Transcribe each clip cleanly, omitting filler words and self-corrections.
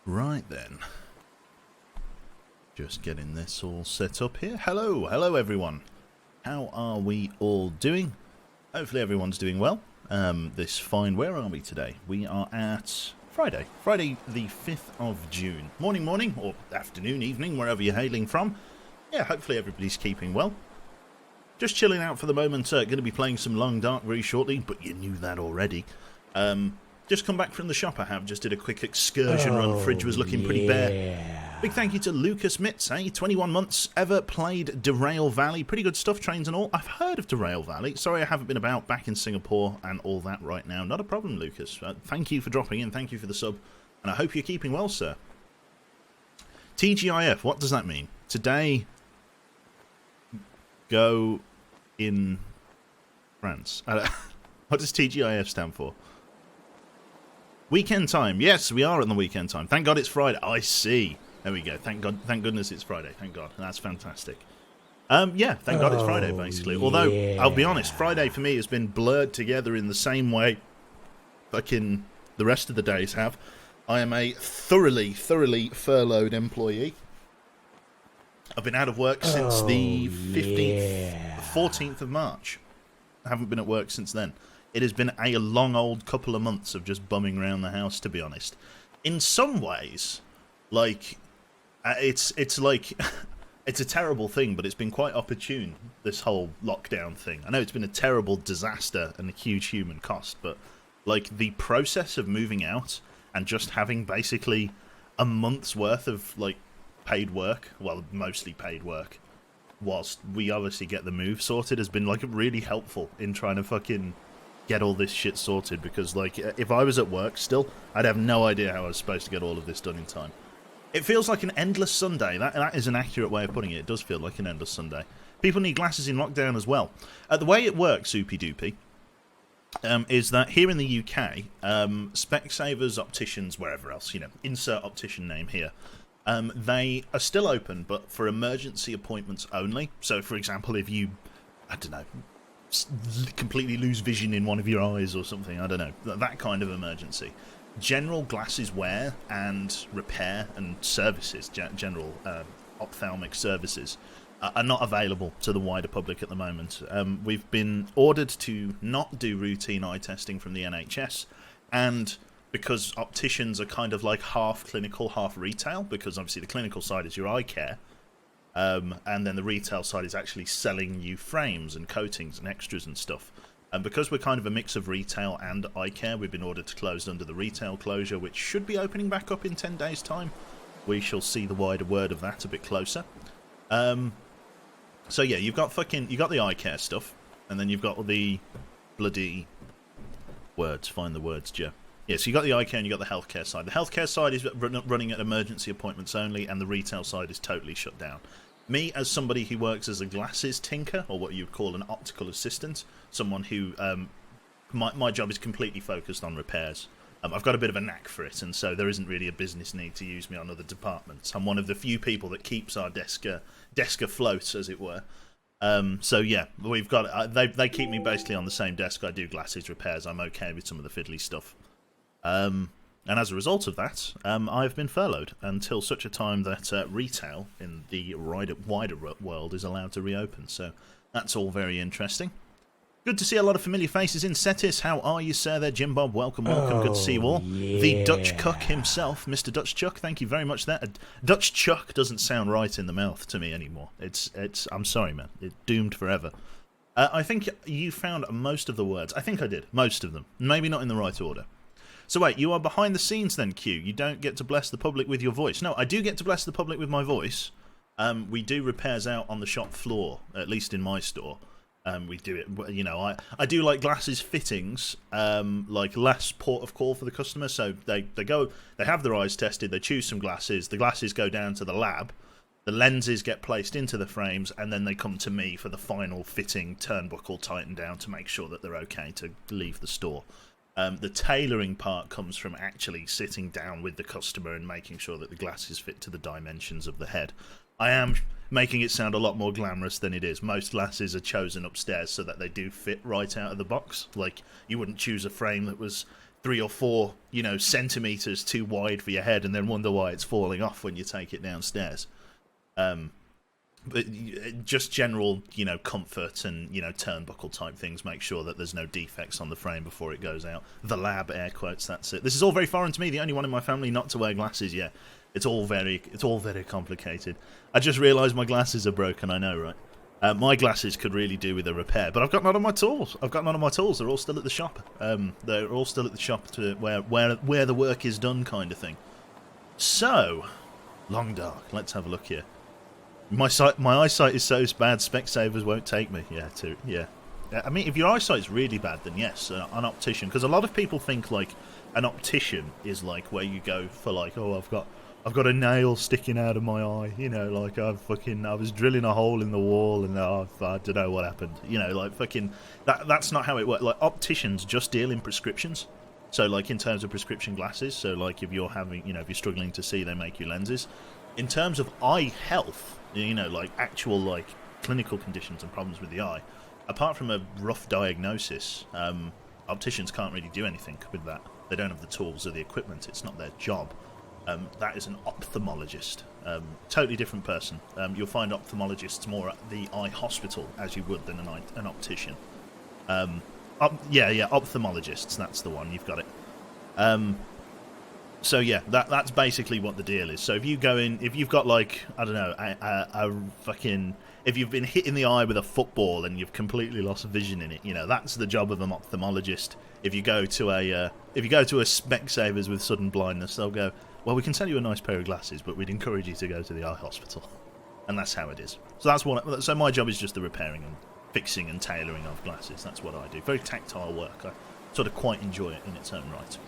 Right then. Just getting this all set up here. Hello everyone. How are we all doing? Hopefully everyone's doing well. Where are we today? We are at Friday the 5th of June. Morning, or afternoon, evening, wherever you're hailing from. Yeah, hopefully everybody's keeping well. Just chilling out for the moment, going to be playing some Long Dark very shortly, but you knew that already. Just come back from the shop, I have. Just did a quick excursion run. Fridge was looking pretty bare. Big thank you to Lucas Mitz, 21 months, ever played Derail Valley. Pretty good stuff, trains and all. I've heard of Derail Valley. Sorry I haven't been back in Singapore and all that right now. Not a problem, Lucas. Thank you for dropping in. Thank you for the sub. And I hope you're keeping well, sir. TGIF, what does that mean? Today, go in France. What does TGIF stand for? Weekend time. Yes, we are at the weekend time. Thank God it's Friday. I see. There we go. Thank goodness it's Friday. Thank God. That's fantastic. Yeah, thank God it's Friday, basically. Although, I'll be honest, Friday for me has been blurred together in the same way fucking the rest of the days have. I am a thoroughly furloughed employee. I've been out of work since the 15th, 14th of March. I haven't been at work since then. It has been a long old couple of months of just bumming around the house, to be honest. In some ways, like, it's like, it's a terrible thing, but it's been quite opportune, this whole lockdown thing. I know it's been a terrible disaster and a huge human cost, but, like, the process of moving out and just having basically a month's worth of, like, paid work, well, mostly paid work, whilst we obviously get the move sorted, has been, like, really helpful in trying to fucking get all this shit sorted, because, like, if I was at work still, I'd have no idea how I was supposed to get all of this done in time. It feels like an endless Sunday. That is an accurate way of putting it. It does feel like an endless Sunday. People need glasses in lockdown as well. The way it works, Soupy Doopy, is that here in the UK, Specsavers, opticians, wherever else, you know, insert optician name here, they are still open, but for emergency appointments only. So, for example, if you, I don't know, completely lose vision in one of your eyes or something, I don't know, that kind of emergency. General glasses wear and repair and services, general ophthalmic services, are not available to the wider public at the moment. We've been ordered to not do routine eye testing from the NHS, and because opticians are kind of like half clinical, half retail, because obviously the clinical side is your eye care, and then the retail side is actually selling you frames and coatings and extras and stuff. And because we're kind of a mix of retail and eye care, we've been ordered to close under the retail closure, which should be opening back up in 10 days' time. We shall see the wider word of that a bit closer. So yeah, you got the eye care stuff, and then you've got the bloody words. Find the words, Joe. Yeah, so you got the eye care and you got the healthcare side. The healthcare side is running at emergency appointments only, and the retail side is totally shut down. Me, as somebody who works as a glasses tinker, or what you would call an optical assistant, someone who, my job is completely focused on repairs. I've got a bit of a knack for it, and so there isn't really a business need to use me on other departments. I'm one of the few people that keeps our desk afloat, as it were. So yeah, we've got they keep me basically on the same desk. I do glasses repairs. I'm okay with some of the fiddly stuff. And as a result of that, I've been furloughed until such a time that retail in the wider world is allowed to reopen. So that's all very interesting. Good to see a lot of familiar faces in. Setis, how are you, sir? There, Jim Bob, welcome. Good to see you all. Yeah. The Dutch Cuck himself, Mr. Dutch Chuck, thank you very much there. Dutch Chuck doesn't sound right in the mouth to me anymore. I'm sorry, man. It's doomed forever. I think you found most of the words. I think I did. Most of them. Maybe not in the right order. So wait, you are behind the scenes then, Q. You don't get to bless the public with your voice. No, I do get to bless the public with my voice. We do repairs out on the shop floor, at least in my store. We do it, you know, I do like glasses fittings, like last port of call for the customer. So they have their eyes tested, they choose some glasses, the glasses go down to the lab, the lenses get placed into the frames, and then they come to me for the final fitting, turnbuckle, tighten down to make sure that they're okay to leave the store. The tailoring part comes from actually sitting down with the customer and making sure that the glasses fit to the dimensions of the head. I am making it sound a lot more glamorous than it is. Most glasses are chosen upstairs so that they do fit right out of the box. Like, you wouldn't choose a frame that was 3 or 4, you know, centimeters too wide for your head, and then wonder why it's falling off when you take it downstairs. But just general, you know, comfort and, you know, turnbuckle type things. Make sure that there's no defects on the frame before it goes out. The lab, air quotes, that's it. This is all very foreign to me, the only one in my family not to wear glasses yet. It's all very complicated. I just realised my glasses are broken, I know, right? My glasses could really do with a repair, but I've got none of my tools. They're all still at the shop. They're all still at the shop to where the work is done, kind of thing. So, Long Dark. Let's have a look here. My eyesight is so bad, Specsavers won't take me. Yeah. I mean, if your eyesight's really bad, then yes, an optician. Because a lot of people think like an optician is like where you go for like, oh, I've got a nail sticking out of my eye. You know, like I was drilling a hole in the wall and I don't know what happened. You know, like fucking that's not how it works. Like opticians just deal in prescriptions. So like in terms of prescription glasses. So like if you're having, you know, if you're struggling to see, they make you lenses. In terms of eye health, you know, like actual like clinical conditions and problems with the eye, apart from a rough diagnosis, opticians can't really do anything with that. They don't have the tools or the equipment. It's not their job. That is an ophthalmologist. Totally different person. You'll find ophthalmologists more at the eye hospital as you would than an optician. Ophthalmologists. That's the one. You've got it. So yeah, that's basically what the deal is. So if you go in, if you've got like, I don't know, if you've been hit in the eye with a football and you've completely lost vision in it, you know, that's the job of an ophthalmologist. If you go to a Specsavers with sudden blindness, they'll go, well, we can sell you a nice pair of glasses, but we'd encourage you to go to the eye hospital. And that's how it is. So that's what. So my job is just the repairing and fixing and tailoring of glasses. That's what I do. Very tactile work. I sort of quite enjoy it in its own right.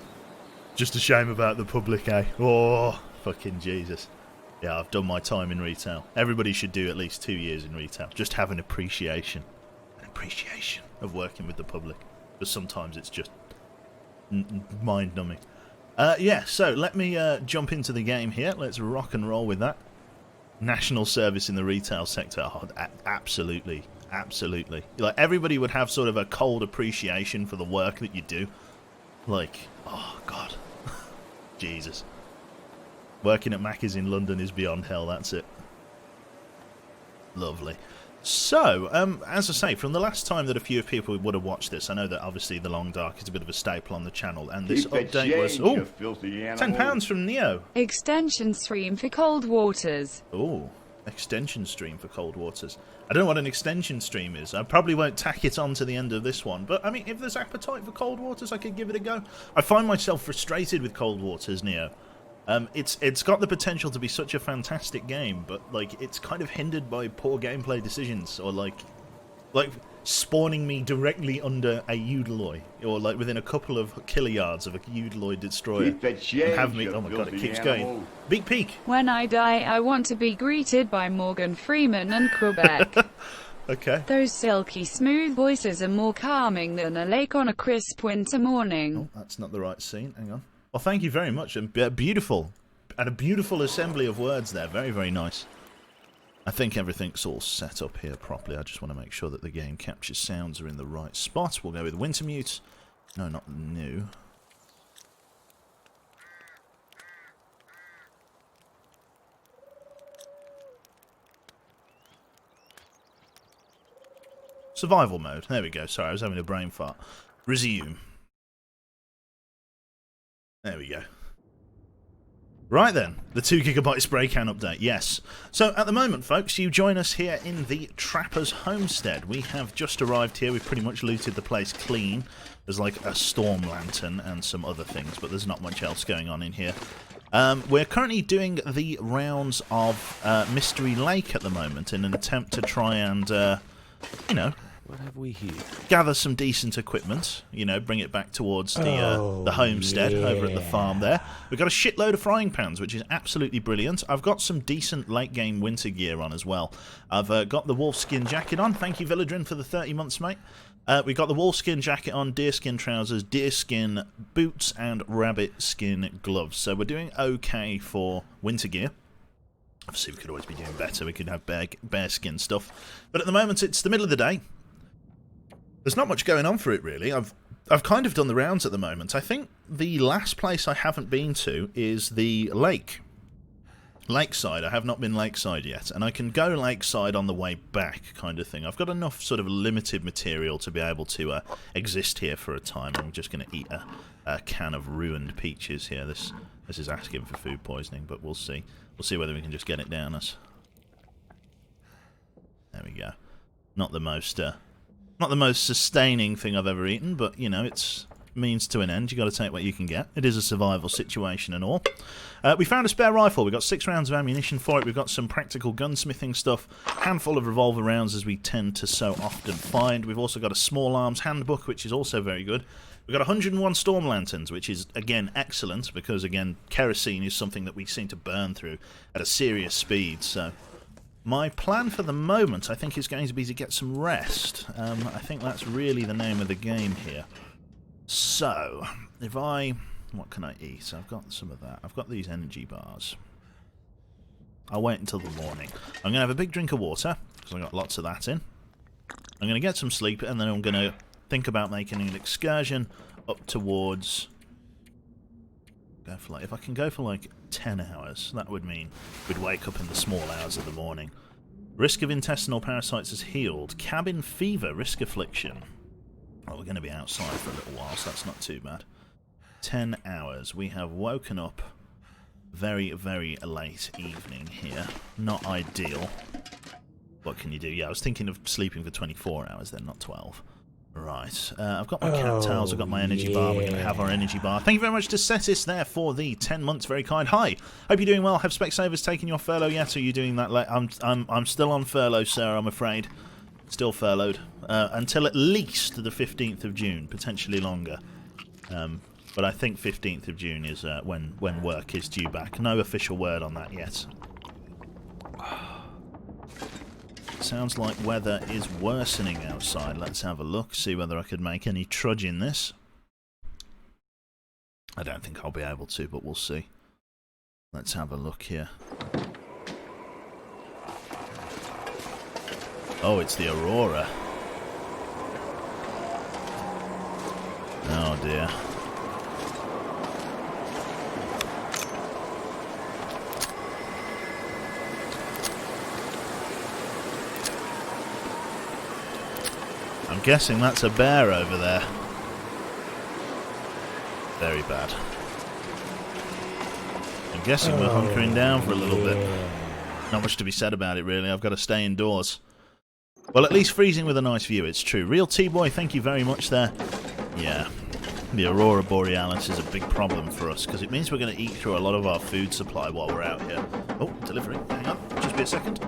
Just a shame about the public, eh? Oh, fucking Jesus. Yeah, I've done my time in retail. Everybody should do at least 2 years in retail. Just have an appreciation of working with the public. Because sometimes it's just mind-numbing. So let me jump into the game here. Let's rock and roll with that. National service in the retail sector. Oh, absolutely. Like, everybody would have sort of a cold appreciation for the work that you do. Like, oh, God. Jesus. Working at Macca's in London is beyond hell, that's it. Lovely. So, as I say, from the last time that a few people would have watched this, I know that obviously The Long Dark is a bit of a staple on the channel, and this update was... Oh, £10 from Neo. Extension stream for Cold Waters. Oh, extension stream for Cold Waters. I don't know what an extension stream is. I probably won't tack it on to the end of this one. But, I mean, if there's appetite for Cold Waters, I could give it a go. I find myself frustrated with Cold Waters, Neo. It's got the potential to be such a fantastic game, but, like, it's kind of hindered by poor gameplay decisions. Or, like spawning me directly under a Eudaloy. Or, like, within a couple of kiloyards of a Eudaloy destroyer. And have me... Oh, my God, it keeps going. Big Peak. When I die, I want to be greeted by Morgan Freeman and Quebec. Okay. Those silky smooth voices are more calming than a lake on a crisp winter morning. Oh, that's not the right scene. Hang on. Well, thank you very much. And beautiful. And a beautiful assembly of words there. Very, very nice. I think everything's all set up here properly. I just want to make sure that the game capture sounds are in the right spot. We'll go with Wintermute. No, not new. Survival mode. There we go. Sorry, I was having a brain fart. Resume. There we go. Right then, the 2 GB spray can update, yes. So at the moment, folks, you join us here in the Trapper's Homestead. We have just arrived here. We've pretty much looted the place clean. There's like a storm lantern and some other things, but there's not much else going on in here. We're currently doing the rounds of Mystery Lake at the moment in an attempt to try and, you know, what have we here? Gather some decent equipment, you know, bring it back towards the homestead over at the farm there. We've got a shitload of frying pans, which is absolutely brilliant. I've got some decent late game winter gear on as well. I've got the wolfskin jacket on. Thank you, Villadrin, for the 30 months, mate. We've got the wolfskin jacket on, deerskin trousers, deerskin boots, and rabbit skin gloves. So we're doing okay for winter gear. Obviously, we could always be doing better. We could have bear skin stuff. But at the moment, it's the middle of the day. There's not much going on for it, really. I've kind of done the rounds at the moment. I think the last place I haven't been to is the lake. Lakeside. I have not been lakeside yet, and I can go lakeside on the way back, kind of thing. I've got enough sort of limited material to be able to exist here for a time. I'm just going to eat a can of ruined peaches here. This is asking for food poisoning, but we'll see. We'll see whether we can just get it down us. There we go. Not the most sustaining thing I've ever eaten, but you know, it's means to an end. You got to take what you can get. It is a survival situation and all. We found a spare rifle. We've got 6 rounds of ammunition for it. We've got some practical gunsmithing stuff, handful of revolver rounds as we tend to so often find. We've also got a small arms handbook, which is also very good. We've got 101 storm lanterns, which is, again, excellent, because, again, kerosene is something that we seem to burn through at a serious speed. So my plan for the moment, I think, is going to be to get some rest. I think that's really the name of the game here. So, what can I eat? I've got some of that. I've got these energy bars. I'll wait until the morning. I'm going to have a big drink of water, because I've got lots of that in. I'm going to get some sleep, and then I'm going to think about making an excursion up towards... if I can go for like 10 hours, that would mean we'd wake up in the small hours of the morning. Risk of intestinal parasites is healed. Cabin fever, risk affliction. Well, we're going to be outside for a little while, so that's not too bad. 10 hours. We have woken up very, very late evening here. Not ideal. What can you do? Yeah, I was thinking of sleeping for 24 hours then, not 12. Right. I've got my cattails, I've got my energy bar. We're going to have our energy bar. Thank you very much to Cetis there for the 10 months. Very kind. Hi. Hope you're doing well. Have Specsavers taken your furlough yet? Or are you doing that late? I'm still on furlough, sir, I'm afraid. Still furloughed. Until at least the 15th of June, potentially longer. But I think 15th of June is when work is due back. No official word on that yet. Sounds like weather is worsening outside. Let's have a look, see whether I could make any trudge in this. I don't think I'll be able to, but we'll see. Let's have a look here. Oh, it's the Aurora. Oh dear. I'm guessing that's a bear over there. Very bad. I'm guessing we're hunkering down for a little bit. Not much to be said about it, really. I've got to stay indoors. Well, at least freezing with a nice view, it's true. Real T-Boy, thank you very much there. Yeah, the Aurora Borealis is a big problem for us, because it means we're going to eat through a lot of our food supply while we're out here. Oh, delivery. Hang on, just be a second.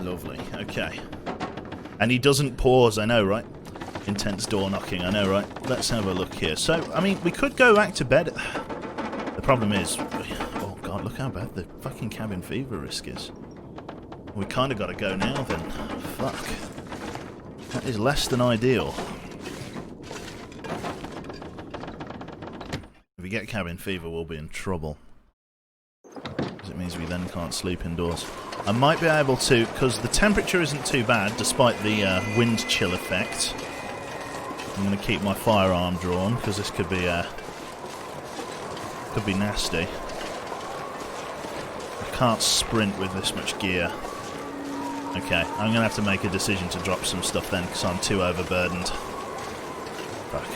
Lovely, okay. And he doesn't pause, I know, right? Intense door knocking, I know, right? Let's have a look here. So, I mean, we could go back to bed. The problem is... Oh, God, look how bad the fucking cabin fever risk is. We kind of got to go now, then. Fuck. That is less than ideal. If we get cabin fever, we'll be in trouble. Because it means we then can't sleep indoors. I might be able to, because the temperature isn't too bad, despite the wind chill effect. I'm going to keep my firearm drawn, because this could be nasty. I can't sprint with this much gear. Okay, I'm going to have to make a decision to drop some stuff then, because I'm too overburdened. Fuck.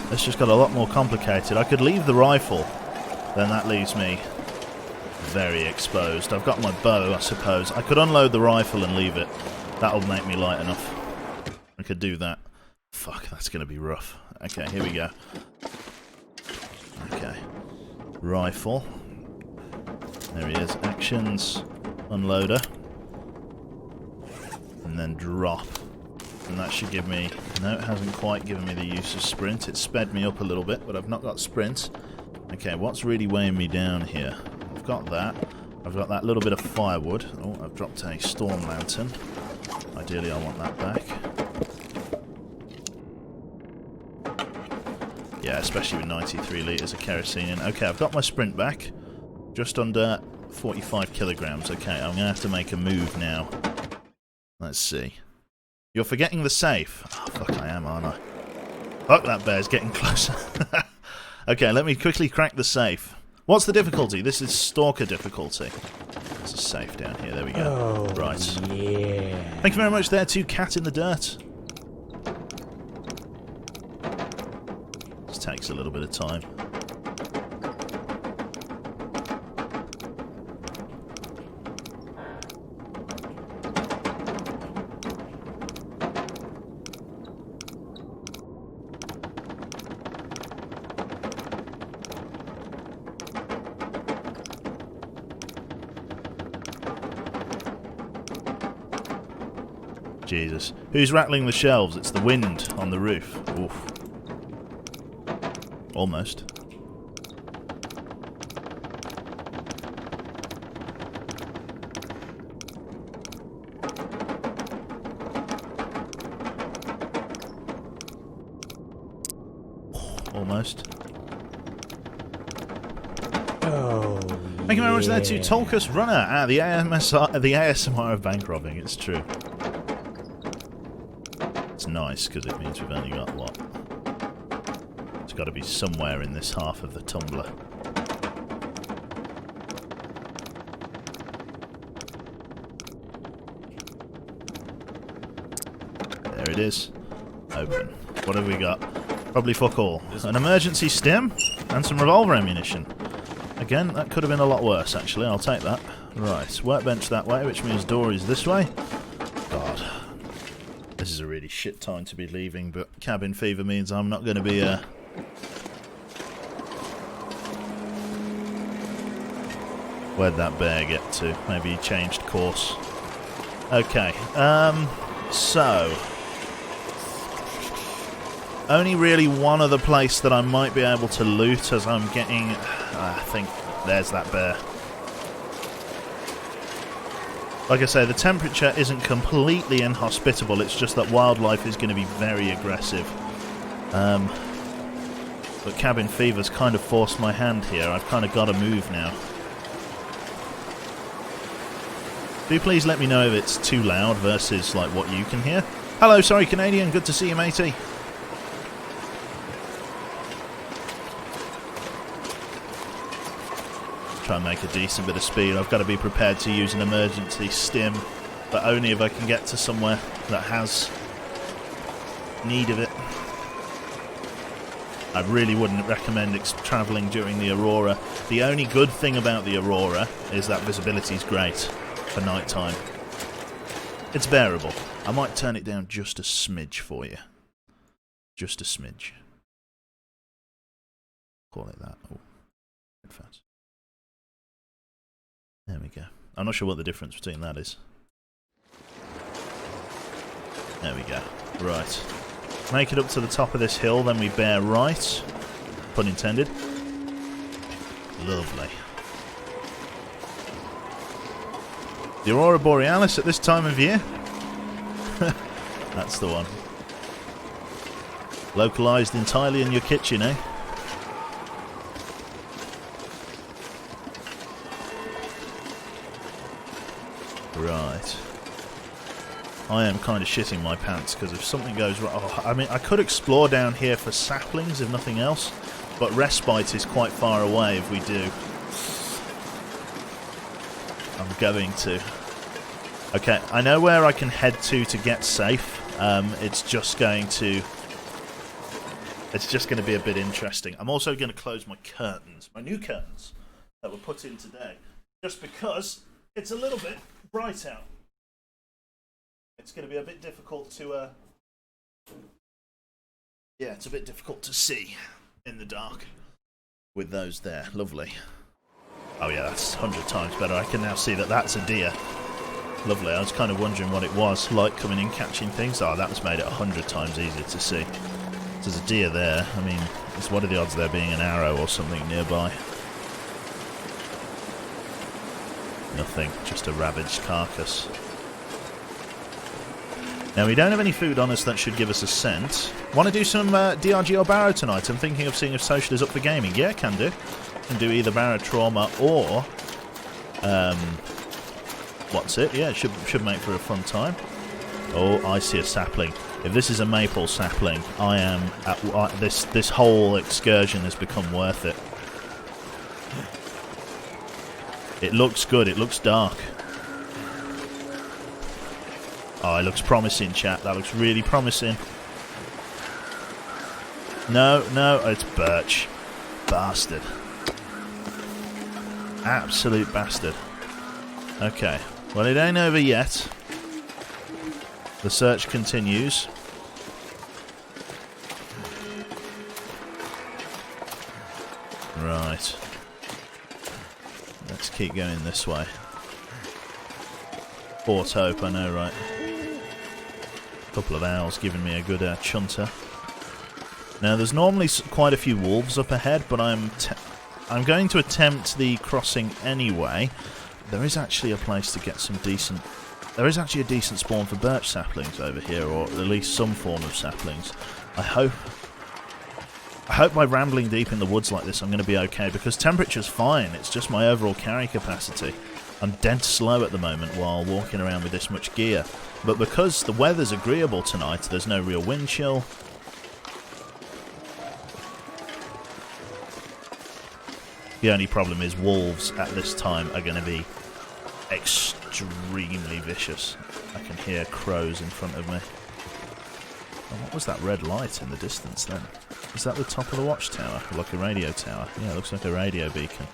This just got a lot more complicated. I could leave the rifle, then that leaves me very exposed. I've got my bow, I suppose. I could unload the rifle and leave it. That'll make me light enough. I could do that. Fuck, that's going to be rough. Okay, here we go. Okay. Rifle. There he is. Actions. Unloader. And then drop. And that should give me... No, it hasn't quite given me the use of sprint. It sped me up a little bit, but I've not got sprint. Okay, what's really weighing me down here? I've got that. I've got that little bit of firewood. Oh, I've dropped a storm lantern. Ideally, I want that back. Yeah, especially with 93 litres of kerosene in. Okay, I've got my sprint back. Just under 45 kilograms. Okay, I'm going to have to make a move now. Let's see. You're forgetting the safe. Oh, fuck, I am, aren't I? Fuck, that bear's getting closer. Okay, let me quickly crack the safe. What's the difficulty? This is Stalker difficulty. There's a safe down here. There we go. Oh, right. Yeah. Thank you very much there to Cat in the Dirt. This takes a little bit of time. Jesus. Who's rattling the shelves? It's the wind on the roof. Oof. Almost. Almost. Oh, Thank you very much there to Tolkus Runner, the ASMR of bank robbing. It's true. It's nice because it means we've only got what? It's got to be somewhere in this half of the tumbler. There it is. Open. What have we got? Probably fuck all. An emergency stim and some revolver ammunition. Again, that could have been a lot worse, actually. I'll take that. Right, workbench that way, which means door is this way. God. This is a really shit time to be leaving, but cabin fever means I'm not going to be, Where'd that bear get to? Maybe he changed course. Okay, so... Only really one other place that I might be able to loot as I'm getting... I think there's that bear. Like I say, the temperature isn't completely inhospitable, it's just that wildlife is going to be very aggressive. But cabin fever's kind of forced my hand here. I've kind of got to move now. Do please let me know if it's too loud versus like what you can hear. Hello, sorry Canadian, good to see you, matey. Try and make a decent bit of speed. I've got to be prepared to use an emergency stim, but only if I can get to somewhere that has need of it. I really wouldn't recommend travelling during the Aurora. The only good thing about the Aurora is that visibility is great for night time. It's bearable. I might turn it down just a smidge for you. Just a smidge. Call it that. Oh, fast. There we go. I'm not sure what the difference between that is. There we go. Right. Make it up to the top of this hill, then we bear right. Pun intended. Lovely. The Aurora Borealis at this time of year? That's the one. Localised entirely in your kitchen, eh? Right. I am kind of shitting my pants because if something goes wrong... Oh, I mean, I could explore down here for saplings if nothing else, but respite is quite far away if we do. I'm going to. Okay, I know where I can head to get safe. It's just going to be a bit interesting. I'm also going to close my curtains, my new curtains that were put in today, just because it's a little bit bright out. It's going to be a bit difficult to, yeah, it's a bit difficult to see in the dark with those there. Lovely. Oh yeah, that's 100 times better. I can now see that that's a deer. Lovely. I was kind of wondering what it was like coming in catching things. Oh, that was made it 100 times easier to see. There's a deer there. I mean, what are the odds of there being an arrow or something nearby? Nothing, just a ravaged carcass. Now, we don't have any food on us that should give us a scent. Want to do some DRG or Barrow tonight? I'm thinking of seeing if Social is up for gaming. Yeah, can do. Can do either Barrow Trauma or... what's it? Yeah, it should make for a fun time. Oh, I see a sapling. If this is a maple sapling, I am... this whole excursion has become worth it. It looks good. It looks dark. Oh, it looks promising, chat. That looks really promising. No, it's birch. Bastard. Absolute bastard. Okay. Well, it ain't over yet. The search continues. Right. Let's keep going this way. Fort Hope, I know, right? Couple of owls giving me a good chunter. Now, there's normally quite a few wolves up ahead, but I'm going to attempt the crossing anyway. There is actually a place to get some decent... There is actually a decent spawn for birch saplings over here, or at least some form of saplings. I hope by rambling deep in the woods like this I'm going to be okay, because temperature's fine. It's just my overall carry capacity. I'm dead slow at the moment while walking around with this much gear. But because the weather's agreeable tonight, there's no real wind chill. The only problem is wolves at this time are going to be extremely vicious. I can hear crows in front of me. Oh, what was that red light in the distance then? Is that the top of the watchtower? Like a radio tower? Yeah, it looks like a radio beacon.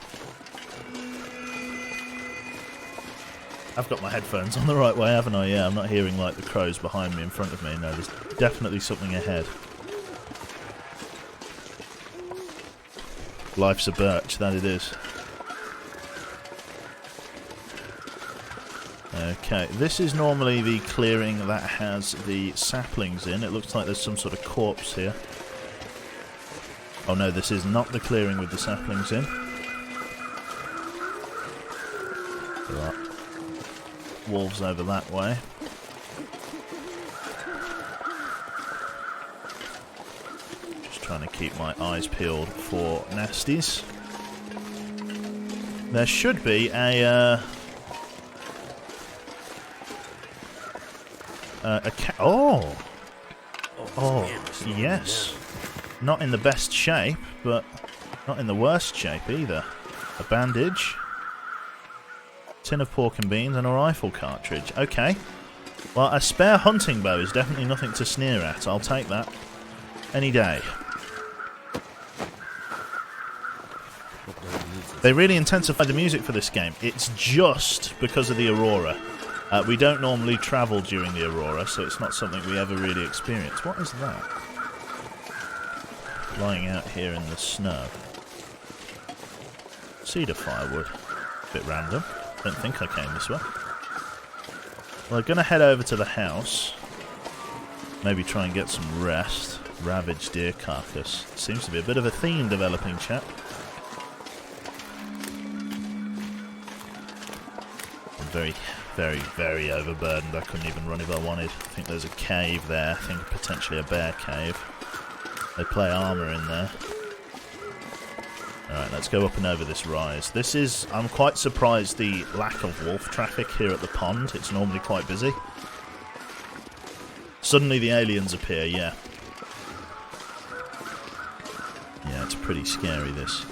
I've got my headphones on the right way, haven't I? Yeah, I'm not hearing like the crows behind me in front of me. No, there's definitely something ahead. Life's a birch, that it is. Okay, this is normally the clearing that has the saplings in. It looks like there's some sort of corpse here. Oh no, this is not the clearing with the saplings in. Right. Wolves over that way. Just trying to keep my eyes peeled for nasties. There should be a oh, yes. Not in the best shape, but not in the worst shape either. A bandage. Tin of pork and beans and a rifle cartridge. Okay. Well, a spare hunting bow is definitely nothing to sneer at. I'll take that any day. They really intensified the music for this game. It's just because of the Aurora. We don't normally travel during the Aurora, so it's not something we ever really experience. What is that? Lying out here in the snow. Cedar firewood. Bit random. Don't think I came this way. Well, I'm going to head over to the house. Maybe try and get some rest. Ravaged deer carcass. Seems to be a bit of a theme developing, chap. I'm very, very, very overburdened. I couldn't even run if I wanted. I think there's a cave there. I think potentially a bear cave. They play armour in there. Alright, let's go up and over this rise. This is... I'm quite surprised the lack of wolf traffic here at the pond. It's normally quite busy. Suddenly the aliens appear, yeah. Yeah, it's pretty scary, this.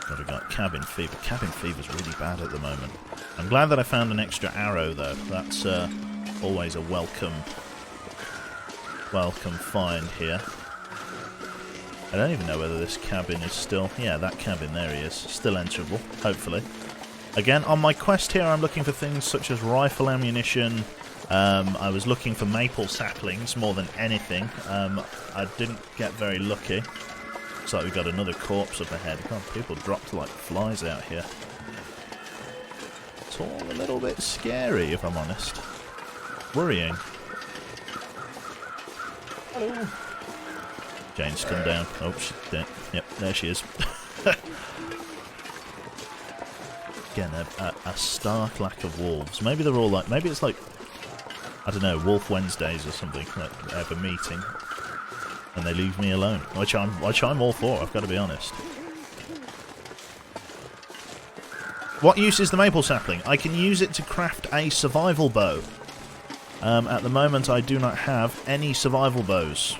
But I've got cabin fever. Cabin fever's really bad at the moment. I'm glad that I found an extra arrow, though. That's always a welcome find here. I don't even know whether this cabin is still... Yeah, that cabin, there he is. Still enterable, hopefully. Again, on my quest here, I'm looking for things such as rifle ammunition. I was looking for maple saplings more than anything. I didn't get very lucky. Looks like we've got another corpse up ahead. God, people dropped like flies out here. It's all a little bit scary, if I'm honest. Worrying. Hello. Jane's come down. Oh, she's dead. Yep, there she is. Again, a stark lack of wolves. Maybe they're all like... Maybe it's like I don't know, Wolf Wednesdays or something, like they have a meeting, and they leave me alone, which I'm all for, I've got to be honest. What use is the maple sapling? I can use it to craft a survival bow. At the moment I do not have any survival bows,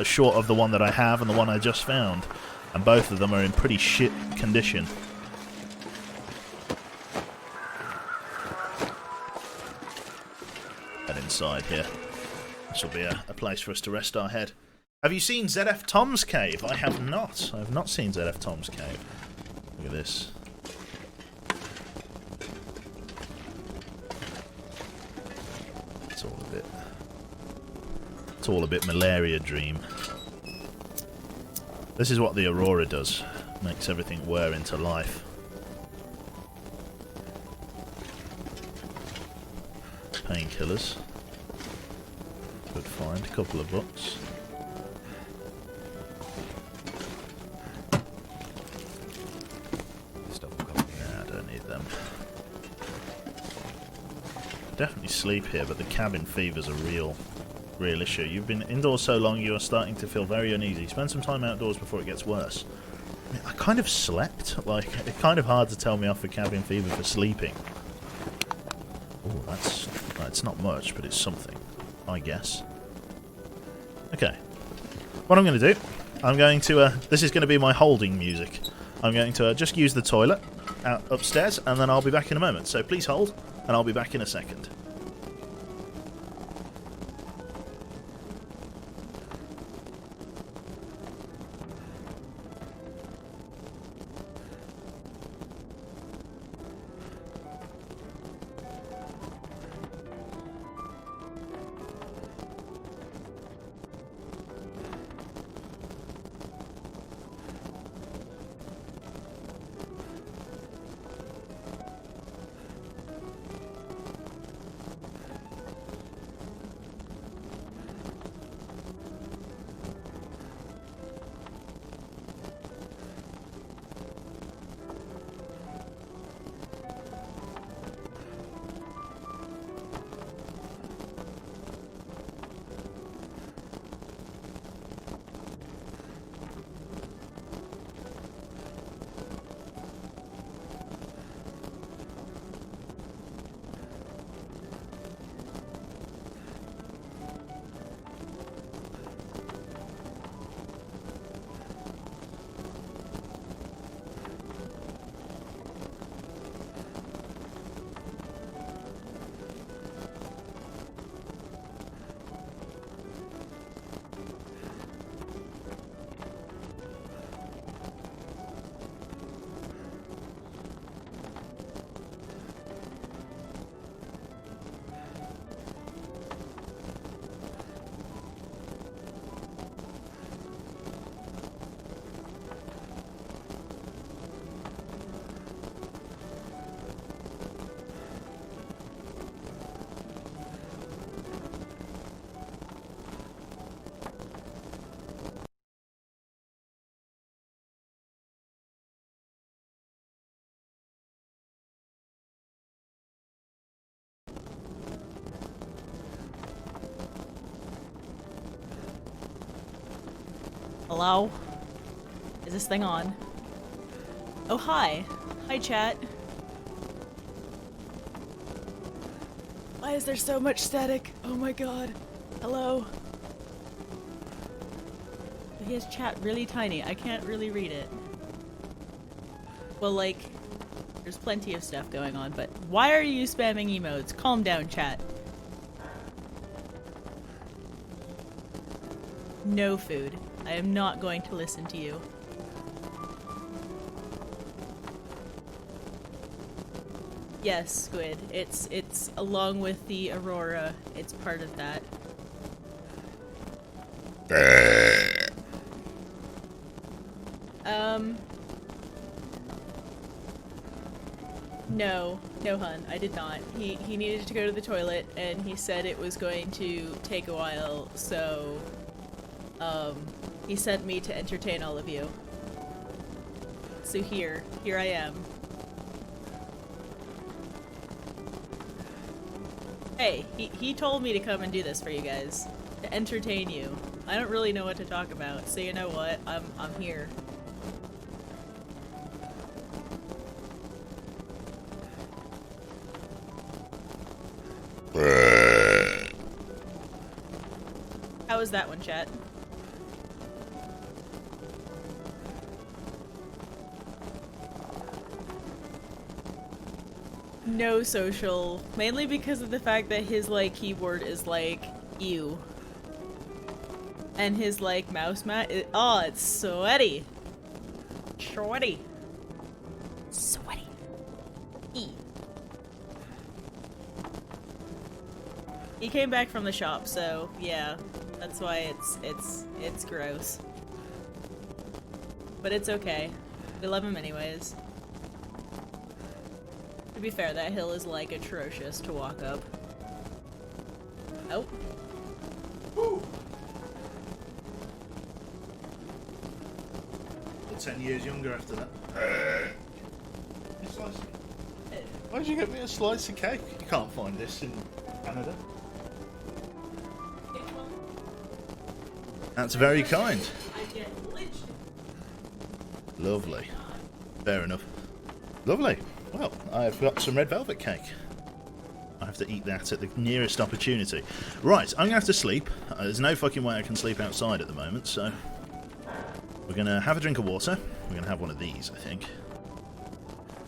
short of the one that I have and the one I just found, and both of them are in pretty shit condition. And inside here, this will be a place for us to rest our head. Have you seen ZF Tom's cave? I have not. I have not seen ZF Tom's cave. Look at this. It's all a bit malaria dream. This is what the Aurora does. Makes everything whir into life. Painkillers. Good find. A couple of books. Nah, I don't need them. Definitely sleep here, but the cabin fever's a real issue. You've been indoors so long you are starting to feel very uneasy. Spend some time outdoors before it gets worse. I kind of slept. Like, it's kind of hard to tell me off for cabin fever for sleeping. Oh, that's not much, but it's something, I guess. Okay. What I'm going to do, I'm going to, this is going to be my holding music. I'm going to just use the toilet out upstairs, and then I'll be back in a moment. So please hold, and I'll be back in a second. Hello? Is this thing on? Oh, hi. Hi, chat. Why is there so much static? Oh my god. Hello? His chat really tiny. I can't really read it. Well, like, there's plenty of stuff going on, but why are you spamming emotes? Calm down, chat. No food. I am not going to listen to you. Yes, Squid. It's along with the Aurora. It's part of that. No, hun, I did not. He needed to go to the toilet, and he said it was going to take a while, so, he sent me to entertain all of you. So here I am. Hey, he told me to come and do this for you guys. To entertain you. I don't really know what to talk about, so you know what? I'm here. How was that one, chat? No social, mainly because of the fact that his like keyboard is like ew, and his like mouse mat is, oh, it's sweaty, sweaty. He came back from the shop, so yeah, that's why it's gross. But it's okay. We love him anyways. To be fair, that hill is like atrocious to walk up. Oh. Woo. 10 years younger after that. Why'd you get me a slice of cake? You can't find this in Canada. That's very kind. Lovely. Fair enough. Lovely. Well, I've got some red velvet cake. I have to eat that at the nearest opportunity. Right, I'm going to have to sleep. There's no fucking way I can sleep outside at the moment, so... We're going to have a drink of water. We're going to have one of these, I think.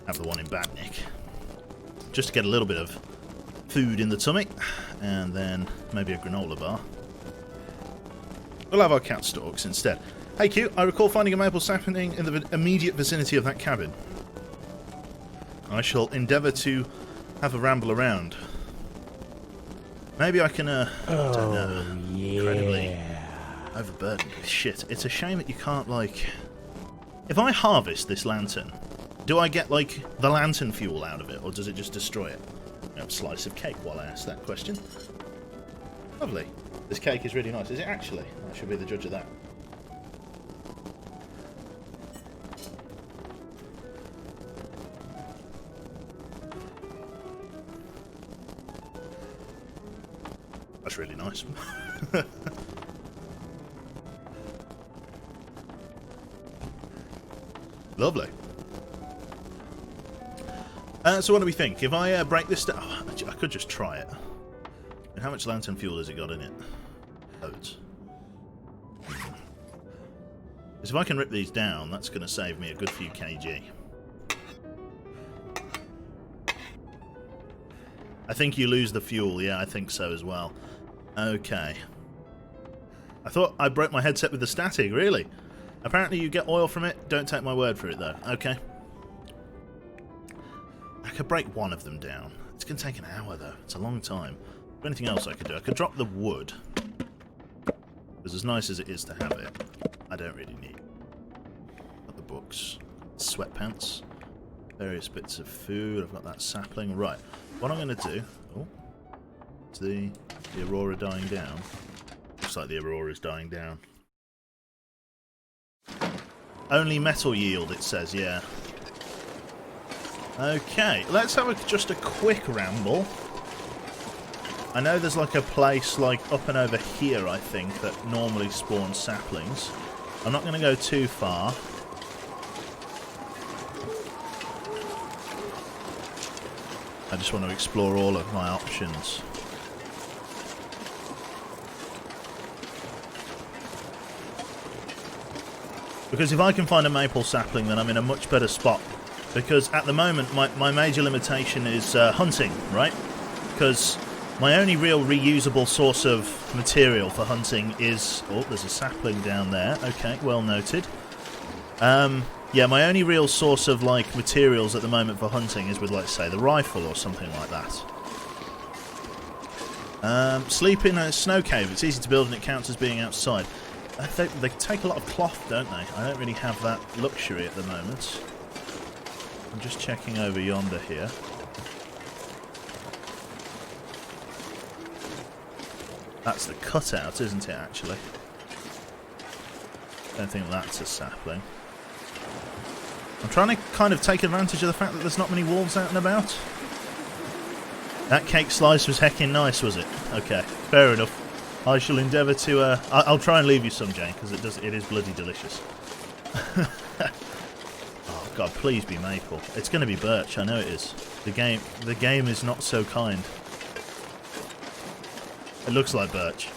Have the one in Badnik. Just to get a little bit of food in the tummy. And then maybe a granola bar. We'll have our cat stalks instead. Hey Q, I recall finding a maple sapling in the immediate vicinity of that cabin. I shall endeavour to have a ramble around. Maybe I can, I don't know, incredibly overburdened with shit. It's a shame that you can't, like... If I harvest this lantern, do I get, like, the lantern fuel out of it, or does it just destroy it? I have a slice of cake while I ask that question. Lovely. This cake is really nice. Is it actually? I should be the judge of that. That's really nice. Lovely. So what do we think? If I break this down... Oh, I could just try it. And how much lantern fuel has it got in it? Loads. Because if I can rip these down, that's going to save me a good few kg. I think you lose the fuel. Yeah, I think so as well. Okay. I thought I broke my headset with the static, really? Apparently you get oil from it. Don't take my word for it, though. Okay. I could break one of them down. It's going to take an hour, though. It's a long time. Anything else I could do? I could drop the wood. Because as nice as it is to have it, I don't really need it. Got the books. Sweatpants. Various bits of food. I've got that sapling. Right. What I'm going to do... Oh. Is the aurora dying down? Looks like the aurora's dying down. Only metal yield, it says, yeah. Okay, let's have just a quick ramble. I know there's like a place like up and over here, I think, that normally spawns saplings. I'm not going to go too far. I just want to explore all of my options. Because if I can find a maple sapling, then I'm in a much better spot. Because at the moment, my major limitation is hunting, right? Because my only real reusable source of material for hunting is... Oh, there's a sapling down there. Okay, well noted. Yeah, my only real source of, like, materials at the moment for hunting is with, like, say, the rifle or something like that. Sleep in a snow cave. It's easy to build and it counts as being outside. They take a lot of cloth, don't they? I don't really have that luxury at the moment. I'm just checking over yonder here. That's the cutout, isn't it, actually? Don't think that's a sapling. I'm trying to kind of take advantage of the fact that there's not many wolves out and about. That cake slice was heckin' nice, was it? Okay, fair enough. I shall endeavour to. I'll try and leave you some, Jane, because it is bloody delicious. Oh God, please be maple. It's going to be birch. I know it is. The game is not so kind. It looks like birch.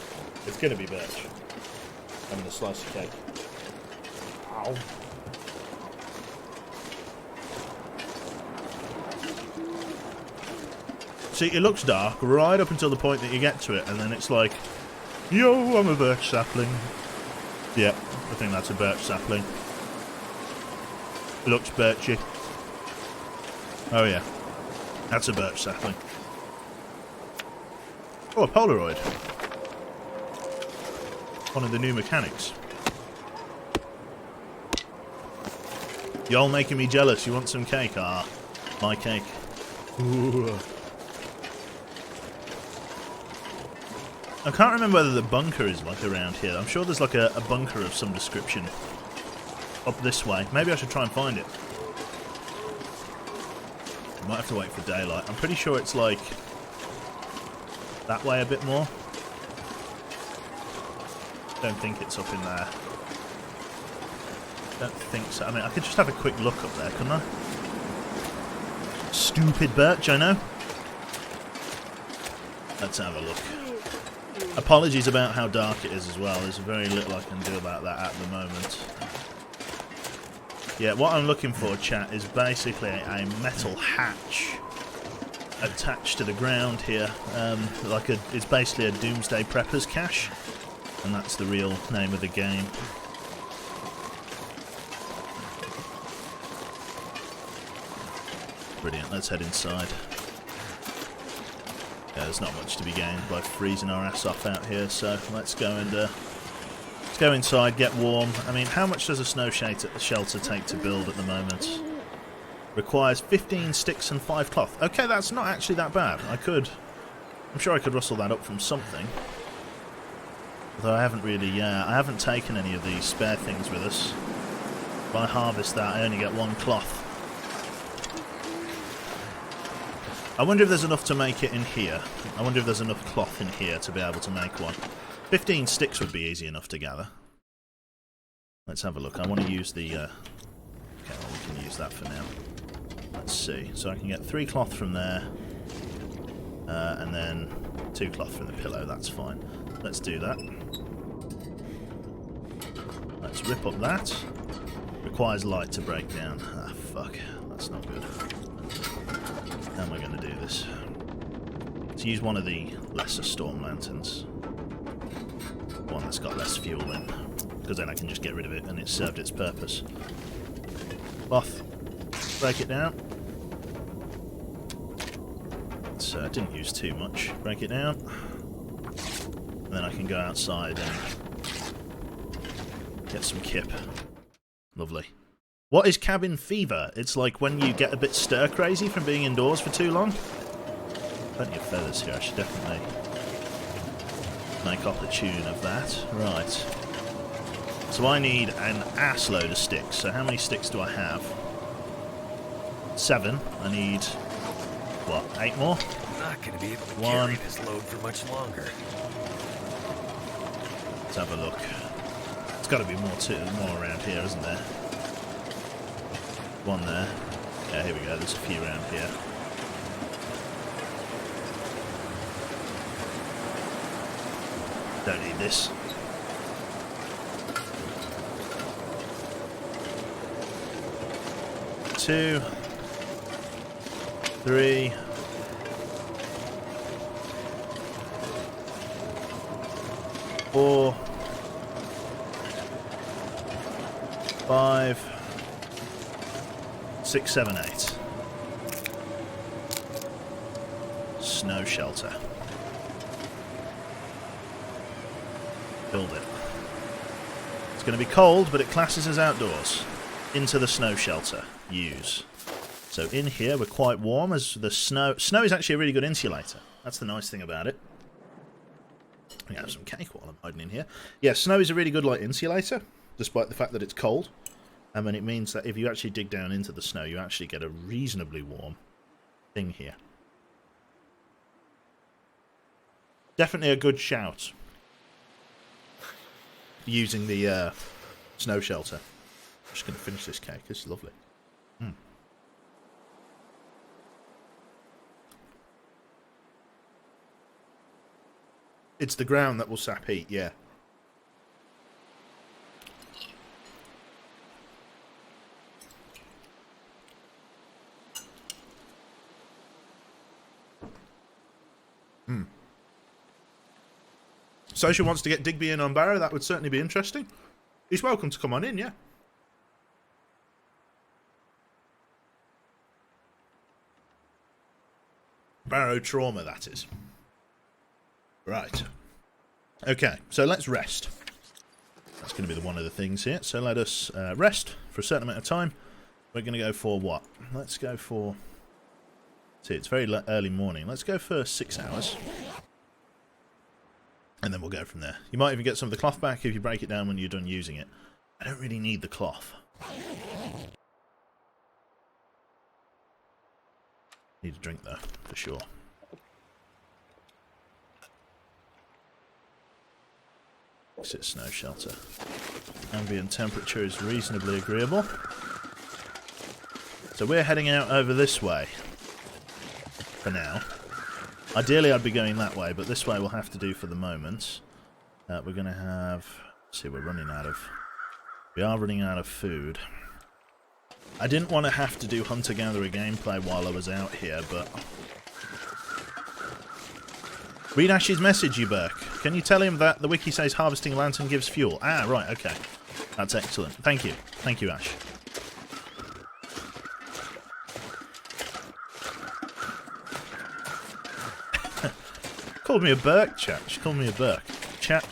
It's going to be birch. I'm going to slice the cake. Ow. See, it looks dark right up until the point that you get to it, and then it's like, yo, I'm a birch sapling. Yeah, I think that's a birch sapling. It looks birchy. Oh yeah, that's a birch sapling. Oh, a Polaroid. One of the new mechanics. Y'all making me jealous. You want some cake? Ah, my cake. Ooh. I can't remember whether the bunker is like around here. I'm sure there's like a bunker of some description up this way. Maybe I should try and find it. I might have to wait for daylight. I'm pretty sure it's like that way a bit more. Don't think it's up in there. Don't think so. I mean, I could just have a quick look up there, couldn't I? Stupid birch, I know. Let's have a look. Apologies about how dark it is as well. There's very little I can do about that at the moment. Yeah, what I'm looking for, chat, is basically a metal hatch attached to the ground here. It's basically a Doomsday Preppers cache, and that's the real name of the game. Brilliant, let's head inside. Yeah, there's not much to be gained by freezing our ass off out here, so let's go inside, get warm. I mean, how much does a snow shelter take to build at the moment? Requires 15 sticks and 5 cloth. Okay, that's not actually that bad. I'm sure I could rustle that up from something. Although I haven't taken any of these spare things with us. If I harvest that, I only get 1 cloth. I wonder if there's enough to make it in here. I wonder if there's enough cloth in here to be able to make one. 15 sticks would be easy enough to gather. Let's have a look. I want to use the... Okay, well, we can use that for now. Let's see. So I can get 3 cloth from there. And then 2 cloth from the pillow. That's fine. Let's do that. Let's rip up that. Requires light to break down. Ah, fuck. That's not good. How am I going to do this? Let's use one of the lesser storm lanterns. One that's got less fuel in. Because then I can just get rid of it and it's served its purpose. Cloth. Break it down. So I didn't use too much. Break it down. And then I can go outside and get some kip. Lovely. What is cabin fever? It's like when you get a bit stir crazy from being indoors for too long. Plenty of feathers here. I should definitely make up the tune of that. Right. So I need an ass load of sticks. So how many sticks do I have? 7. I need, what, 8 more? I'm not going to be able to 1. carry this load for much longer. Let's have a look. There's got to be more around here, isn't there? 1 there. Yeah, here we go. There's a few around here. Don't need this. Two, 3, 4, 5, 6, 7, 8. Snow shelter. Build it. It's going to be cold, but it classes as outdoors. Into the snow shelter. Use. So in here we're quite warm as the snow... Snow is actually a really good insulator. That's the nice thing about it. We have some cake while I'm hiding in here. Yeah, snow is a really good like insulator, despite the fact that it's cold. And then it means that if you actually dig down into the snow, you actually get a reasonably warm thing here. Definitely a good shout. Using the snow shelter. I'm just going to finish this cake. It's lovely. It's the ground that will sap heat, yeah. Social wants to get Digby in on Barrow. That would certainly be interesting. He's welcome to come on in, yeah. Barrow trauma, that is. Right. Okay, so let's rest. That's going to be one of the things here. So let us rest for a certain amount of time. We're going to go for what? Let's go for... See, it's very early morning. Let's go for 6 hours. And then we'll go from there. You might even get some of the cloth back if you break it down when you're done using it. I don't really need the cloth. Need a drink though, for sure. Exit snow shelter. Ambient temperature is reasonably agreeable. So we're heading out over this way. For now. Ideally I'd be going that way, but this way we'll have to do for the moment. We're going to have... See, we are running out of food. I didn't want to have to do hunter-gatherer gameplay while I was out here, but... Read Ash's message, you Burke. Can you tell him that the wiki says harvesting a lantern gives fuel? Ah, right, okay. That's excellent. Thank you. Thank you, Ash. Called me a Burke, chat. She called me a Burke. Chat,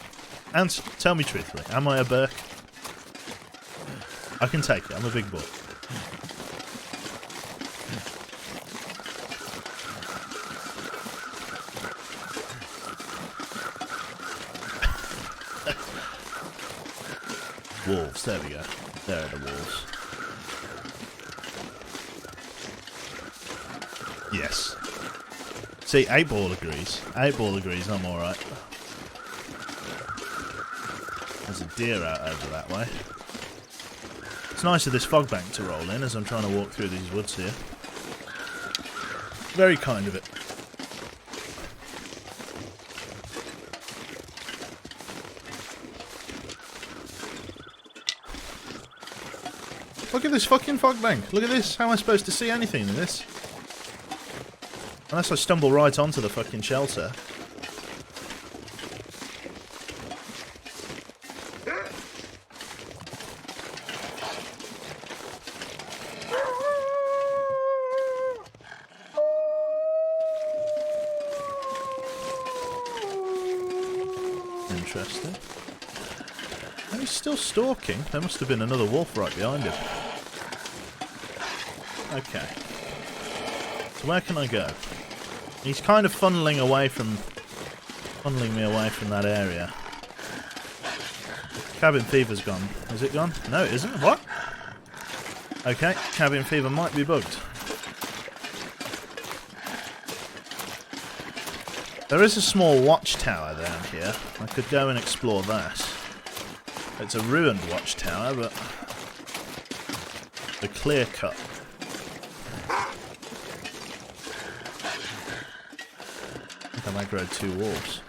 answer, tell me truthfully, am I a Burke? I can take it. I'm a big boy. Wolves, there we go. There are the wolves. Yes. See, 8-Ball agrees. 8-Ball agrees I'm alright. There's a deer out over that way. It's nice of this fog bank to roll in as I'm trying to walk through these woods here. Very kind of it. Look at this fucking fog bank. Look at this. How am I supposed to see anything in this? Unless I stumble right onto the fucking shelter. Interesting. And he's still stalking. There must have been another wolf right behind him. Okay. So where can I go? He's kind of funneling me away from that area. Cabin fever's gone. Is it gone? No, it isn't. What? Okay, cabin fever might be bugged. There is a small watchtower down here. I could go and explore that. It's a ruined watchtower, but the clear cut. I might grow 2 wolves.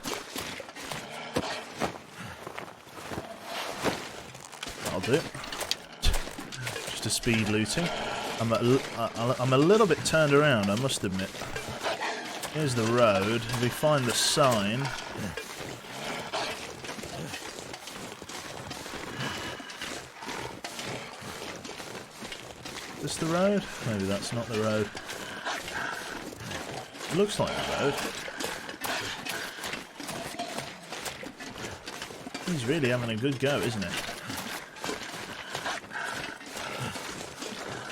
That'll do. Just a speed looting. I'm a little bit turned around, I must admit. Here's the road. If we find the sign... Is this the road? Maybe that's not the road. It looks like the road. He's really having a good go, isn't he?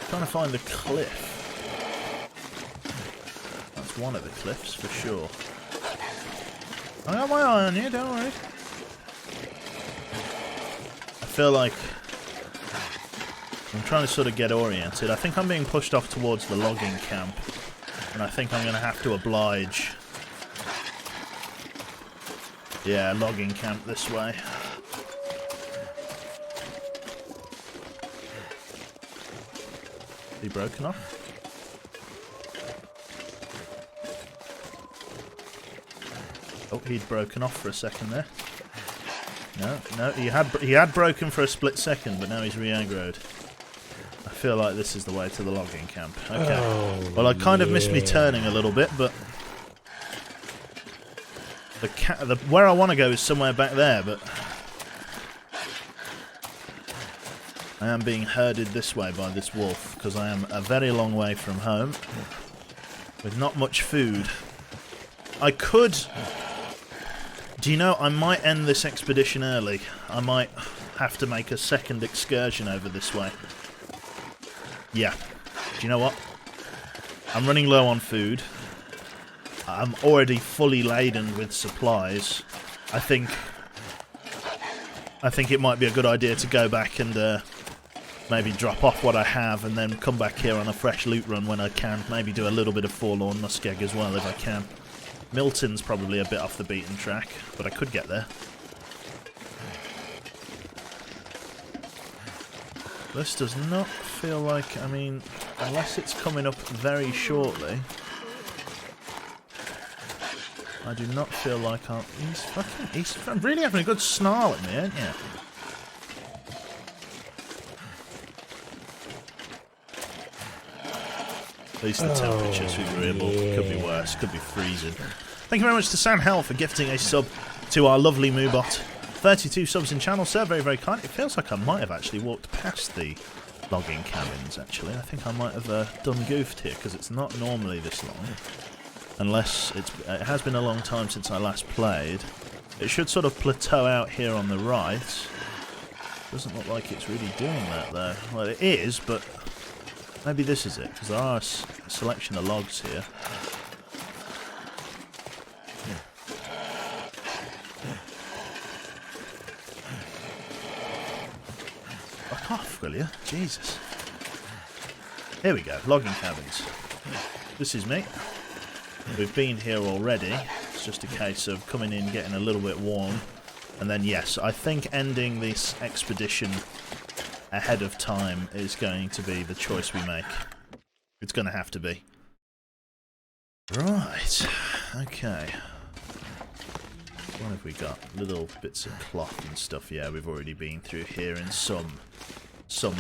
Trying to find the cliff. That's one of the cliffs for sure. I got my eye on you, don't worry. I feel like I'm trying to sort of get oriented. I think I'm being pushed off towards the logging camp. And I think I'm going to have to oblige Yeah, logging camp this way. He broken off? Oh, he'd broken off for a second there. No, he had broken for a split second, but now he's re-aggroed. I feel like this is the way to the logging camp. Okay. Oh, Well, I kind of missed me turning a little bit, but where I want to go is somewhere back there, but I am being herded this way by this wolf because I am a very long way from home with not much food. I could... Do you know, I might end this expedition early. I might have to make a second excursion over this way. Yeah. Do you know what? I'm running low on food. I'm already fully laden with supplies. I think it might be a good idea to go back and maybe drop off what I have and then come back here on a fresh loot run when I can. Maybe do a little bit of Forlorn Muskeg as well if I can. Milton's probably a bit off the beaten track, but I could get there. This does not feel like, I mean, unless it's coming up very shortly, I do not feel like he's really having a good snarl at me, aren't you? At least the temperatures we were able could be worse, could be freezing. Thank you very much to Sam Hell for gifting a sub to our lovely Moobot. 32 subs in channel, sir, very, very kind. It feels like I might have actually walked past the logging cabins, actually. I think I might have done goofed here, because it's not normally this long. Unless it has been a long time since I last played. It should sort of plateau out here on the right. Doesn't look like it's really doing that, though. Well, it is, but maybe this is it, because there are a selection of logs here. Fuck off, will you? Jesus. Here we go, logging cabins. This is me. We've been here already. It's just a case of coming in, getting a little bit warm. And then, yes, I think ending this expedition ahead of time is going to be the choice we make. It's going to have to be. Right. Okay. What have we got? Little bits of cloth and stuff. Yeah, we've already been through here in some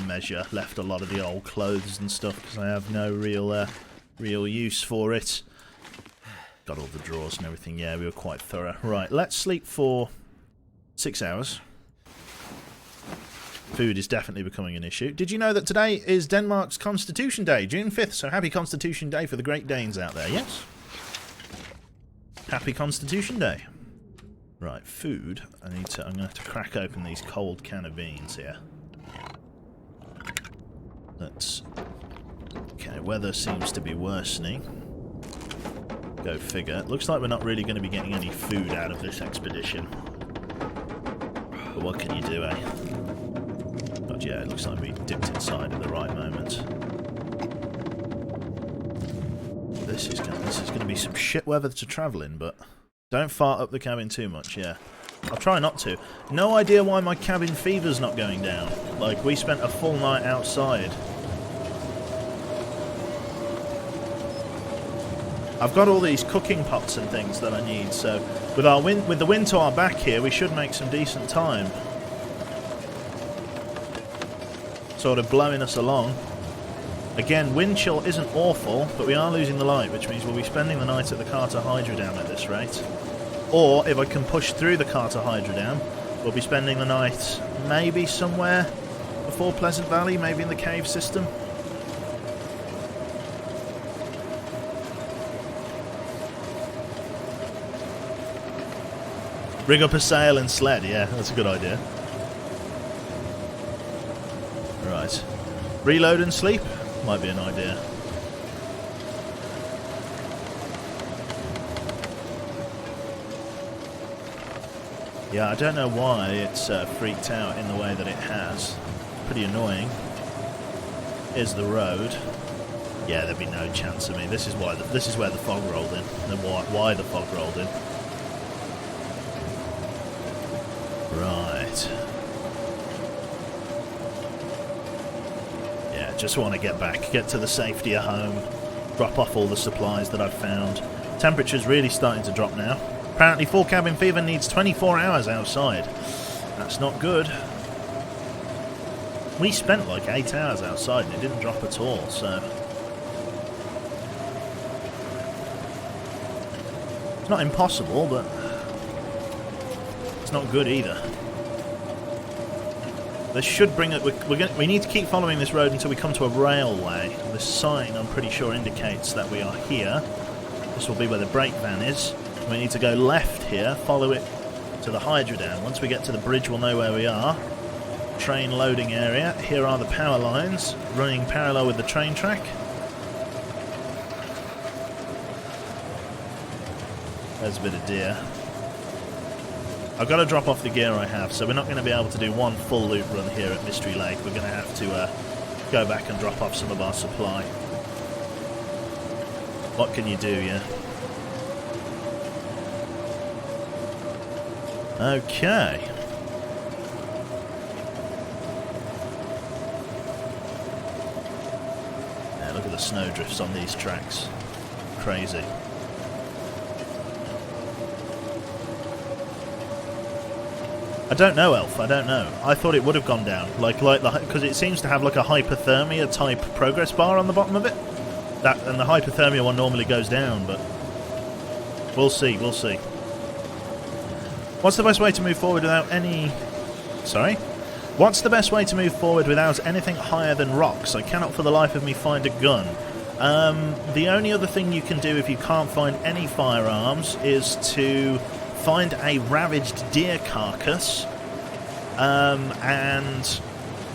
measure. Left a lot of the old clothes and stuff because I have no real use for it. Got all the drawers and everything. Yeah, we were quite thorough. Right, let's sleep for 6 hours. Food is definitely becoming an issue. Did you know that today is Denmark's Constitution Day, June 5th? So happy Constitution Day for the Great Danes out there, yes? Happy Constitution Day. Right, food. I'm going to have to crack open these cold can of beans here. Okay, weather seems to be worsening. Go figure. Looks like we're not really going to be getting any food out of this expedition. But what can you do, eh? But yeah, it looks like we dipped inside at the right moment. This is going to be some shit weather to travel in, but don't fart up the cabin too much, yeah. I'll try not to. No idea why my cabin fever's not going down. Like, we spent a full night outside. I've got all these cooking pots and things that I need, so with the wind to our back here, we should make some decent time. Sort of blowing us along. Again, wind chill isn't awful, but we are losing the light, which means we'll be spending the night at the Carter Hydro Dam at this rate. Or, if I can push through the Carter Hydro Dam, we'll be spending the night maybe somewhere before Pleasant Valley, maybe in the cave system. Rig up a sail and sled, yeah, that's a good idea. Right. Reload and sleep? Might be an idea. Yeah, I don't know why it's freaked out in the way that it has. Pretty annoying. Here's the road. Yeah, there'd be no chance of me. This is where the fog rolled in. And why the fog rolled in. Right. Yeah, just want to get back, get to the safety of home, drop off all the supplies that I've found. Temperature's really starting to drop now. Apparently full cabin fever needs 24 hours outside. That's not good. We spent like 8 hours outside and it didn't drop at all, so... It's not impossible, but... it's not good either. This should bring it... We need to keep following this road until we come to a railway. This sign, I'm pretty sure, indicates that we are here. This will be where the brake van is. We need to go left here, follow it to the Hydrodan. Once we get to the bridge, we'll know where we are. Train loading area. Here are the power lines running parallel with the train track. There's a bit of deer. I've got to drop off the gear I have, so we're not going to be able to do one full loop run here at Mystery Lake. We're going to have to go back and drop off some of our supply. What can you do, yeah? Okay. Yeah, look at the snowdrifts on these tracks. Crazy. I don't know, Elf. I don't know. I thought it would have gone down, because it seems to have like a hypothermia type progress bar on the bottom of it. And the hypothermia one normally goes down, but we'll see. We'll see. What's the best way to move forward without any... Sorry? What's the best way to move forward without anything higher than rocks? I cannot for the life of me find a gun. The only other thing you can do if you can't find any firearms is to find a ravaged deer carcass and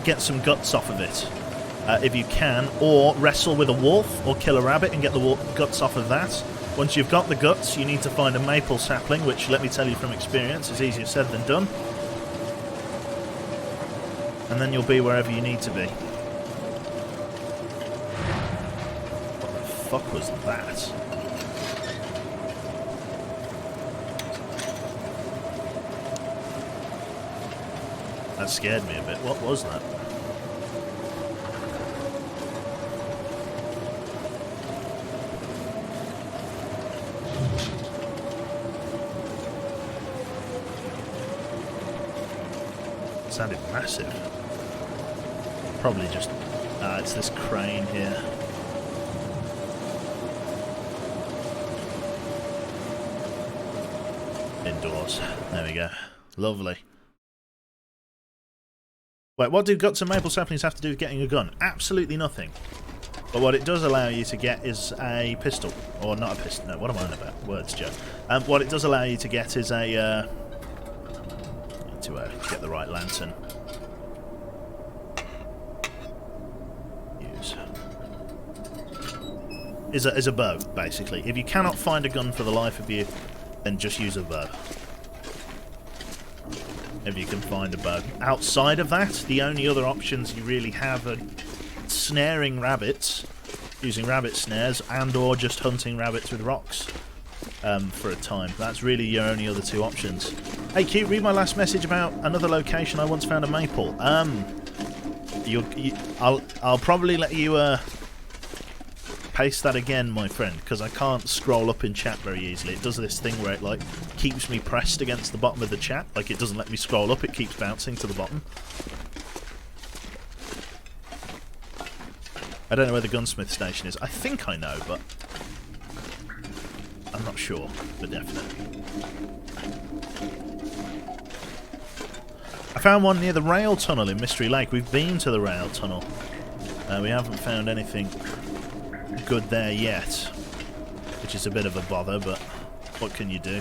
get some guts off of it. If you can, or wrestle with a wolf or kill a rabbit and get the guts off of that. Once you've got the guts, you need to find a maple sapling, which, let me tell you from experience, is easier said than done. And then you'll be wherever you need to be. What the fuck was that? That scared me a bit. What was that? Sounded massive. Probably just... it's this crane here. Indoors. There we go. Lovely. Wait, what do guts and maple saplings have to do with getting a gun? Absolutely nothing. But what it does allow you to get is a pistol. Or not a pistol. No, what am I on about? Words, Joe. What it does allow you to get is a... to get the right lantern. Use. Is a bow, basically. If you cannot find a gun for the life of you, then just use a bow. If you can find a bow. Outside of that, the only other options you really have are snaring rabbits, using rabbit snares, and or just hunting rabbits with rocks for a time. That's really your only other two options. Hey Q, read my last message about another location I once found a maple. I'll probably let you paste that again, my friend, because I can't scroll up in chat very easily. It does this thing where it like keeps me pressed against the bottom of the chat, like it doesn't let me scroll up, it keeps bouncing to the bottom. I don't know where the gunsmith station is. I think I know, but I'm not sure, but definitely. I found one near the rail tunnel in Mystery Lake. We've been to the rail tunnel. We haven't found anything good there yet, which is a bit of a bother, but what can you do?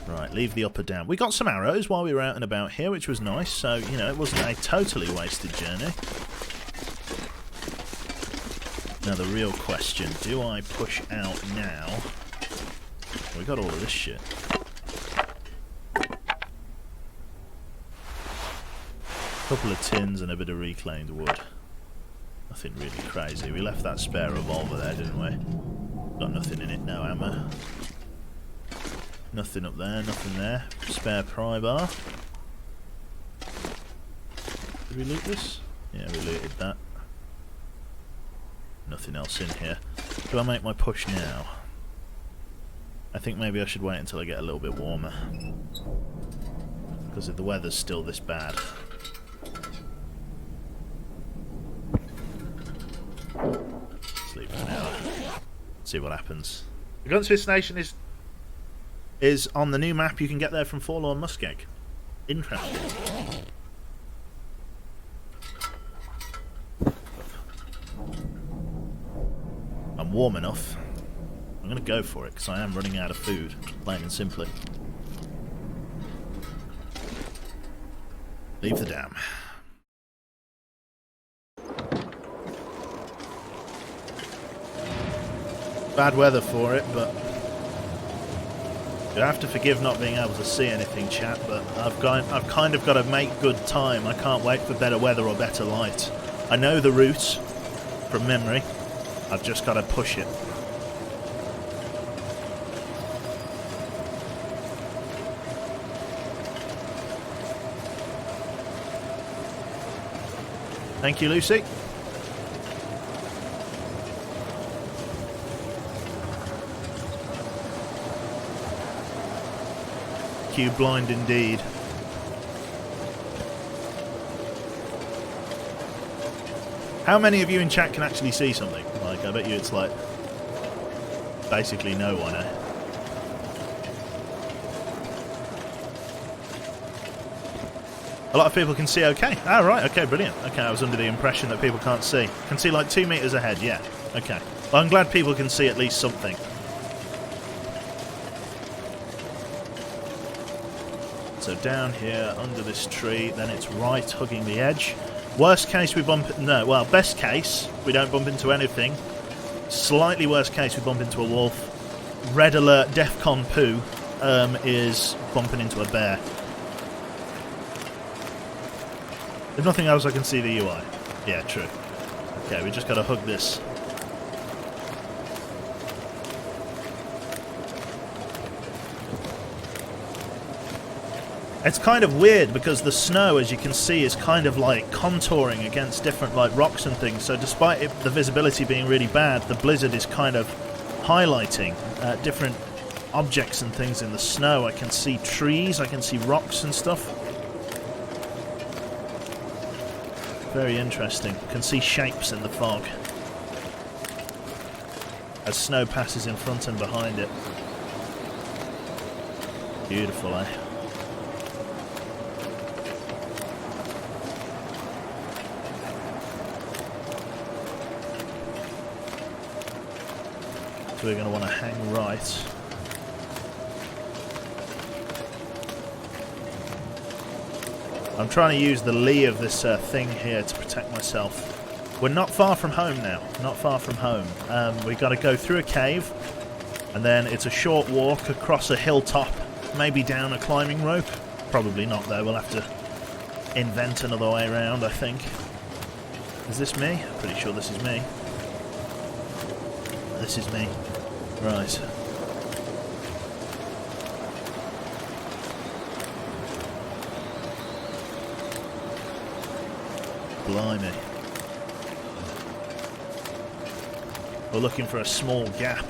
Right, leave the upper down. We got some arrows while we were out and about here, which was nice, so, you know, it wasn't a totally wasted journey. Now the real question, do I push out now? We got all of this shit. Couple of tins and a bit of reclaimed wood. Nothing really crazy. We left that spare revolver there, didn't we? Got nothing in it, no ammo. Nothing up there, nothing there. Spare pry bar. Did we loot this? Yeah, we looted that. Nothing else in here. Do I make my push now? I think maybe I should wait until I get a little bit warmer. Because if the weather's still this bad. Sleep for an hour. See what happens. The Gunsmith Station is on the new map. You can get there from Forlorn Muskeg. Interesting. I'm warm enough. I'm going to go for it because I am running out of food, plain and simply. Leave the dam. Bad weather for it, but you have to forgive not being able to see anything, chat, but I've kind of got to make good time. I can't wait for better weather or better light. I know the route from memory. I've just got to push it. Thank you, Lucy. Q blind indeed. How many of you in chat can actually see something? Like, I bet you it's like basically no one, eh? A lot of people can see okay. Ah, right, okay, brilliant. Okay, I was under the impression that people can't see. Can see like 2 meters ahead, yeah. Okay. Well, I'm glad people can see at least something. So down here, under this tree, then it's right, hugging the edge. Worst case, we bump... No, well, best case, we don't bump into anything. Slightly worst case, we bump into a wolf. Red alert, DEFCON poo is bumping into a bear. If nothing else, I can see the UI. Yeah, true. Okay, we just got to hug this. It's kind of weird because the snow, as you can see, is kind of like contouring against different like rocks and things. So despite the visibility being really bad, the blizzard is kind of highlighting different objects and things in the snow. I can see trees, I can see rocks and stuff. Very interesting. Can see shapes in the fog as snow passes in front and behind it. Beautiful, eh? So we're going to want to hang right. I'm trying to use the lee of this thing here to protect myself. We're not far from home now. Not far from home. We've got to go through a cave, and then it's a short walk across a hilltop, maybe down a climbing rope. Probably not, though. We'll have to invent another way around, I think. Is this me? Pretty sure this is me. This is me. Right. Blimey. We're looking for a small gap.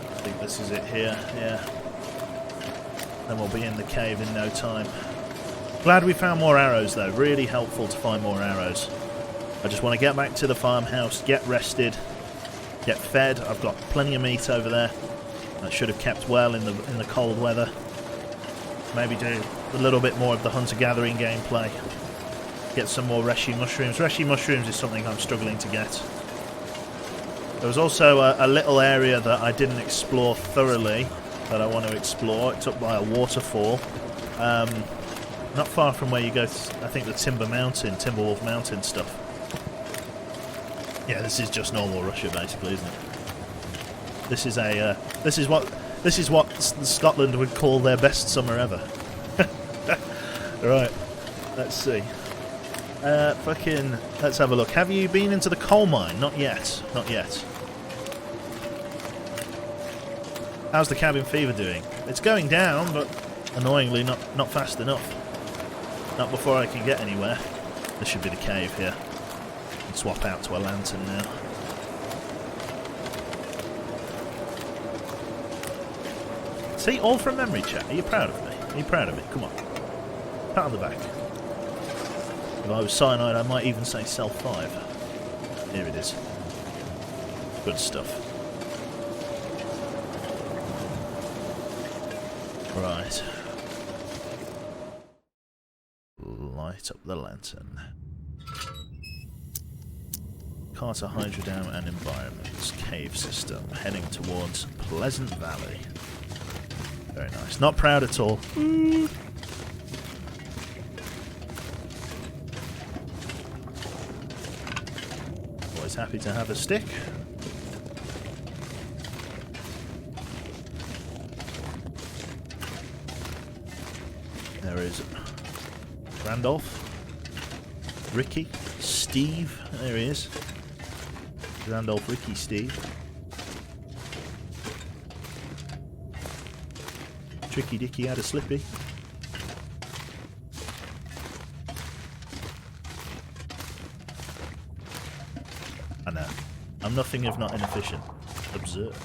I think this is it here, yeah. Then we'll be in the cave in no time. Glad we found more arrows though, really helpful to find more arrows. I just want to get back to the farmhouse, get rested, get fed. I've got plenty of meat over there. That should have kept well in the cold weather. Maybe do a little bit more of the hunter-gathering gameplay. Get some more Reishi mushrooms. Reishi mushrooms is something I'm struggling to get. There was also a little area that I didn't explore thoroughly that I want to explore. It's up by a waterfall. Not far from where you go to, I think, the Timberwolf Mountain stuff. Yeah, this is just normal Russia, basically, isn't it? This is what Scotland would call their best summer ever. Right, let's see. Let's have a look. Have you been into the coal mine? Not yet. Not yet. How's the cabin fever doing? It's going down, but Annoyingly, not fast enough. Not before I can get anywhere. This should be the cave here. And swap out to a lantern now. See, all from memory, chat. Are you proud of me? Are you proud of me? Come on. Pat on the back. If I was cyanide, I might even say cell 5. Here it is. Good stuff. Right. Light up the lantern. Carter Hydrodam and Environments Cave System. Heading towards Pleasant Valley. Very nice. Not proud at all. Always happy to have a stick. There is Randolph, Ricky, Steve. There he is. Randolph, Ricky, Steve. Tricky Dicky had a slippy. I know. I'm nothing if not inefficient. Observe.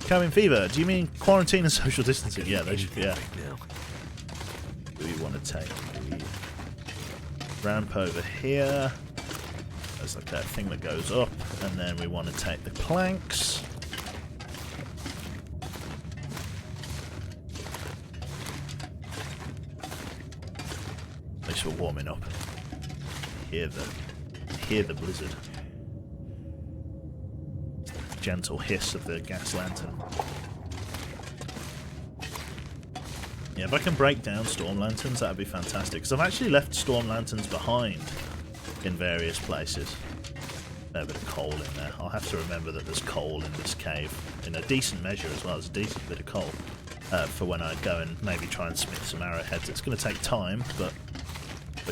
Cabin fever. Do you mean quarantine and social distancing? Yeah, they should. Yeah. Do we want to take the ramp over here? There's like that thing that goes up, and then we want to take the planks. At least we're warming up. Hear the blizzard. Gentle hiss of the gas lantern. Yeah, if I can break down storm lanterns, that'd be fantastic. Because I've actually left storm lanterns behind in various places. There's a bit of coal in there. I'll have to remember that there's coal in this cave. In a decent measure as well. There's a decent bit of coal. For when I go and maybe try and smith some arrowheads. It's going to take time, but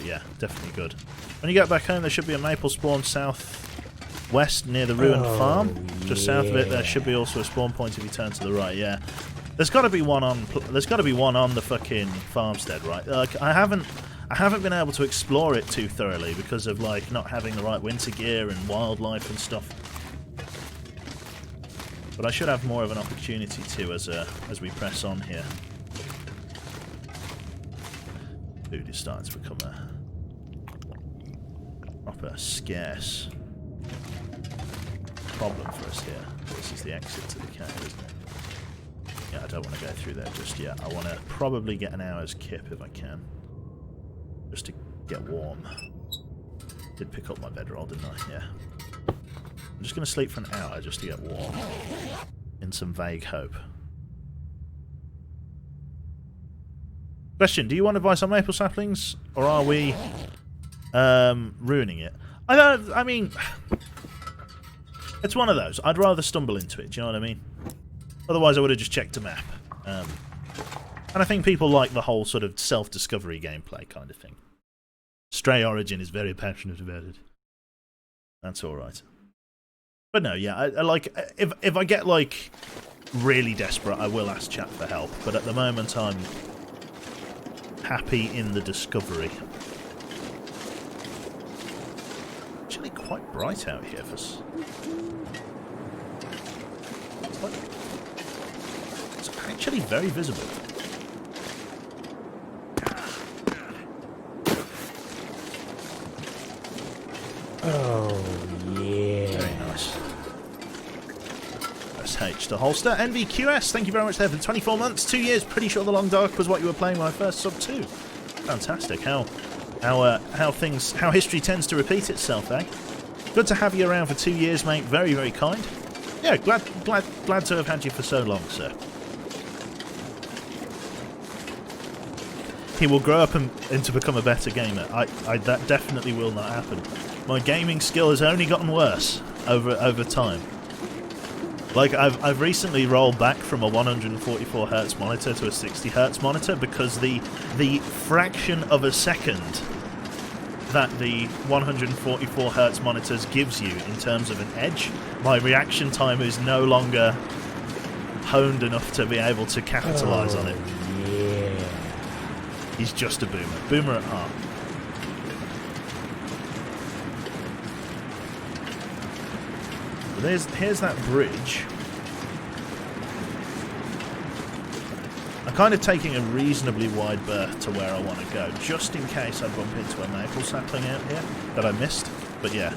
yeah, definitely good. When you get back home, there should be a maple spawn southwest near the ruined farm. Just south of it, there should be also a spawn point if you turn to the right. Yeah, there's got to be one on. There's got to be one on the fucking farmstead, right? Like I haven't been able to explore it too thoroughly because of like not having the right winter gear and wildlife and stuff. But I should have more of an opportunity to as we press on here. Food is starting to become a proper scarce problem for us here. This is the exit to the cave, isn't it? Yeah, I don't want to go through there just yet. I want to probably get an hour's kip if I can. Just to get warm. Did pick up my bedroll, didn't I? Yeah. I'm just going to sleep for an hour just to get warm. In some vague hope. Question, do you want advice on maple saplings? Or are we ruining it? I mean... It's one of those. I'd rather stumble into it, do you know what I mean? Otherwise I would have just checked a map. And I think people like the whole sort of self-discovery gameplay kind of thing. Stray Origin is very passionate about it. That's alright. But no, yeah, I like... If I get, like, really desperate, I will ask chat for help. But at the moment, I'm happy in the discovery. Actually quite bright out here for us. It's actually very visible. Oh, yeah. Very nice. SH to holster. NVQS, thank you very much there for 24 months, 2 years. Pretty sure The Long Dark was what you were playing when I first subbed too. Fantastic. How history tends to repeat itself, eh? Good to have you around for 2 years, mate. Very, very kind. Yeah, glad to have had you for so long, sir. He will grow up and to become a better gamer. That definitely will not happen. My gaming skill has only gotten worse over time. Like I've recently rolled back from a 144 Hz monitor to a 60 Hz monitor because the fraction of a second that the 144 hertz monitors gives you in terms of an edge. My reaction time is no longer honed enough to be able to capitalise on it. Yeah. He's just a boomer. Boomer at heart. Here's that bridge. I'm kind of taking a reasonably wide berth to where I want to go, just in case I bump into a maple sapling out here that I missed. But yeah.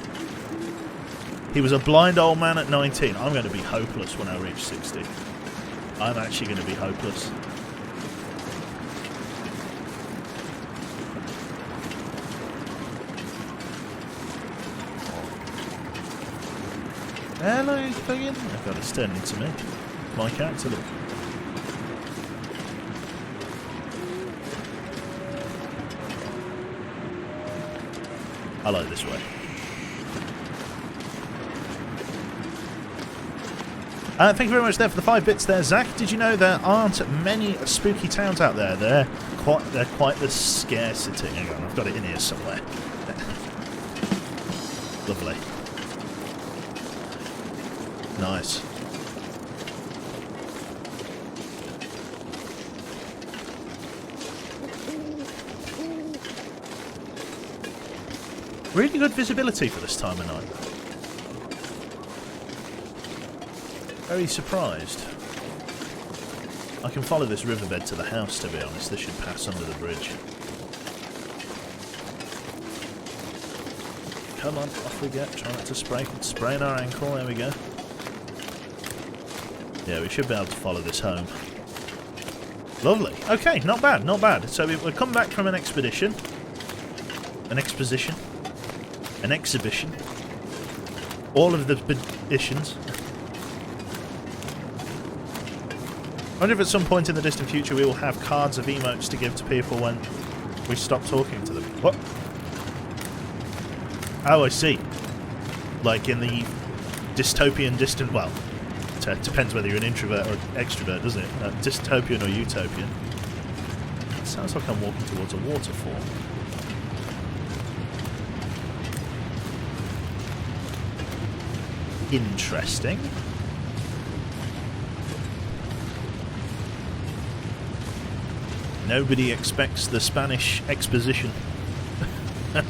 He was a blind old man at 19. I'm going to be hopeless when I reach 60. I'm actually going to be hopeless. Hello, Piggin. Oh god, it's turning into me. My character, look. I like this way. Thank you very much there for the 5 bits there, Zach. Did you know there aren't many spooky towns out there? They're quite the scarcity. Hang on, I've got it in here somewhere. Lovely. Nice. Really good visibility for this time of night. Very surprised. I can follow this riverbed to the house, to be honest. This should pass under the bridge. Come on, off we get. Try not to sprain our ankle. There we go. Yeah, we should be able to follow this home. Lovely. Okay, not bad, not bad. So we've come back from an expedition. An exposition. An exhibition. All of the editions. I wonder if at some point in the distant future we will have cards of emotes to give to people when we stop talking to them. What? Oh, I see. Like in the dystopian distant... Well, it depends whether you're an introvert or extrovert, doesn't it? Dystopian or utopian. It sounds like I'm walking towards a waterfall. Interesting. Nobody expects the Spanish exposition. I'm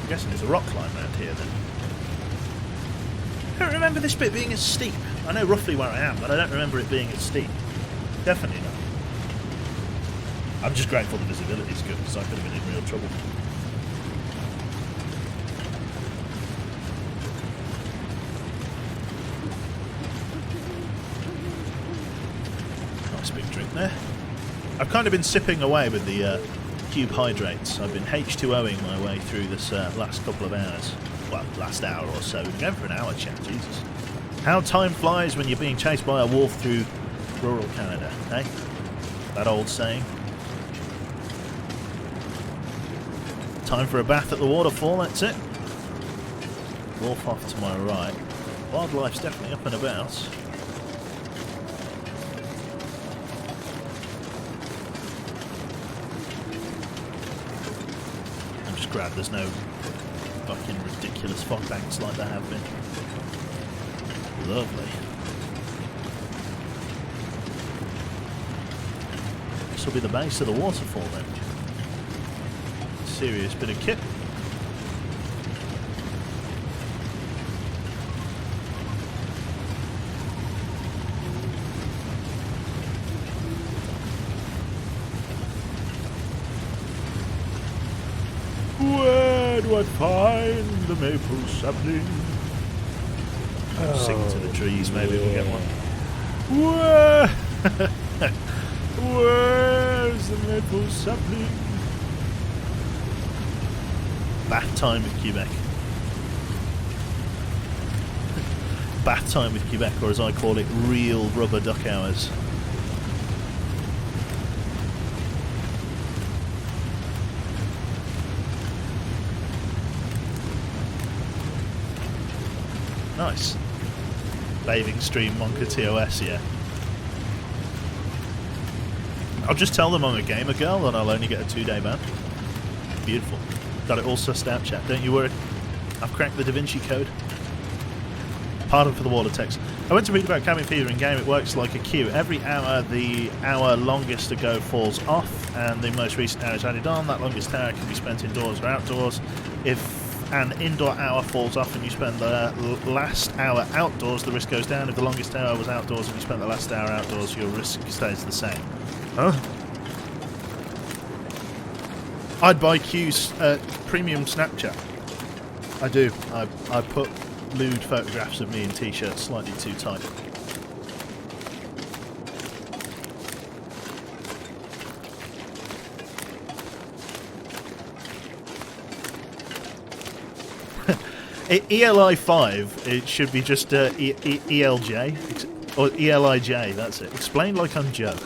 guessing there's a rock climb around here then. I don't remember this bit being as steep. I know roughly where I am, but I don't remember it being as steep. Definitely not. I'm just grateful the visibility is good, because I could have been in real trouble. Nice big drink there. I've kind of been sipping away with the cube hydrates. I've been H2O'ing my way through this last couple of hours. Well, last hour or so. We've been going for an hour, chat. Jesus. How time flies when you're being chased by a wolf through rural Canada, eh? That old saying. Time for a bath at the waterfall, that's it. Wolf off to my right. Wildlife's definitely up and about. I'm just glad there's no fucking ridiculous fog banks like there have been. Lovely. This will be the base of the waterfall then. Serious bit of kit. Where do I find the maple sapling? Sing to the trees, maybe we'll get one. Where? Where's the maple sapling? Bath time with Quebec. Bath time with Quebec, or as I call it, real rubber duck hours. Nice. Bathing stream Monka TOS, yeah. I'll just tell them I'm a gamer girl and I'll only get a 2-day ban. Beautiful. Got it all sussed out, chat. Don't you worry. I've cracked the Da Vinci Code. Pardon for the wall of text. I went to read about cabin fever in game. It works like a queue. Every hour, the hour longest to go falls off, and the most recent hour is added on. That longest hour can be spent indoors or outdoors. If an indoor hour falls off and you spend the last hour outdoors, the risk goes down. If the longest hour was outdoors and you spent the last hour outdoors, your risk stays the same. Huh? I'd buy Q's premium Snapchat. I do. I put lewd photographs of me in t-shirts slightly too tight. ELI 5, it should be just ELJ or ELIJ. That's it. Explain like I'm Joe.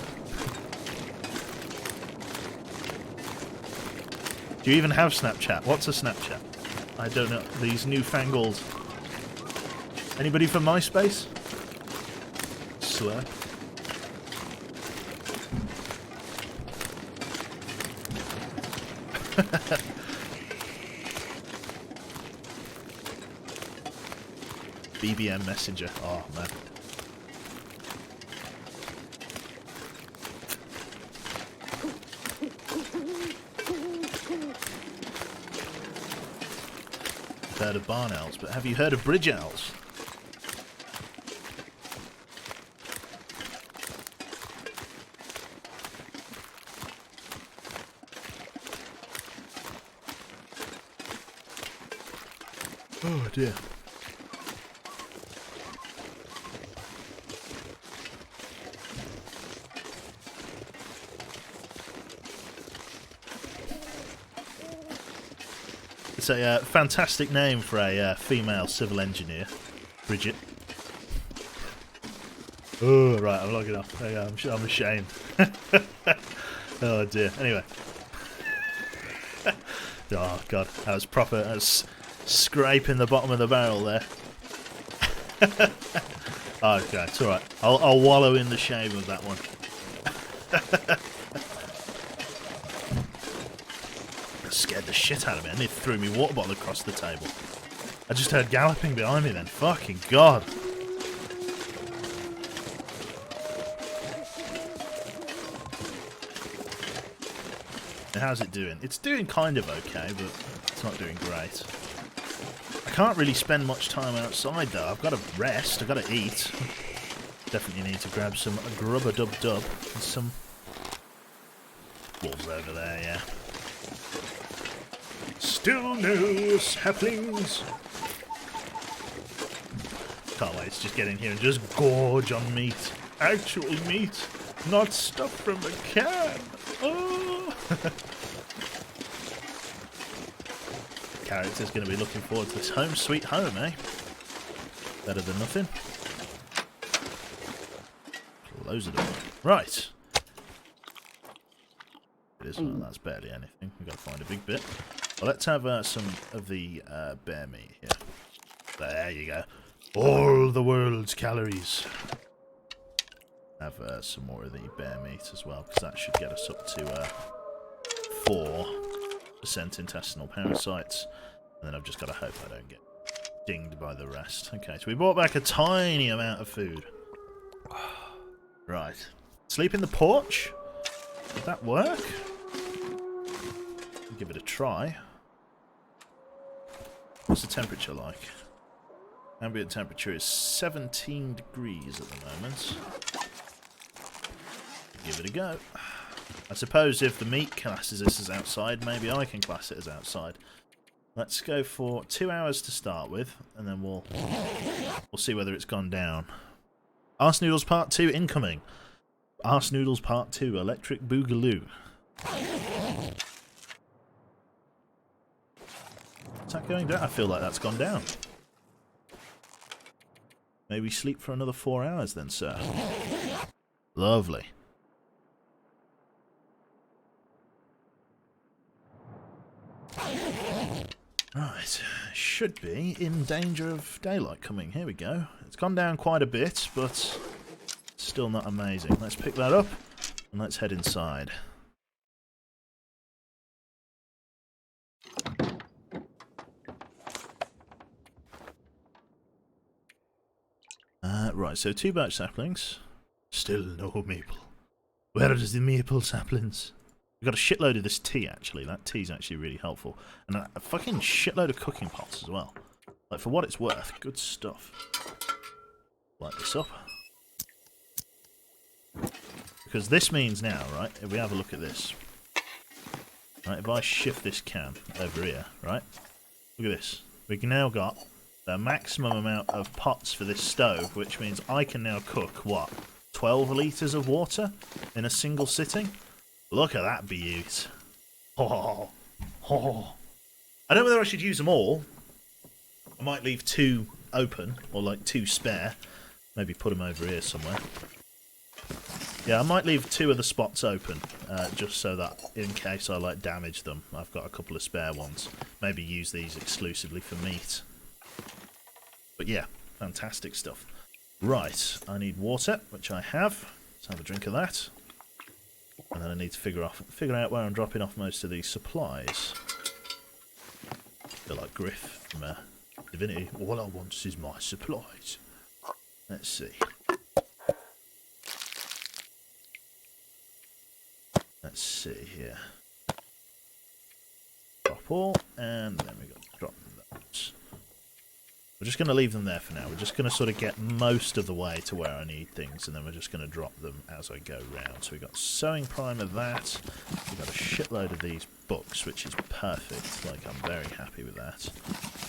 Do you even have Snapchat? What's a Snapchat? I don't know. These newfangled. Anybody from MySpace? Swear. BBM Messenger. Oh man. Heard of barn owls, but have you heard of bridge owls? Oh dear. It's a fantastic name for a female civil engineer, Bridget. Oh, right, I'm logging off. There you go, I'm ashamed. Oh dear. Anyway. Oh god, that was proper. That was scraping the bottom of the barrel there. Okay, it's alright. I'll wallow in the shame of that one. Scared the shit out of me, and it threw me water bottle across the table. I just heard galloping behind me then. Fucking god. And how's it doing? It's doing kind of okay, but it's not doing great. I can't really spend much time outside though. I've got to rest, I've got to eat. Definitely need to grab some grubber-dub-dub and some wolves over there, yeah. Still no saplings. Can't wait to just get in here and just gorge on meat. Actual meat, not stuff from a can. Oh. Character's going to be looking forward to this home sweet home, eh? Better than nothing. Close the door. Right. It is, well, that's barely anything. We've got to find a big bit. Well, let's have some of the bear meat here. There you go. All the world's calories. Have some more of the bear meat as well, because that should get us up to 4% intestinal parasites. And then I've just got to hope I don't get dinged by the rest. Okay, so we brought back a tiny amount of food. Right. Sleep in the porch? Did that work? Give it a try. What's the temperature like? Ambient temperature is 17 degrees at the moment. Give it a go. I suppose if the meat classes this as outside, maybe I can class it as outside. Let's go for 2 hours to start with, and then we'll see whether it's gone down. Arse Noodles Part 2 incoming. Arse Noodles Part 2 Electric Boogaloo. Is that going down? I feel like that's gone down. Maybe sleep for another 4 hours then, sir. Lovely. Right, should be in danger of daylight coming. Here we go. It's gone down quite a bit, but still not amazing. Let's pick that up. And let's head inside. Right, so 2 birch saplings. Still no maple. Where is the maple saplings? We've got a shitload of this tea, actually. That tea's actually really helpful. And a fucking shitload of cooking pots as well. Like, for what it's worth, good stuff. Light this up. Because this means now, right, if we have a look at this. Right, if I shift this can over here, right, look at this. We've now got the maximum amount of pots for this stove, which means I can now cook, what, 12 litres of water in a single sitting? Look at that beaut. Oh, oh. I don't know whether I should use them all. I might leave 2 open, or like 2 spare. Maybe put them over here somewhere. Yeah, I might leave 2 of the spots open, just so that in case I like damage them, I've got a couple of spare ones. Maybe use these exclusively for meat. But yeah, fantastic stuff. Right, I need water, which I have. Let's have a drink of that. And then I need to figure out where I'm dropping off most of these supplies. I feel like Griff from Divinity. All I want is my supplies. Let's see. Let's see here. Drop all, and then we got to drop those. We're just going to leave them there for now. We're just going to sort of get most of the way to where I need things, and then we're just going to drop them as I go round. So we've got sewing primer, that. We've got a shitload of these books, which is perfect. Like, I'm very happy with that.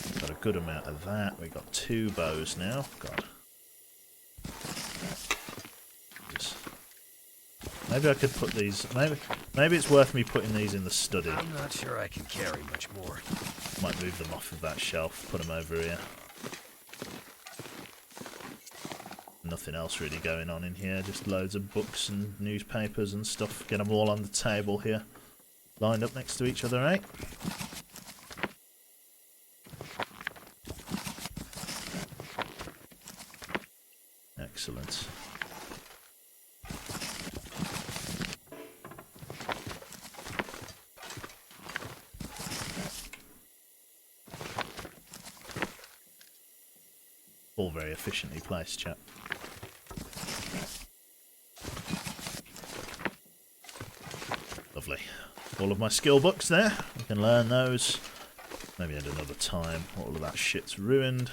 We've got a good amount of that. We've got 2 bows now. God. Maybe I could put these... Maybe it's worth me putting these in the study. I'm not sure I can carry much more. Might move them off of that shelf, put them over here. Nothing else really going on in here, just loads of books and newspapers and stuff. Get them all on the table here, lined up next to each other, eh? Excellent. All very efficiently placed, chap. Lovely. All of my skill books there. I can learn those. Maybe at another time. All of that shit's ruined.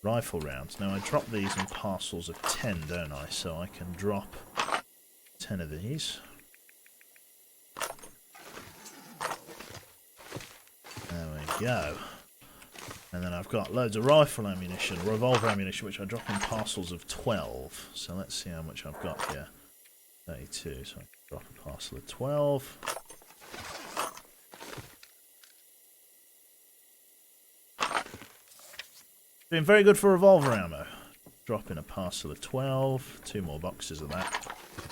Rifle rounds. Now I drop these in parcels of 10, don't I? So I can drop 10 of these. There we go. And then I've got loads of rifle ammunition, revolver ammunition, which I drop in parcels of 12. So let's see how much I've got here. 32, so I can drop a parcel of 12. Doing very good for revolver ammo. Drop in a parcel of 12. 2 more boxes of that.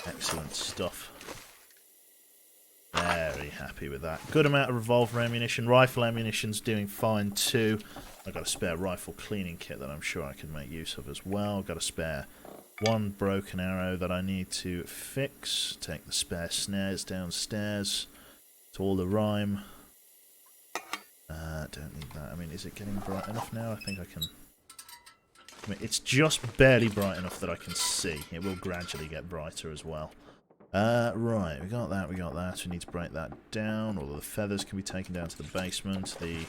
Excellent stuff. Very happy with that. Good amount of revolver ammunition. Rifle ammunition's doing fine too. I've got a spare rifle cleaning kit that I'm sure I can make use of as well. I've got a spare 1 broken arrow that I need to fix. Take the spare snares downstairs to all the rhyme. Don't need that. I mean, is it getting bright enough now? I think I can... I mean, it's just barely bright enough that I can see. It will gradually get brighter as well. Right, we got that, we got that. We need to break that down. All of the feathers can be taken down to the basement. The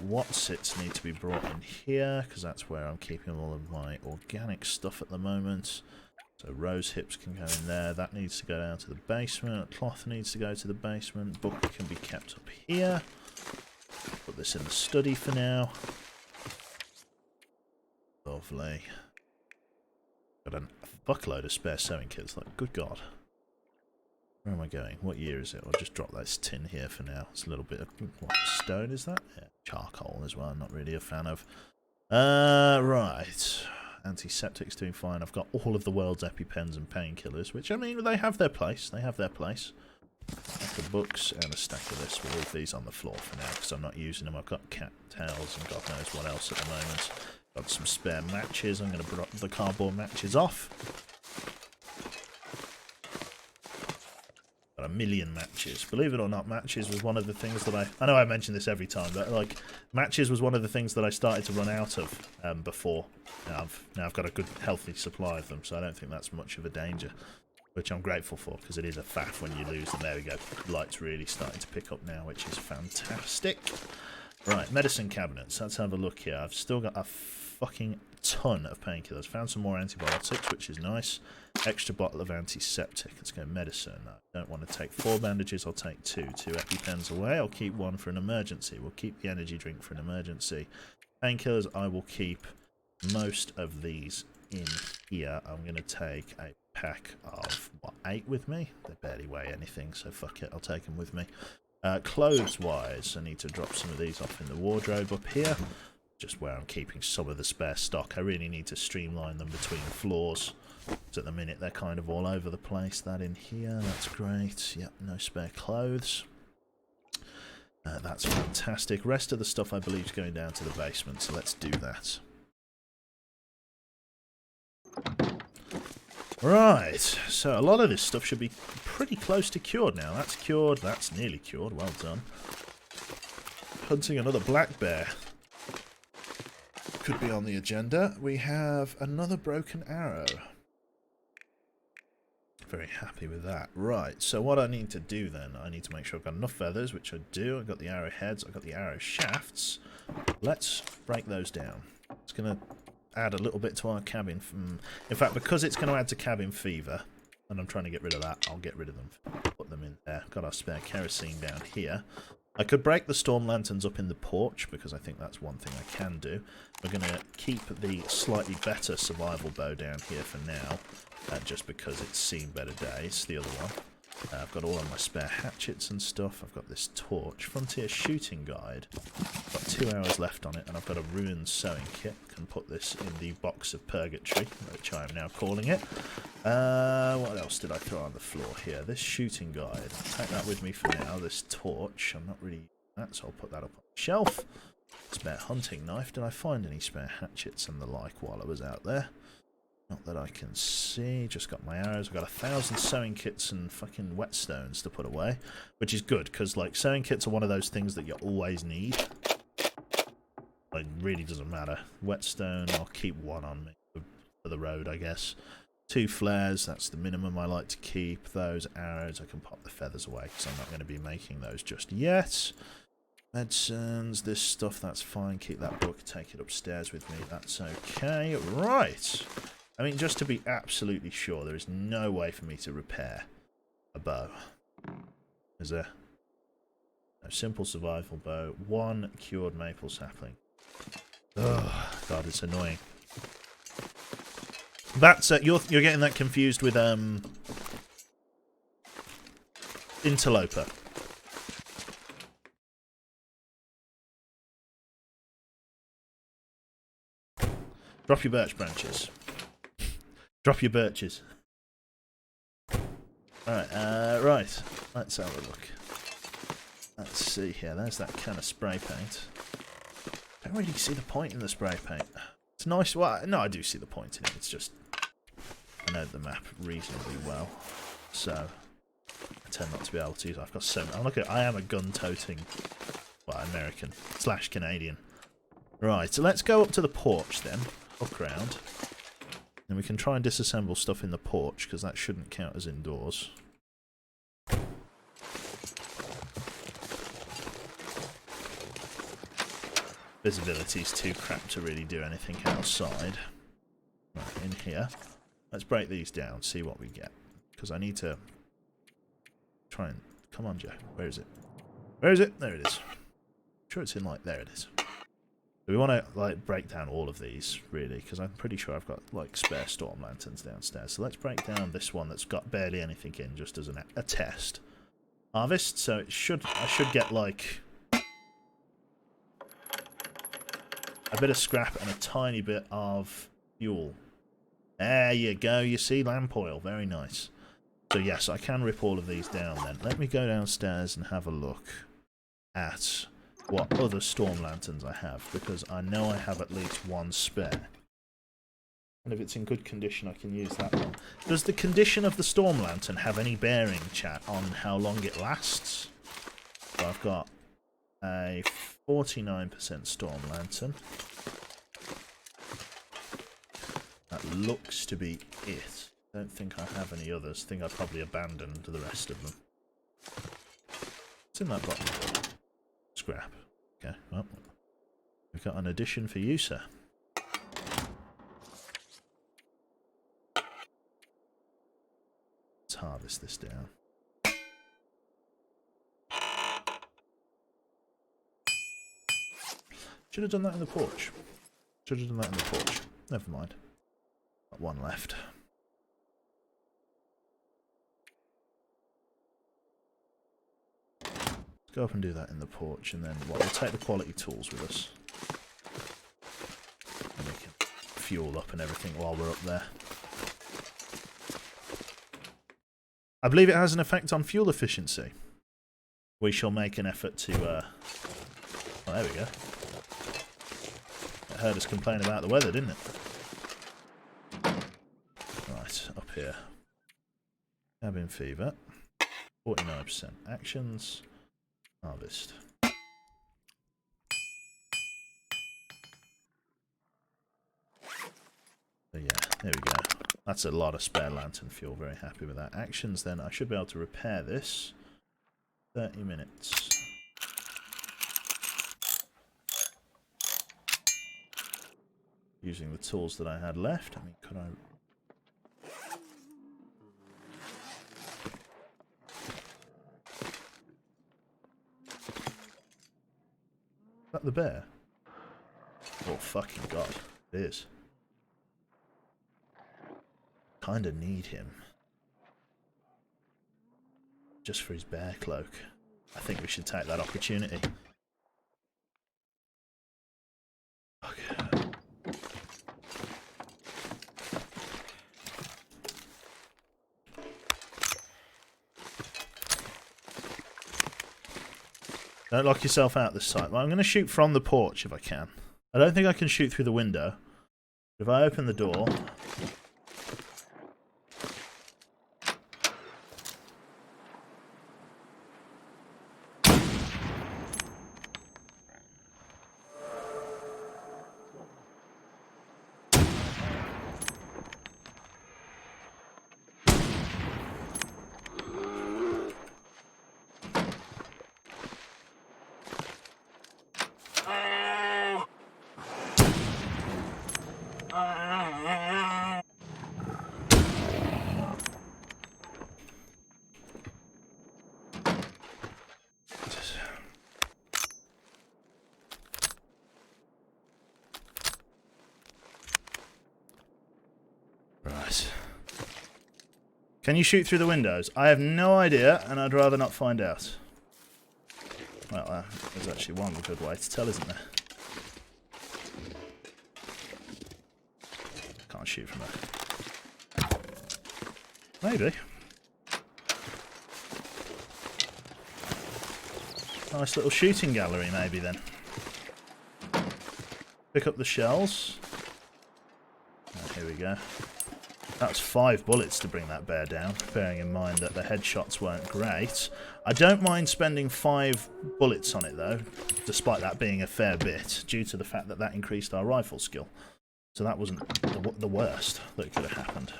Watsits need to be brought in here, because that's where I'm keeping all of my organic stuff at the moment. So rose hips can go in there. That needs to go down to the basement. Cloth needs to go to the basement. Book can be kept up here. Put this in the study for now. Lovely. Got a fuckload of spare sewing kits. Like, good God. Where am I going? What year is it? I'll just drop this tin here for now. It's a little bit of... What stone is that? Yeah, charcoal as well. I'm not really a fan of. Right. Antiseptic's doing fine. I've got all of the world's EpiPens and painkillers, which, I mean, they have their place. They have their place. Stack of books and a stack of this. We'll leave these on the floor for now because I'm not using them. I've got cat tails and God knows what else at the moment. Got some spare matches. I'm going to drop the cardboard matches off. million matches. Believe it or not, matches was one of the things that I know I mention this every time, but like matches was one of the things that I started to run out of before. Now I've got a good healthy supply of them, so I don't think that's much of a danger, which I'm grateful for, because it is a faff when you lose them. There we go. Light's really starting to pick up now, which is fantastic. Right, medicine cabinets. Let's have a look here. I've still got a fucking ton of painkillers. Found some more antibiotics, which is nice. Extra bottle of antiseptic. Let's go medicine. I don't want to take 4 bandages. I'll take 2. 2 EpiPens away. I'll keep 1 for an emergency. We'll keep the energy drink for an emergency. Painkillers, I will keep most of these in here. I'm going to take a pack of, what, 8 with me? They barely weigh anything, so fuck it. I'll take them with me. Clothes-wise, I need to drop some of these off in the wardrobe up here. Just where I'm keeping some of the spare stock. I really need to streamline them between floors. So at the minute they're kind of all over the place. That in here, that's great. Yep, no spare clothes. That's fantastic. Rest of the stuff I believe is going down to the basement, so let's do that. Right, so a lot of this stuff should be pretty close to cured now. That's cured, that's nearly cured, well done. Hunting another black bear could be on the agenda. We have another broken arrow. Very happy with that. Right, so what I need to do then, I need to make sure I've got enough feathers, which I do. I've got the arrow heads, I've got the arrow shafts. Let's break those down. It's going to add a little bit to our cabin. In fact, because it's going to add to cabin fever, and I'm trying to get rid of that, I'll get rid of them. Put them in there. Got our spare kerosene down here. I could break the storm lanterns up in the porch, because I think that's one thing I can do. We're going to keep the slightly better survival bow down here for now, just because it's seen better days, the other one. I've got all of my spare hatchets and stuff. I've got this torch. Frontier shooting guide. Got 2 hours left on it, and I've got a ruined sewing kit. Can put this in the box of purgatory, which I am now calling it. What else did I throw on the floor here? This shooting guide. I'll take that with me for now. This torch. I'm not really using that, so I'll put that up on the shelf. Spare hunting knife. Did I find any spare hatchets and the like while I was out there? Not that I can see. Just got my arrows. I've got 1,000 sewing kits and fucking whetstones to put away, which is good, because like sewing kits are one of those things that you always need. Like, really doesn't matter. Whetstone, I'll keep 1 on me for the road, I guess. 2 flares, that's the minimum I like to keep. Those arrows, I can pop the feathers away, because I'm not going to be making those just yet. Medicines, this stuff, that's fine. Keep that book, take it upstairs with me, that's okay. Right. I mean, just to be absolutely sure, there is no way for me to repair a bow. Is there? No, simple survival bow. 1 cured maple sapling. Oh, God, it's annoying. That's you're getting that confused with interloper. Drop your birch branches. Drop your birches. Alright, right. Let's have a look. Let's see here. There's that can of spray paint. Don't really see the point in the spray paint. It's nice. Well, no, I do see the point in it. It's just I know the map reasonably well, so I tend not to be able to use it. I've got so many. Look at, I am a gun-toting, well, American / Canadian. Right, so let's go up to the porch then. Hook round. And we can try and disassemble stuff in the porch, because that shouldn't count as indoors. Visibility's too crap to really do anything outside. Right, in here. Let's break these down, see what we get. Because I need to try and... Come on, Joe. Where is it? Where is it? There it is. I'm sure it's in, like... There it is. We want to like break down all of these, really, because I'm pretty sure I've got like spare storm lanterns downstairs. So let's break down this one that's got barely anything in, just as a test. Harvest, so it should I should get like a bit of scrap and a tiny bit of fuel. There you go, you see, lamp oil, very nice. So yes, I can rip all of these down then. Let me go downstairs and have a look at what other storm lanterns I have, because I know I have at least 1 spare. And if it's in good condition, I can use that one. Does the condition of the Storm Lantern have any bearing, chat, on how long it lasts? So I've got a 49% Storm Lantern. That looks to be it. I don't think I have any others. I think I probably abandoned the rest of them. What's in that bottom? Scrap. Okay, well, we've got an addition for you, sir. Let's harvest this down. Should have done that in the porch. Should have done that in the porch. Never mind. Got one left. Let's go up and do that in the porch, and then we'll take the quality tools with us. And we can fuel up and everything while we're up there. I believe it has an effect on fuel efficiency. We shall make an effort to... Oh, there we go. It heard us complain about the weather, didn't it? Right, up here. Cabin fever. 49%. Actions. Harvest. So yeah, there we go. That's a lot of spare lantern fuel. Very happy with that. Actions then. I should be able to repair this. 30 minutes. Using the tools that I had left. I mean, could I... Is that the bear? Oh, fucking god. It is. Kinda need him. Just for his bear cloak. I think we should take that opportunity. Okay. Don't lock yourself out this site. Well, I'm going to shoot from the porch if I can. I don't think I can shoot through the window. If I open the door... Can you shoot through the windows? I have no idea, and I'd rather not find out. Well, there's actually one good way to tell, isn't there? Can't shoot from there. Maybe. Nice little shooting gallery, maybe, then. Pick up the shells. Oh, here we go. That's 5 bullets to bring that bear down, bearing in mind that the headshots weren't great. I don't mind spending 5 bullets on it, though, despite that being a fair bit, due to the fact that that increased our rifle skill. So that wasn't the worst that could have happened.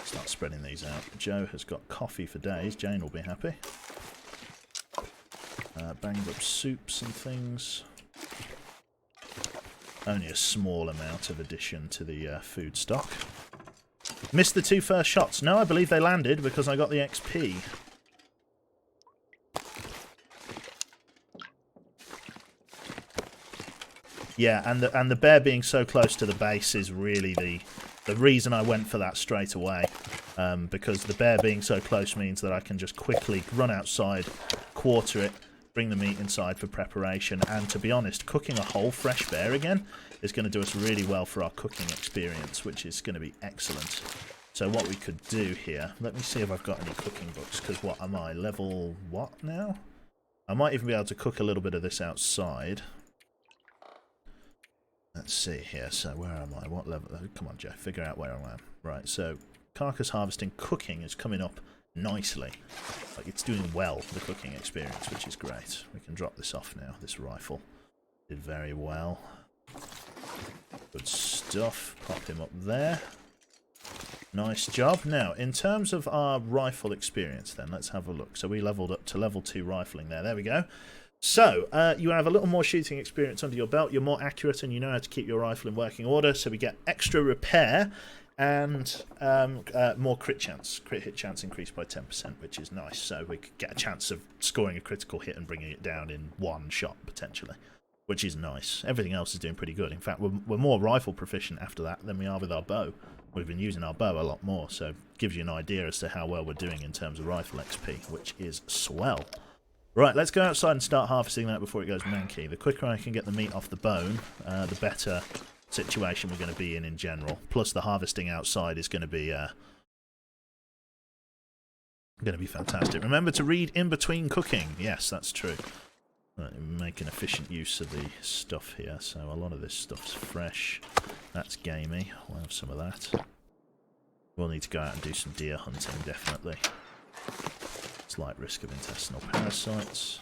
Start spreading these out. Joe has got coffee for days. Jane will be happy. Banged up soups and things. Only a small amount of addition to the food stock. Missed the 2 first shots. No, I believe they landed because I got the XP. Yeah, and the bear being so close to the base is really the reason I went for that straight away. Because the bear being so close means that I can just quickly run outside, quarter it, bring the meat inside for preparation, and to be honest, cooking a whole fresh bear again is going to do us really well for our cooking experience, which is going to be excellent. So what we could do here, let me see if I've got any cooking books, because what am I, level what now? I might even be able to cook a little bit of this outside. Let's see here. So where am I? What level? Come on, Joe. Figure out where I am. Right. So carcass harvesting, cooking is coming up nicely. Like it's doing well, the cooking experience, which is great. We can drop this off now. This rifle did very well. Good stuff. Pop him up there. Nice job. Now, in terms of our rifle experience then, let's have a look. So we leveled up to level 2 rifling there. There we go. So, you have a little more shooting experience under your belt. You're more accurate and you know how to keep your rifle in working order. So we get extra repair and more crit chance. Crit hit chance increased by 10%, which is nice. So we could get a chance of scoring a critical hit and bringing it down in one shot, potentially, which is nice. Everything else is doing pretty good. In fact, we're more rifle proficient after that than we are with our bow. We've been using our bow a lot more, so it gives you an idea as to how well we're doing in terms of rifle XP, which is swell. Right, let's go outside and start harvesting that before it goes manky. The quicker I can get the meat off the bone, the better situation we're going to be in general. Plus, the harvesting outside is going to be fantastic. Remember to read in between cooking. Yes, that's true. Right, making efficient use of the stuff here, so a lot of this stuff's fresh. That's gamey. We'll have some of that. We'll need to go out and do some deer hunting, definitely. Slight risk of intestinal parasites.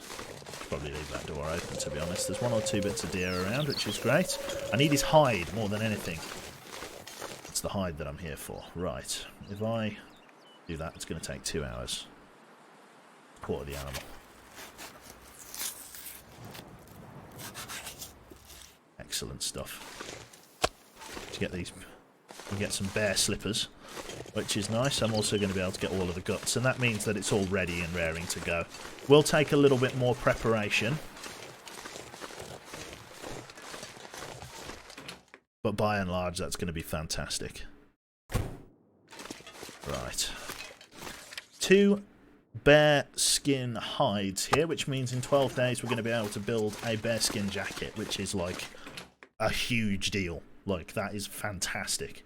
Probably leave that door open, to be honest. There's 1 or 2 bits of deer around, which is great. I need his hide more than anything. It's the hide that I'm here for. Right. If I do that, it's going to take 2 hours. Quarter the animal. Excellent stuff. To get these, we get some bear slippers, which is nice. I'm also going to be able to get all of the guts, and that means that it's all ready and raring to go. Will take a little bit more preparation, but by and large, that's going to be fantastic. Right. 2 bear skin hides here, which means in 12 days we're going to be able to build a bear skin jacket, which is like a huge deal. Like, that is fantastic.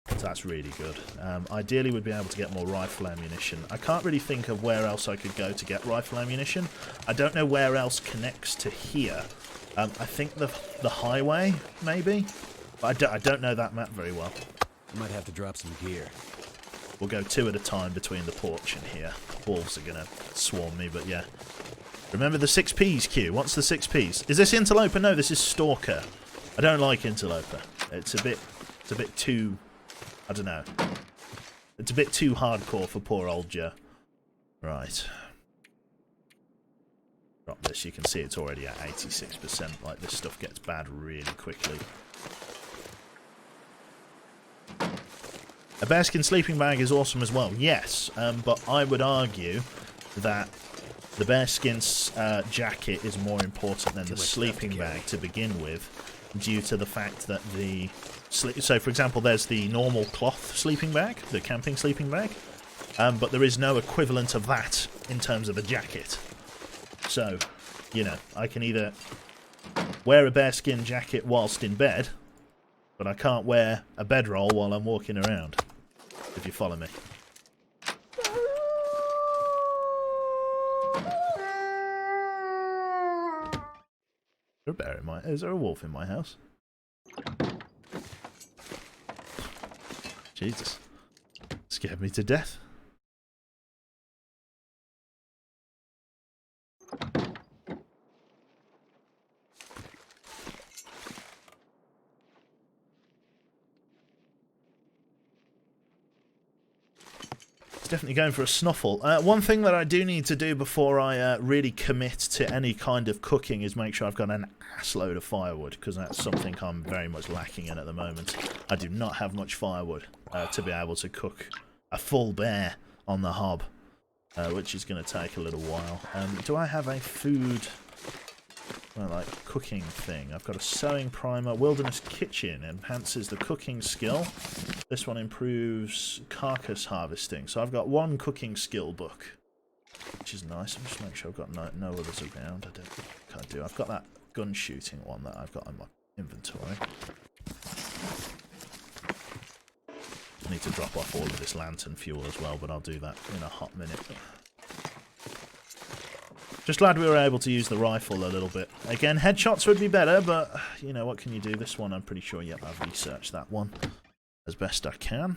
So that's really good. Ideally we'd be able to get more rifle ammunition. I can't really think of where else I could go to get rifle ammunition. I don't know where else connects to here. I think the highway, maybe? But I don't know that map very well. I might have to drop some gear. We'll go 2 at a time between the porch and here. Wolves are going to swarm me, but yeah. Remember the 6Ps, Q. What's the 6Ps? Is this Interloper? No, this is Stalker. I don't like Interloper. It's a bit too, I don't know. It's a bit too hardcore for poor old Joe. Right. Drop this. You can see it's already at 86%. Like, this stuff gets bad really quickly. A bearskin sleeping bag is awesome as well, yes, but I would argue that the bearskin jacket is more important than the sleeping bag to begin with, due to the fact that the... So, for example, there's the normal cloth sleeping bag, the camping sleeping bag, but there is no equivalent of that in terms of a jacket. So, you know, I can either wear a bearskin jacket whilst in bed, but I can't wear a bedroll while I'm walking around, if you follow me. Is there a bear in my... Is there a wolf in my house? Jesus. Scared me to death. Definitely going for a snuffle. One thing that I do need to do before I really commit to any kind of cooking is make sure I've got an assload of firewood, because that's something I'm very much lacking in at the moment. I do not have much firewood to be able to cook a full bear on the hob, which is going to take a little while. Do I have a food... Well, like cooking thing? I've got a sewing primer. Wilderness Kitchen enhances the cooking skill. This one improves carcass harvesting. So I've got 1 cooking skill book, which is nice. I'm just making sure I've got no others around. I do. I've got that gun shooting one that I've got in my inventory. I need to drop off all of this lantern fuel as well, but I'll do that in a hot minute. Just glad we were able to use the rifle a little bit. Again, headshots would be better, but, you know, what can you do? This one, I'm pretty sure, yep, I've researched that one as best I can.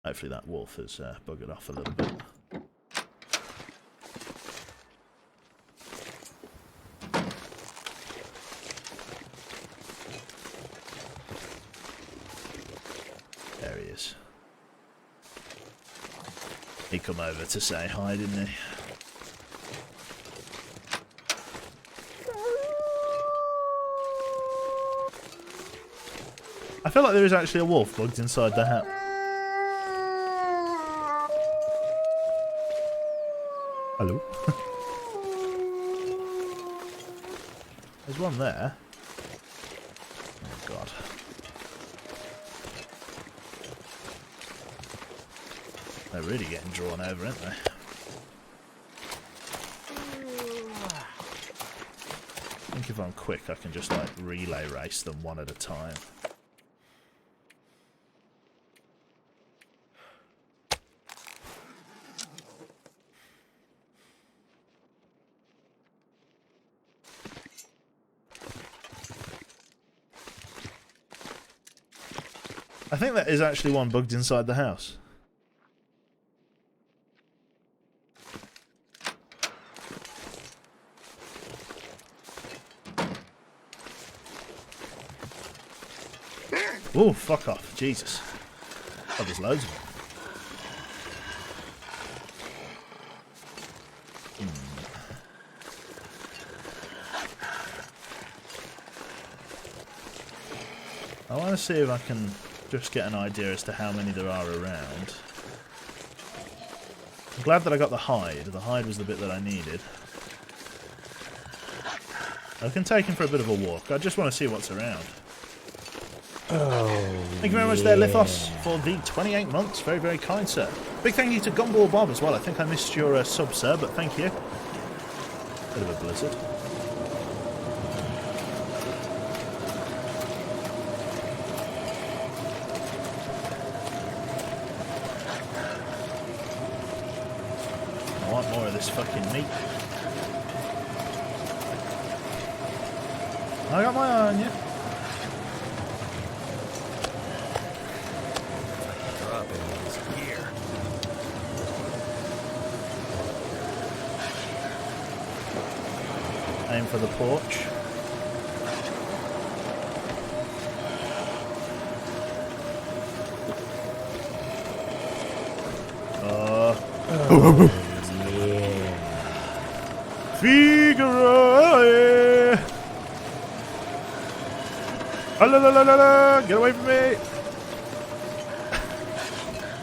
Hopefully that wolf has buggered off a little bit. There he is. He come over to say hi, didn't he? I feel like there is actually a wolf bugged inside the house. Hello? There's one there. Oh god. They're really getting drawn over, aren't they? I think if I'm quick I can just like relay race them one at a time. I think that is actually one bugged inside the house. Oh, fuck off. Jesus. Oh, there's loads of them. I want to see if I can just get an idea as to how many there are around. I'm glad that I got the hide. The hide was the bit that I needed. I can take him for a bit of a walk. I just want to see what's around. Oh, Thank you very much there, Lithos, for the 28 months. Very, very kind, sir. Big thank you to Gumball Bob as well. I think I missed your sub, sir, but thank you. Bit of a blizzard. I want more of this fucking meat. I got my eye on you. Drop enemies here. Aim for the porch. Figaro! La la la la la! Get away from me!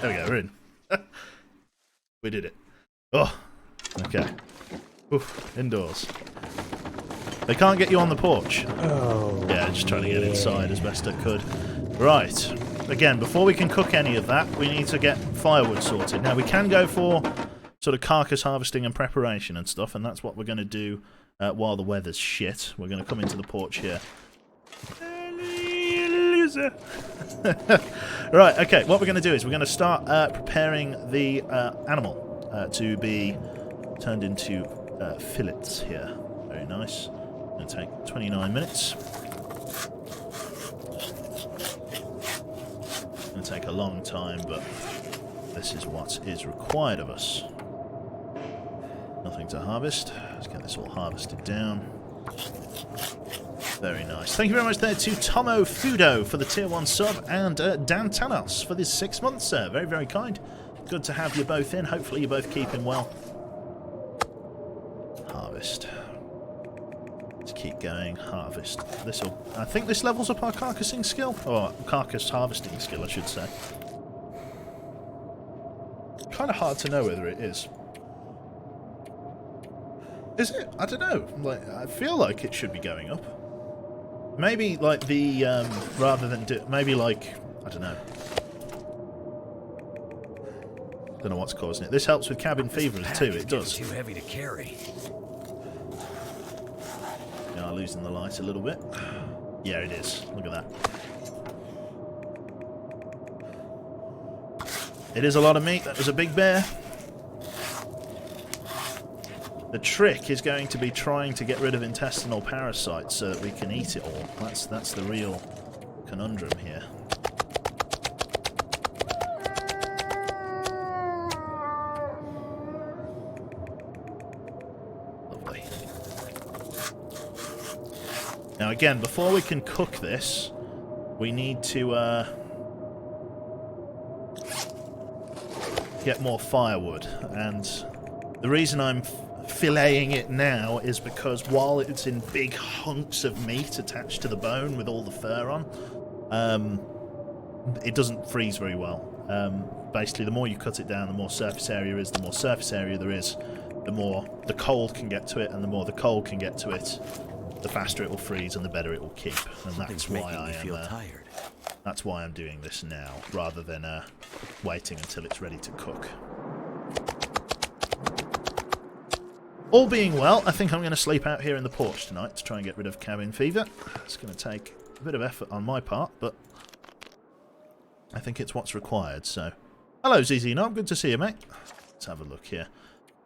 There we go, we're in. We did it. Oh, okay. Oof, indoors. They can't get you on the porch. Oh, Yeah, just trying to get inside as best I could. Right. Again, before we can cook any of that, we need to get firewood sorted. Now, we can go for sort of carcass harvesting and preparation and stuff, and that's what we're going to do while the weather's shit. We're going to come into the porch here. Right, okay, what we're going to do is we're going to start preparing the animal to be turned into fillets here. Very nice. Going to take 29 minutes. Going to take a long time, but this is what is required of us. Nothing to harvest. Let's get this all harvested down. Very nice. Thank you very much there to Tomo Fudo for the tier 1 sub, and Dan Tanos for this 6 months, sir. Very, very kind. Good to have you both in. Hopefully you're both keeping well. Harvest. Let's keep going. Harvest. This'll. I think this levels up our carcassing skill. Or carcass harvesting skill, I should say. Kind of hard to know whether it is. Is it? I don't know. Like, I feel like it should be going up. Maybe like the rather than maybe like I don't know. Don't know what's causing it. This helps with cabin fever too. It does. Too heavy to carry. Yeah, losing the light a little bit. Yeah, it is. Look at that. It is a lot of meat. That was a big bear. The trick is going to be trying to get rid of intestinal parasites so that we can eat it all. That's the real conundrum here. Lovely. Now again, before we can cook this, we need to get more firewood, and the reason I'm filleting it now is because while it's in big hunks of meat attached to the bone with all the fur on, it doesn't freeze very well. Basically, the more you cut it down, the more surface area is. The more surface area there is, the more the cold can get to it, and the more the cold can get to it, the faster it will freeze and the better it will keep. And that's why I am. Tired. That's why I'm doing this now, rather than waiting until it's ready to cook. All being well, I think I'm going to sleep out here in the porch tonight to try and get rid of cabin fever. It's going to take a bit of effort on my part, but I think it's what's required, so... Hello, ZZ Knob, good to see you, mate. Let's have a look here.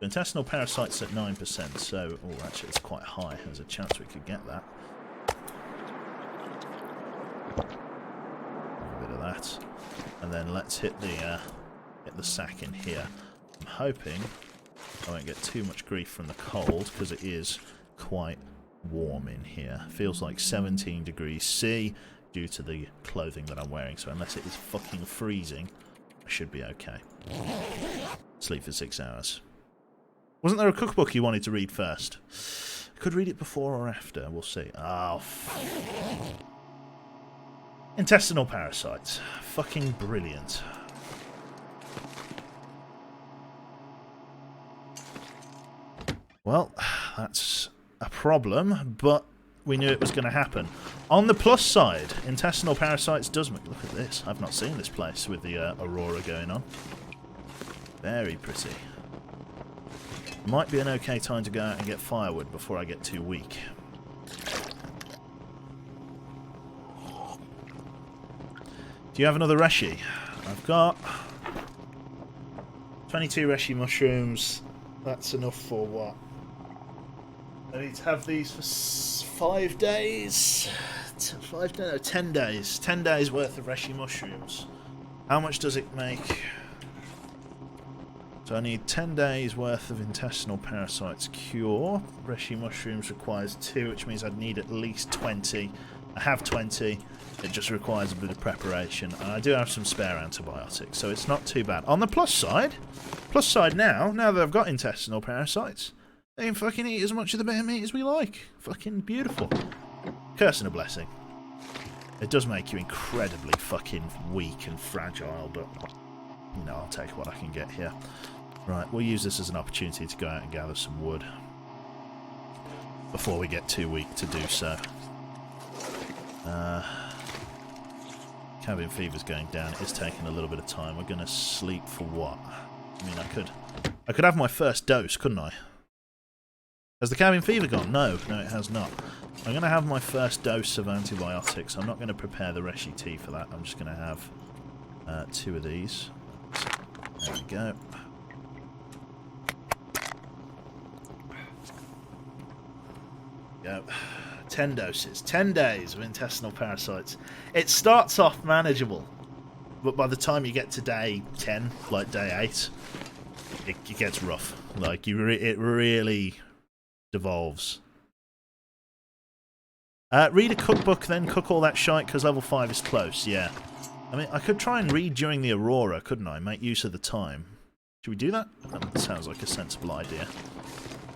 Intestinal parasites at 9%, so... Oh, actually, it's quite high. There's a chance we could get that. A bit of that. And then let's hit the sack in here. I'm hoping I won't get too much grief from the cold, because it is quite warm in here. Feels like 17 degrees C due to the clothing that I'm wearing, so unless it is fucking freezing, I should be okay. Sleep for 6 hours. Wasn't there a cookbook you wanted to read first? I could read it before or after, we'll see. Oh, intestinal parasites. Fucking brilliant. Well, that's a problem, but we knew it was going to happen. On the plus side, intestinal parasites does make... Look at this. I've not seen this place with the aurora going on. Very pretty. Might be an okay time to go out and get firewood before I get too weak. Do you have another reshi? I've got 22 reshi mushrooms. That's enough for what? I need to have these for 5 days. 5 days? No, 10 days. 10 days worth of reshi mushrooms. How much does it make? So I need 10 days worth of intestinal parasites cure. Reshi mushrooms requires 2, which means I'd need at least 20. I have 20. It just requires a bit of preparation. And I do have some spare antibiotics, so it's not too bad. On the plus side now that I've got intestinal parasites, they can fucking eat as much of the bear meat as we like. Fucking beautiful. Curse and a blessing. It does make you incredibly fucking weak and fragile, but, you know, I'll take what I can get here. Right, we'll use this as an opportunity to go out and gather some wood before we get too weak to do so. Cabin fever's going down. It's taking a little bit of time. We're going to sleep for what? I mean, I could have my first dose, couldn't I? Has the cabin fever gone? No, it has not. I'm going to have my first dose of antibiotics. I'm not going to prepare the reshi tea for that. I'm just going to have 2 of these. There we go. Go. 10 doses. 10 days of intestinal parasites. It starts off manageable, but by the time you get to day 10, like day 8, it gets rough. Like, it really devolves. Read a cookbook, then cook all that shite, because level 5 is close, yeah. I mean, I could try and read during the aurora, couldn't I? Make use of the time. Should we do that? That sounds like a sensible idea.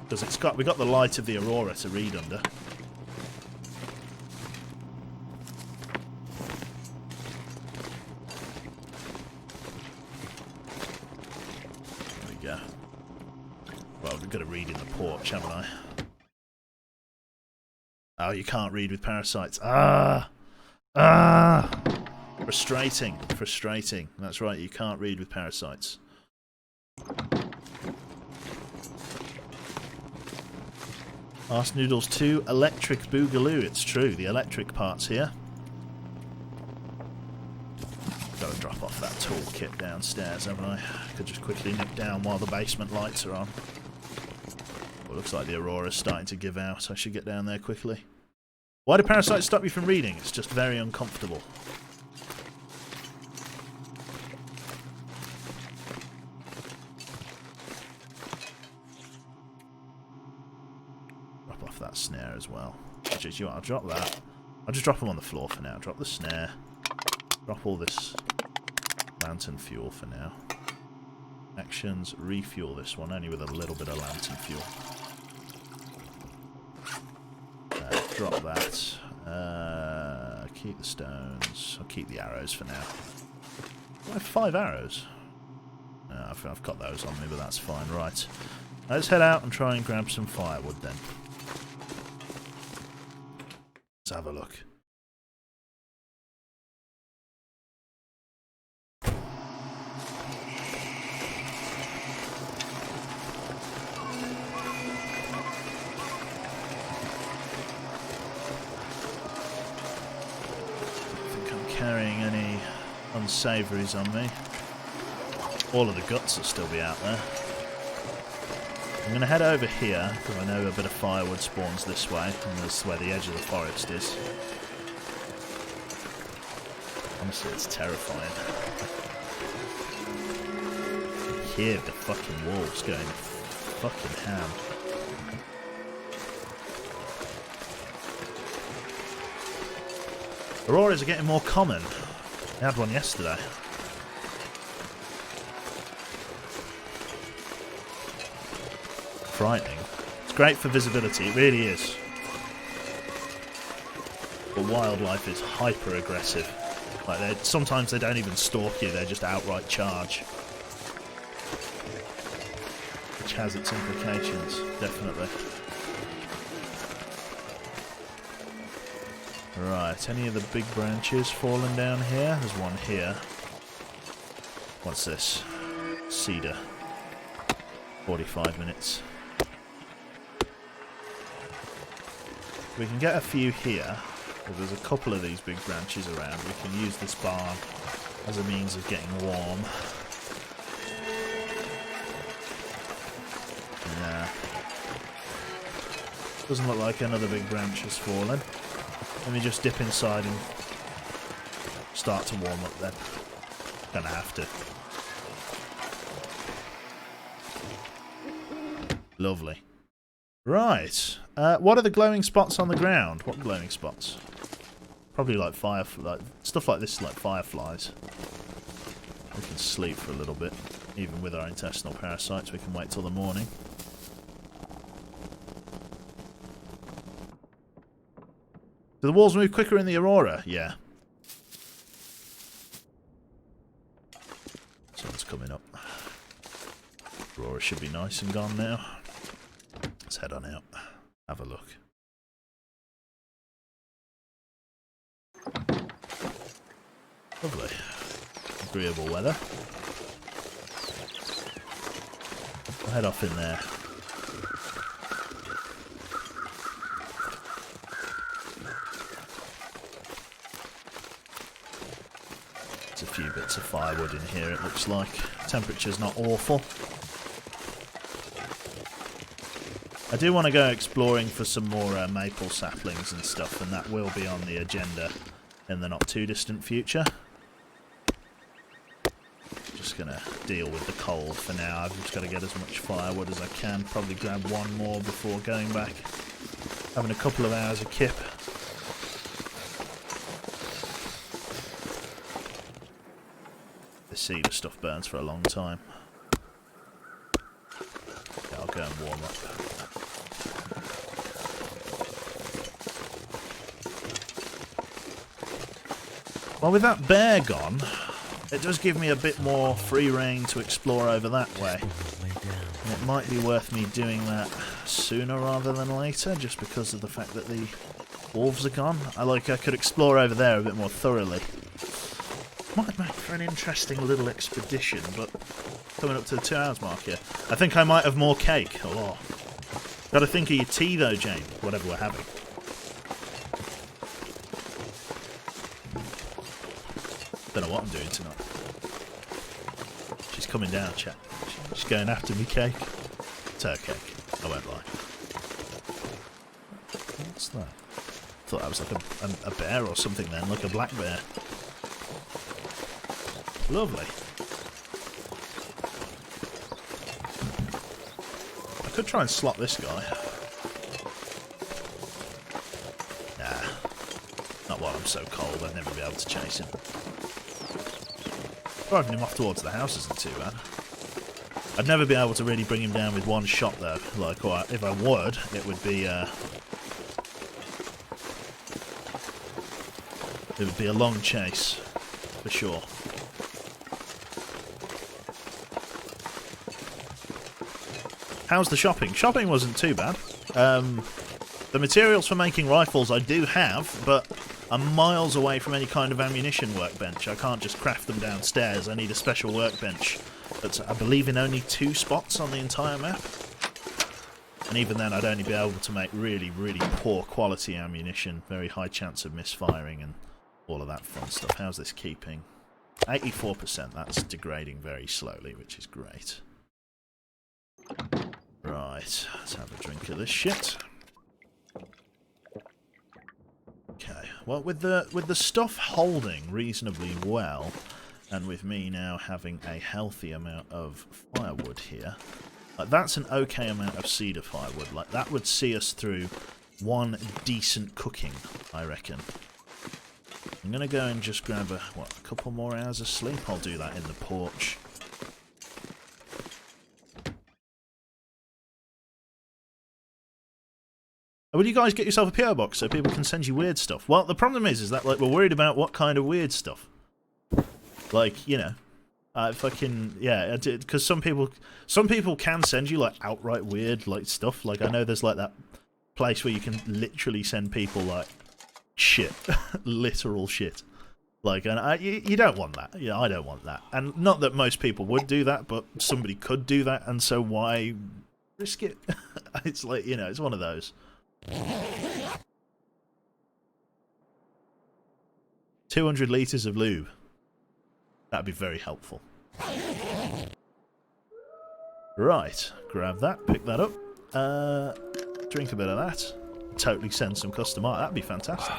Because we got the light of the aurora to read under. There we go. Well, we've got to read in the porch, haven't I? Oh, you can't read with parasites. Frustrating. That's right, you can't read with parasites. Ask Noodles 2, Electric Boogaloo. It's true, the electric part's here. Gotta drop off that toolkit downstairs, haven't I? Could just quickly nip down while the basement lights are on. Well, looks like the Aurora's starting to give out. I should get down there quickly. Why do parasites stop you from reading? It's just very uncomfortable. Drop off that snare as well. Actually, you know what, I'll drop that. I'll just drop them on the floor for now. Drop the snare. Drop all this lantern fuel for now. Actions, refuel this one, only with a little bit of lantern fuel. Drop that. Keep the stones. I'll keep the arrows for now. I have 5 arrows. No, I've got those on me, but that's fine. Right. Let's head out and try and grab some firewood then. Let's have a look. Carrying any unsavouries on me. All of the guts will still be out there. I'm going to head over here because I know a bit of firewood spawns this way, and that's where the edge of the forest is. Honestly, it's terrifying. You hear the fucking wolves going fucking ham. Auroras are getting more common. I had one yesterday. Frightening. It's great for visibility, it really is. But wildlife is hyper aggressive. Like sometimes they don't even stalk you, they just outright charge. Which has its implications, definitely. Right, any of the big branches falling down here? There's one here. What's this? Cedar. 45 minutes. We can get a few here. But there's a couple of these big branches around. We can use this barn as a means of getting warm. Nah. Doesn't look like another big branch has fallen. Let me just dip inside and start to warm up then. Gonna have to. Lovely. Right. What are the glowing spots on the ground? What glowing spots? Probably like stuff like this, like fireflies. We can sleep for a little bit. Even with our intestinal parasites, we can wait till the morning. Do the walls move quicker in the Aurora? Yeah. Sun's coming up. Aurora should be nice and gone now. Let's head on out. Have a look. Lovely. Agreeable weather. I'll head off in there. There's a few bits of firewood in here, it looks like. Temperature's not awful. I do want to go exploring for some more maple saplings and stuff, and that will be on the agenda in the not too distant future. Just going to deal with the cold for now. I've just got to get as much firewood as I can. Probably grab one more before going back. Having a couple of hours of kip. The cedar stuff burns for a long time. Yeah, I'll go and warm up. Well, with that bear gone, it does give me a bit more free rein to explore over that way. And it might be worth me doing that sooner rather than later, just because of the fact that the wolves are gone. I could explore over there a bit more thoroughly. Might make for an interesting little expedition, but coming up to the 2 hours mark here. I think I might have more cake. Oh. Gotta think of your tea though, Jane, whatever we're having. Don't know what I'm doing tonight. She's coming down, chat. She's going after me cake. It's her cake. I won't lie. What's that? Thought that was like a bear or something then, like a black bear. Lovely. I could try and slot this guy. Nah. Not while I'm so cold, I'd never be able to chase him. Driving him off towards the house isn't too bad. I'd never be able to really bring him down with one shot though. Like, or if I would, it would be a long chase, for sure. How's the shopping? Shopping wasn't too bad. The materials for making rifles I do have, but I'm miles away from any kind of ammunition workbench. I can't just craft them downstairs. I need a special workbench that's, I believe, in only 2 spots on the entire map. And even then, I'd only be able to make really, really poor quality ammunition. Very high chance of misfiring and all of that fun stuff. How's this keeping? 84%. That's degrading very slowly, which is great. Right, let's have a drink of this shit. Okay, well, with the stuff holding reasonably well, and with me now having a healthy amount of firewood here, like, that's an okay amount of cedar firewood. Like, that would see us through one decent cooking, I reckon. I'm gonna go and just grab a couple more hours of sleep. I'll do that in the porch. Will you guys get yourself a PO box so people can send you weird stuff? Well, the problem is that, like, we're worried about what kind of weird stuff. Like, you know, yeah, because some people can send you, like, outright weird, like, stuff. Like, I know there's, like, that place where you can literally send people, like, shit. Literal shit. Like, and you don't want that. Yeah, I don't want that. And not that most people would do that, but somebody could do that, and so why risk it? It's like, you know, it's one of those. 200 litres of lube. That'd be very helpful. Right, grab that, pick that up, drink a bit of that, totally send some custom art. That'd be fantastic.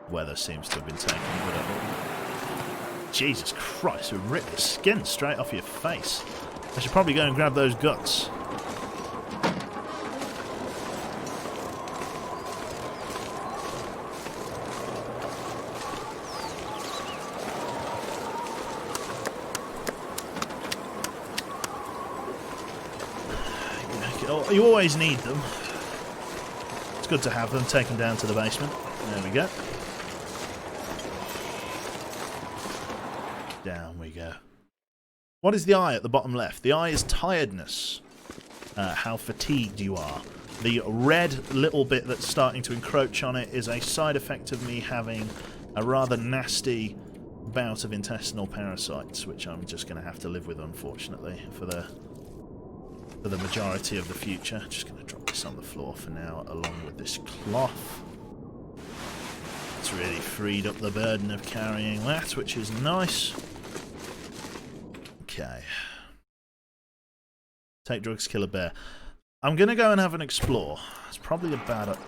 Weather seems to have been taking a bit of... Jesus Christ, we've ripped the skin straight off your face. I should probably go and grab those guts. You always need them. It's good to have them. Take them down to the basement. There we go. Down we go. What is the eye at the bottom left? The eye is tiredness. How fatigued you are. The red little bit that's starting to encroach on it is a side effect of me having a rather nasty bout of intestinal parasites, which I'm just going to have to live with, unfortunately, for the majority of the future. Just going to drop this on the floor for now, along with this cloth. It's really freed up the burden of carrying that, which is nice. Okay. Take drugs, kill a bear. I'm going to go and have an explore. It's probably a bad...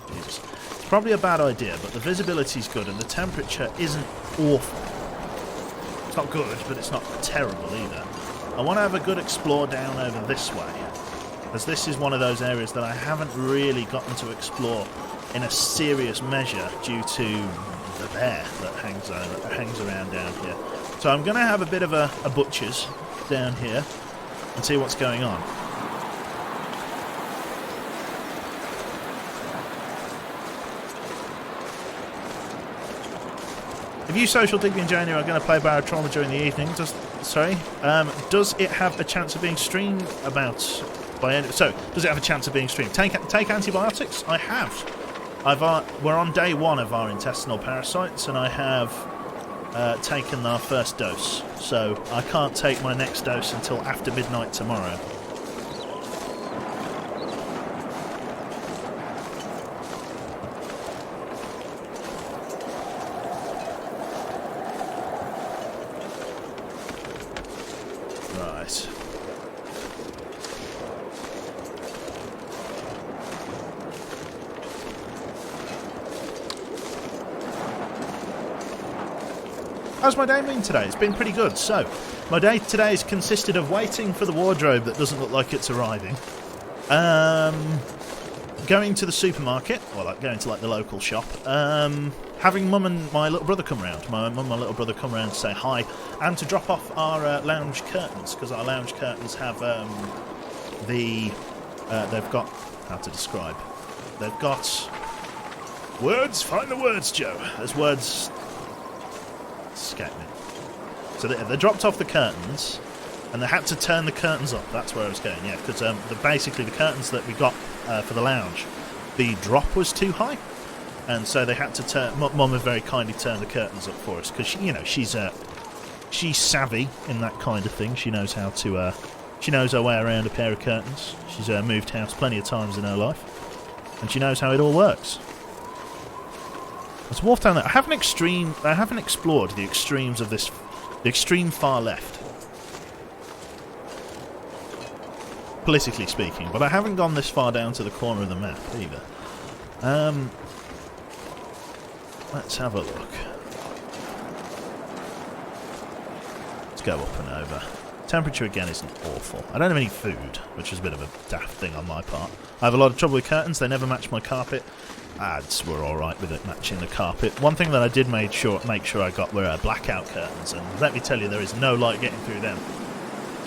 Jesus. It's probably a bad idea, but the visibility's good and the temperature isn't awful. It's not good, but it's not terrible either. I want to have a good explore down over this way, as this is one of those areas that I haven't really gotten to explore in a serious measure due to the bear that hangs around down here. So I'm going to have a bit of a butcher's down here and see what's going on. If you social digby and Janie are going to play Barotrauma during the evening, does it have a chance of being streamed about by any... So, does it have a chance of being streamed? Take antibiotics? I have. We're on day 1 of our intestinal parasites, and I have taken our first dose. So, I can't take my next dose until after midnight tomorrow. how's my day been today? It's been pretty good. So, my day today has consisted of waiting for the wardrobe that doesn't look like it's arriving. Going to the supermarket, or like going to like the local shop. Having Mum and my little brother come round. My mum and my little brother come round to say hi, and to drop off our lounge curtains, because our lounge curtains have they've got, how to describe, they've got words. Find the words, Joe. There's words. Escape me. So they dropped off the curtains, and they had to turn the curtains up. That's where I was going. Yeah, because basically the curtains that we got for the lounge, the drop was too high, and so they had to turn. Mum had very kindly turned the curtains up for us, because she's savvy in that kind of thing. She knows how to. She knows her way around a pair of curtains. She's moved house plenty of times in her life, and she knows how it all works. Let's walk down there. I haven't explored the extremes of this, the extreme far left, politically speaking, but I haven't gone this far down to the corner of the map either. Let's have a look. Let's go up and over. Temperature again isn't awful. I don't have any food, which is a bit of a daft thing on my part. I have a lot of trouble with curtains. They never match my carpet. Ads were alright with it matching the carpet. One thing that I did make sure I got were blackout curtains, and let me tell you, there is no light getting through them.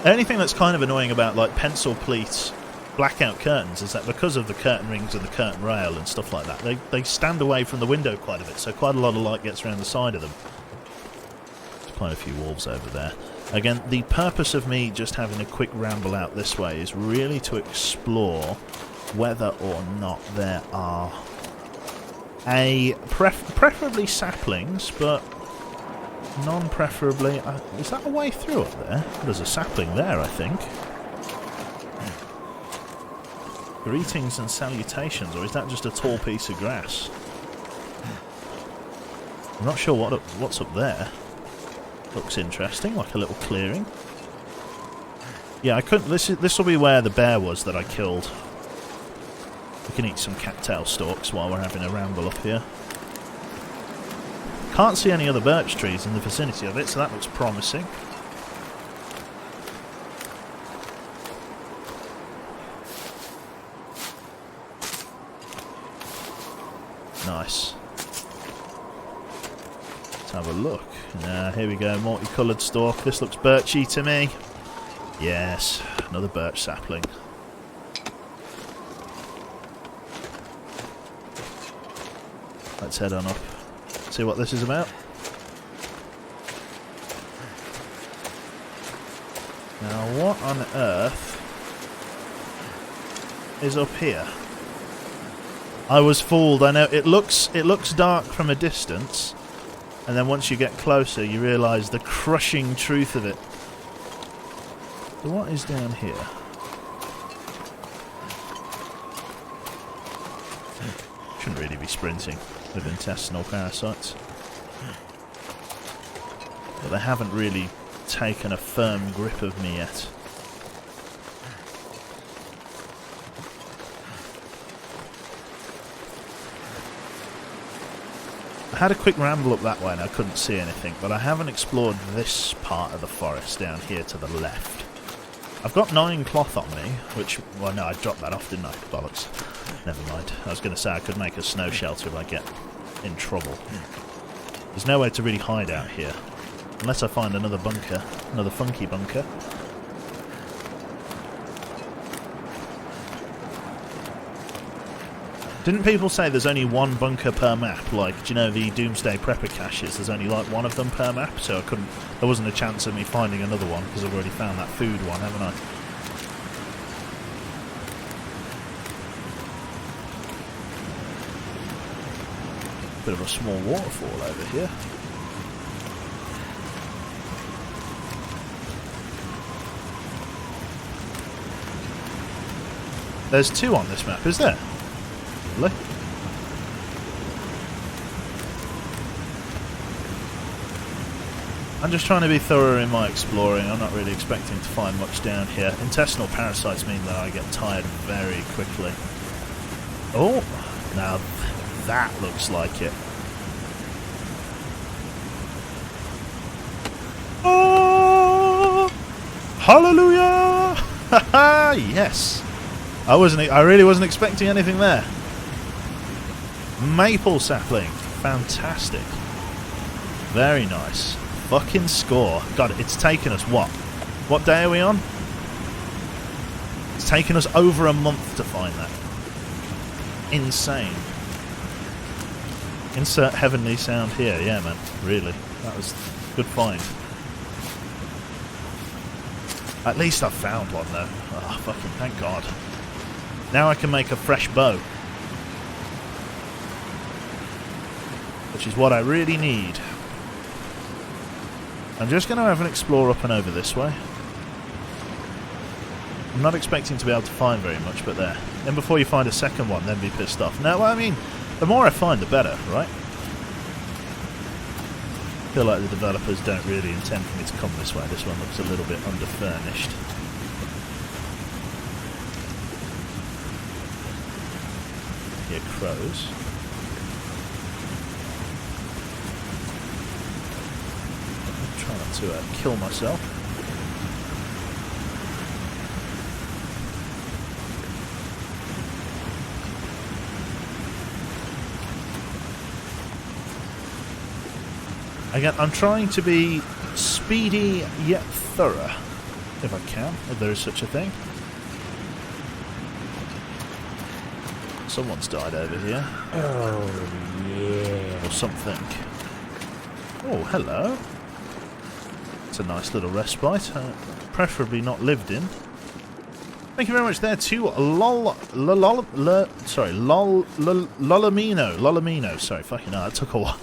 The only thing that's kind of annoying about like pencil pleat blackout curtains is that because of the curtain rings and the curtain rail and stuff like that, they stand away from the window quite a bit, so quite a lot of light gets around the side of them. There's quite a few wolves over there. Again, the purpose of me just having a quick ramble out this way is really to explore whether or not there are preferably saplings, but non-preferably... is that a way through up there? There's a sapling there, I think. Greetings and salutations, or is that just a tall piece of grass? I'm not sure what's up there. Looks interesting, like a little clearing. Yeah, I couldn't... This will be where the bear was that I killed. We can eat some cattail stalks while we're having a ramble up here. Can't see any other birch trees in the vicinity of it, so that looks promising. Nice. Let's have a look. Here we go, multicoloured stalk. This looks birchy to me. Yes, another birch sapling. Let's head on up. See what this is about. Now, what on earth is up here? I was fooled. I know it looks dark from a distance, and then once you get closer, you realise the crushing truth of it. So what is down here? Shouldn't really be sprinting with intestinal parasites, but they haven't really taken a firm grip of me yet. I had a quick ramble up that way and I couldn't see anything, but I haven't explored this part of the forest down here to the left. I've got 9 cloth on me, which... well, no, I dropped that off, didn't I? Bollocks. Never mind. I was going to say I could make a snow shelter if I get in trouble. There's nowhere to really hide out here. Unless I find another bunker. Another funky bunker. Didn't people say there's only one bunker per map? Like, do you know the Doomsday Prepper caches? There's only like one of them per map, so there wasn't a chance of me finding another one because I've already found that food one, haven't I? Bit of a small waterfall over here. There's 2 on this map, is there? Lovely. I'm just trying to be thorough in my exploring. I'm not really expecting to find much down here. Intestinal parasites mean that I get tired very quickly. Oh, now that looks like it. Hallelujah! Yes. I really wasn't expecting anything there. Maple sapling. Fantastic. Very nice. Fucking score. God, it's taken us what? What day are we on? It's taken us over a month to find that. Insane. Insert heavenly sound here. Yeah, man. Really. That was good find. At least I found one, though. Oh, fucking thank God. Now I can make a fresh bow. Which is what I really need. I'm just going to have an explore up and over this way. I'm not expecting to be able to find very much, but there. Then before you find a second one, then be pissed off. No, well, I mean, the more I find, the better, right? I feel like the developers don't really intend for me to come this way. This one looks a little bit underfurnished. Here, crows. I'm trying not to kill myself. Again, I'm trying to be speedy yet thorough, if I can, if there is such a thing. Someone's died over here. Oh, yeah. Or something. Oh, hello. It's a nice little respite, preferably not lived in. Thank you very much there to Lolamino. Sorry, fucking hell, that took a while.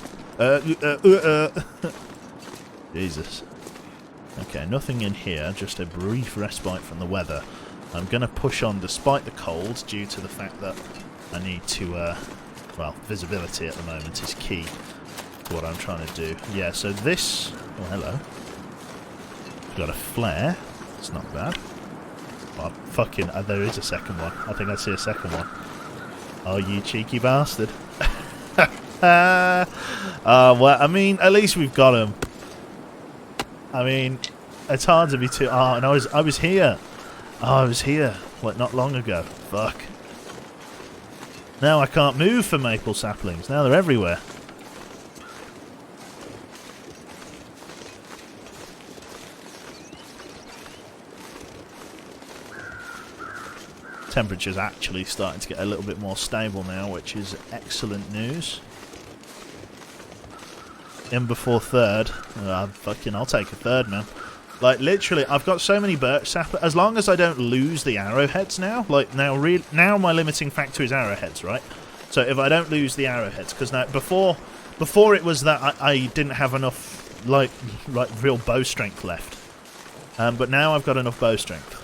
Jesus. Okay, nothing in here, just a brief respite from the weather. I'm going to push on despite the cold due to the fact that I need to, well, visibility at the moment is key to what I'm trying to do. Yeah, so this... Oh, hello. Got a flare. It's not bad. Oh, fucking... there is a second one. I think I see a second one. Oh, you cheeky bastard. Well, I mean, at least we've got him. I mean, it's hard to be too... Oh, and I was here. Oh, I was here, like, not long ago. Fuck. Now I can't move for maple saplings. Now they're everywhere. Temperature's actually starting to get a little bit more stable now, which is excellent news. In before third. I'll take a third, man. Like, literally, I've got so many birch saplings. As long as I don't lose the arrowheads now, like, now my limiting factor is arrowheads, right? So if I don't lose the arrowheads, because now, before it was that I didn't have enough, like real bow strength left. But now I've got enough bow strength.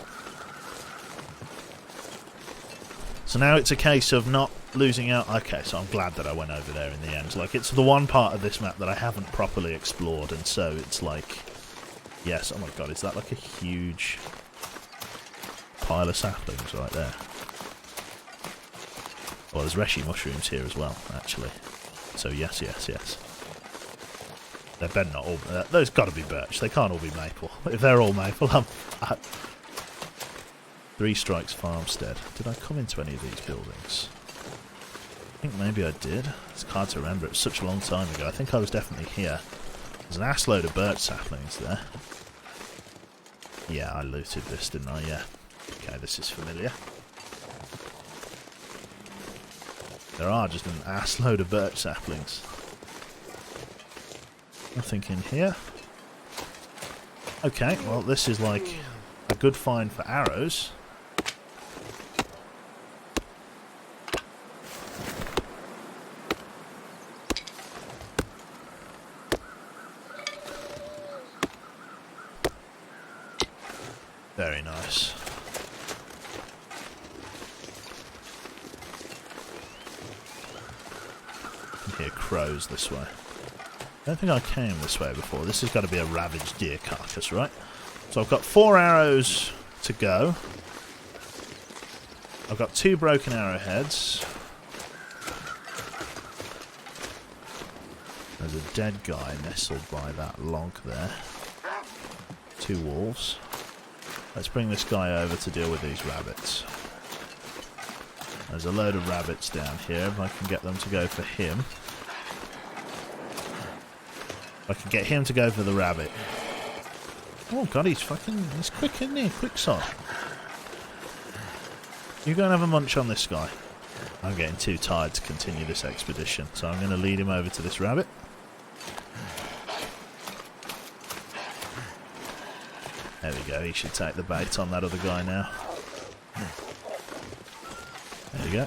So now it's a case of not losing out. Okay, so I'm glad that I went over there in the end. Like, it's the one part of this map that I haven't properly explored, and so it's like... Yes, oh my god, is that like a huge pile of saplings right there? Well, there's reishi mushrooms here as well, actually. So yes. They better not all... those got to be birch. They can't all be maple. If they're all maple, I'm... Three Strikes Farmstead. Did I come into any of these buildings? I think maybe I did. It's hard to remember. It was such a long time ago. I think I was definitely here. There's an ass load of birch saplings there. Yeah, I looted this, didn't I? Yeah. Okay, this is familiar. There are just an ass load of birch saplings. Nothing in here. Okay, well, this is like a good find for arrows. Very nice. I can hear crows this way. I don't think I came this way before. This has got to be a ravaged deer carcass, right? So I've got 4 arrows to go. I've got 2 broken arrowheads. There's a dead guy nestled by that log there. 2 wolves. Let's bring this guy over to deal with these rabbits. There's a load of rabbits down here. If I can get them to go for him. If I can get him to go for the rabbit. Oh god, he's quick, isn't he? Quick sod. You go and have a munch on this guy. I'm getting too tired to continue this expedition, so I'm going to lead him over to this rabbit. There we go, he should take the bait on that other guy now. There you go.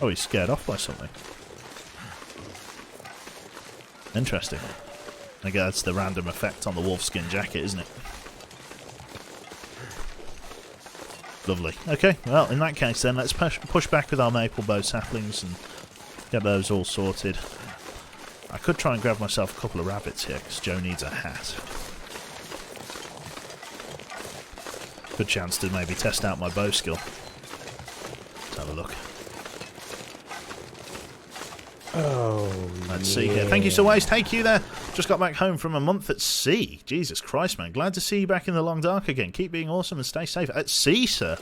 Oh, he's scared off by something. Interesting. I guess that's the random effect on the wolfskin jacket, isn't it? Lovely. Okay, well, in that case then, let's push back with our maple bow saplings and get those all sorted. I could try and grab myself a couple of rabbits here, because Joe needs a hat. Good chance to maybe test out my bow skill. Let's have a look. Oh, Let's see here. Thank you, Sir Waste. Take you there. Just got back home from a month at sea. Jesus Christ, man. Glad to see you back in the long dark again. Keep being awesome and stay safe. At sea, sir.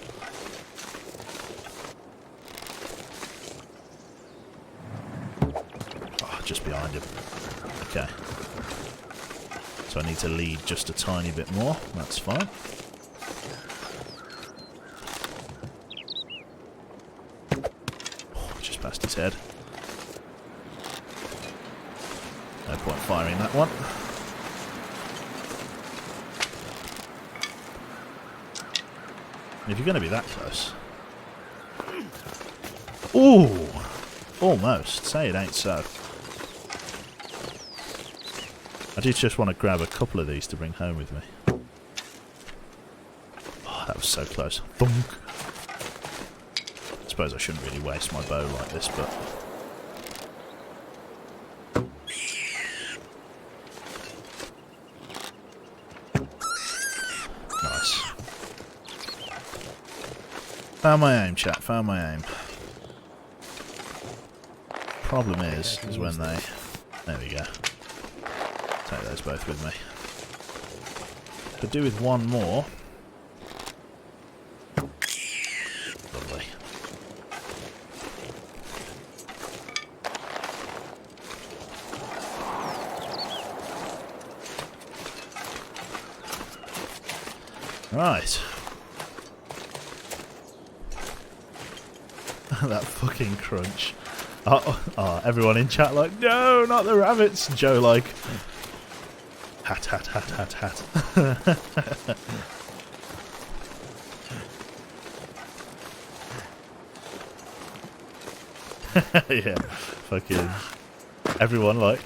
Oh, just behind him. Okay. So I need to lead just a tiny bit more. That's fine. Oh, just past his head. No point firing that one. If you're going to be that close. Ooh! Almost. Say it ain't so. I do just want to grab a couple of these to bring home with me. Oh, that was so close. Thunk! I suppose I shouldn't really waste my bow like this, but... Found my aim, chat. Found my aim. Problem is when they... There we go. Take those both with me. Could do with one more. Lovely. Right. That fucking crunch. Oh, everyone in chat like, no, not the rabbits. Joe like, hat, hat, hat, hat, hat. Yeah, fucking everyone like,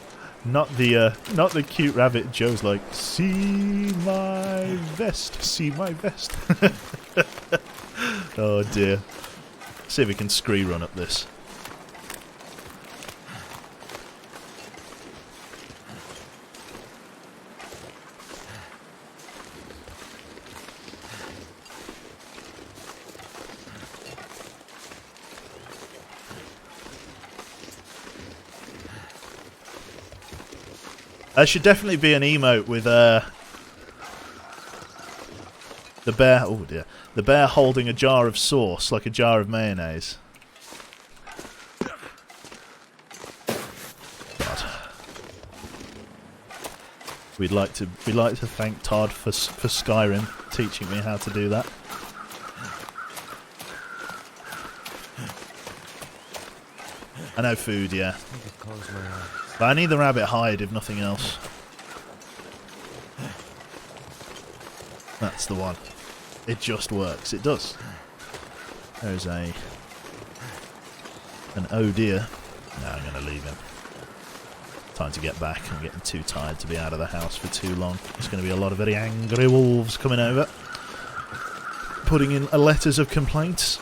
not the cute rabbit. Joe's like, see my vest, see my vest. Oh dear. See if we can scree run up this. There should definitely be an emote with the bear. Oh dear. The bear holding a jar of sauce, like a jar of mayonnaise. God. We'd like to thank Todd for Skyrim teaching me how to do that. I know food, yeah. But I need the rabbit hide if nothing else. That's the one. It just works. It does. There's an oh dear. No, I'm going to leave him. Time to get back. I'm getting too tired to be out of the house for too long. There's going to be a lot of very angry wolves coming over, putting in letters of complaints,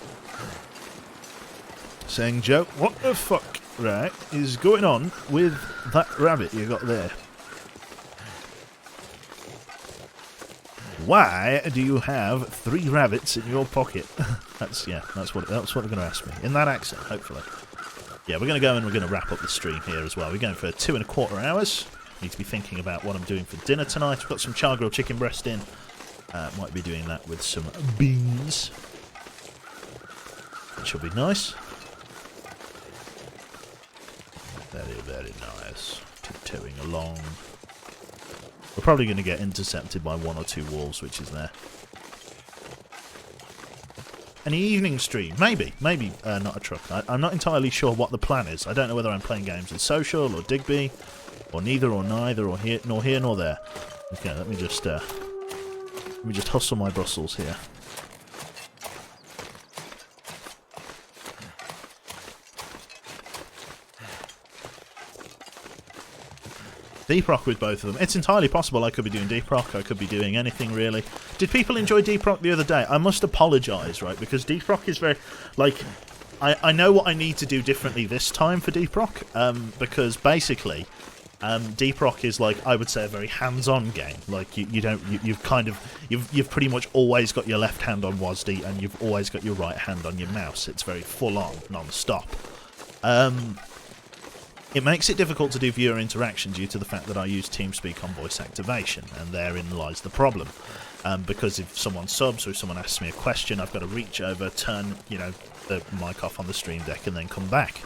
saying, Joe, what the fuck, right, is going on with that rabbit you got there? Why do you have 3 rabbits in your pocket? That's what they're going to ask me in that accent, hopefully. Yeah, we're going to go and we're going to wrap up the stream here as well. We're going for 2.25 hours. Need to be thinking about what I'm doing for dinner tonight. I've got some char grilled chicken breast in. Might be doing that with some beans, which will be nice. Very, very nice. Tiptoeing along. We're probably going to get intercepted by 1 or 2 wolves, which is there. An evening stream, maybe not a truck. I'm not entirely sure what the plan is. I don't know whether I'm playing games with Social or Digby, or neither or neither, or here nor there. Okay, let me just hustle my Brussels here. Deep Rock with both of them. It's entirely possible I could be doing Deep Rock, I could be doing anything really. Did people enjoy Deep Rock the other day? I must apologise, right, because Deep Rock is very, like, I know what I need to do differently this time for Deep Rock, because basically, Deep Rock is, like, I would say a very hands-on game. Like, you've pretty much always got your left hand on WASD and you've always got your right hand on your mouse. It's very full-on, non-stop. It makes it difficult to do viewer interaction due to the fact that I use TeamSpeak on voice activation, and therein lies the problem. Because if someone subs or if someone asks me a question, I've got to reach over, turn, the mic off on the stream deck and then come back.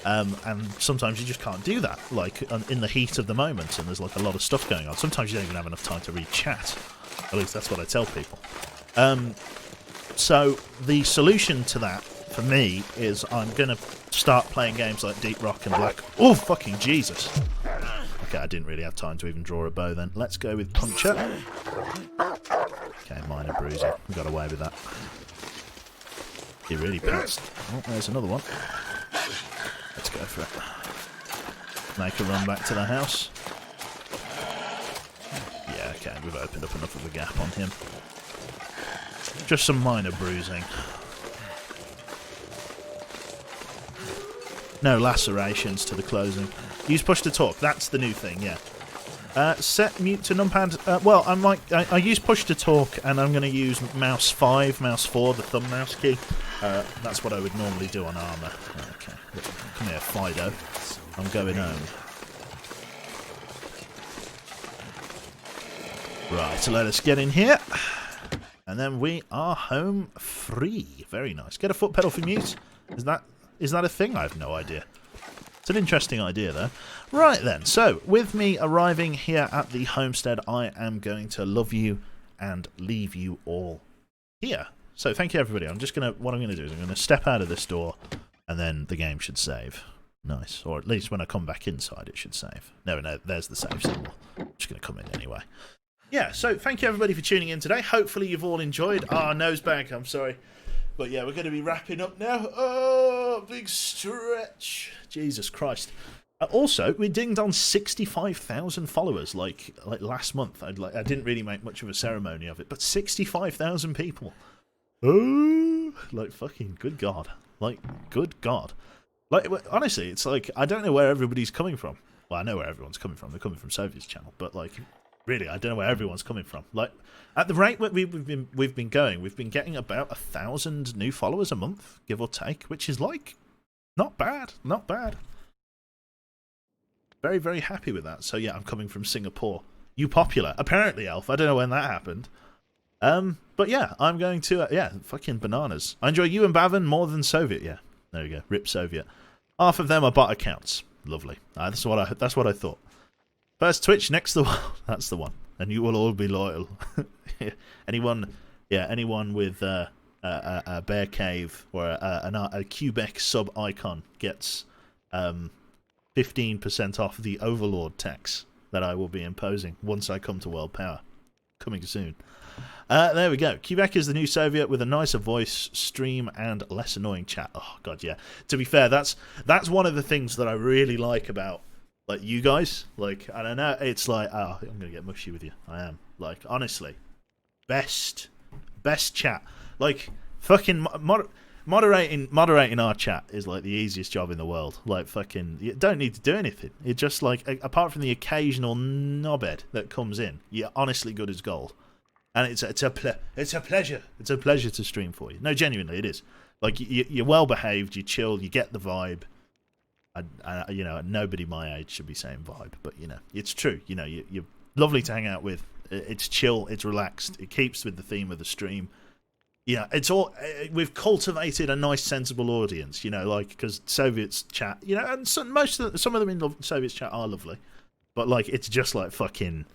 And sometimes you just can't do that, like, in the heat of the moment, and there's, like, a lot of stuff going on. Sometimes you don't even have enough time to read chat. At least that's what I tell people. So the solution to that, for me, is I'm going to start playing games like Deep Rock and Black... Oh, fucking Jesus! Okay, I didn't really have time to even draw a bow then. Let's go with Puncher. Okay, minor bruising. We got away with that. He really passed. Oh, there's another one. Let's go for it. Make a run back to the house. Yeah, okay, we've opened up enough of a gap on him. Just some minor bruising. No lacerations to the closing. Use push to talk. That's the new thing, yeah. Set mute to numpad. Well, I use push to talk, and I'm going to use mouse 5, mouse 4, the thumb mouse key. That's what I would normally do on armour. Okay, come here, Fido. I'm going home. Right, so let us get in here. And then we are home free. Very nice. Get a foot pedal for mute. Is that a thing? I have no idea. It's an interesting idea, though. Right then, so with me arriving here at the homestead, I am going to love you and leave you all here. So thank you, everybody. What I'm gonna do is I'm gonna step out of this door, and then the game should save. Nice, or at least when I come back inside, it should save. No, there's the save symbol. I'm just gonna come in anyway. Yeah. So thank you, everybody, for tuning in today. Hopefully you've all enjoyed. Nose bag. I'm sorry. But yeah, we're going to be wrapping up now. Oh, big stretch. Jesus Christ. Also, we dinged on 65,000 followers like last month. I didn't really make much of a ceremony of it, but 65,000 people. Oh, like fucking good God. Like, good God. Like, honestly, it's like, I don't know where everybody's coming from. Well, I know where everyone's coming from. They're coming from Sophie's channel, but like, really, I don't know where everyone's coming from. Like, at the rate we've been going, we've been getting about 1,000 new followers a month, give or take, which is like not bad, not bad. Very, very happy with that. So yeah, I'm coming from Singapore. You popular, apparently, Elf. I don't know when that happened. But yeah, I'm going to yeah, fucking bananas. I enjoy you and Bavin more than Soviet. Yeah, there we go. Rip Soviet. Half of them are bot accounts. Lovely. That's what I thought. First Twitch, next the world. That's the one. And you will all be loyal. anyone with a bear cave or a Quebec sub icon gets 15% off the Overlord tax that I will be imposing once I come to World Power. Coming soon. There we go. Quebec is the new Soviet with a nicer voice, stream, and less annoying chat. Oh god, yeah. To be fair, that's one of the things that I really like about like you guys. Like, I don't know, it's like, oh, I'm gonna get mushy with you. I am. Like, honestly, best chat. Like, fucking moderating our chat is like the easiest job in the world. Like, fucking, you don't need to do anything. It's just like, apart from the occasional knobhead that comes in, you're honestly good as gold. And it's a pleasure. It's a pleasure to stream for you. No, genuinely, it is. Like, you're well behaved, you chill, you get the vibe. You know, nobody my age should be saying vibe, but you know, it's true. You know, you're lovely to hang out with. It's chill. It's relaxed. It keeps with the theme of the stream. Yeah, it's all. We've cultivated a nice, sensible audience. You know, like because Soviets chat. You know, and some of them in Soviets chat are lovely, but like it's just like fucking.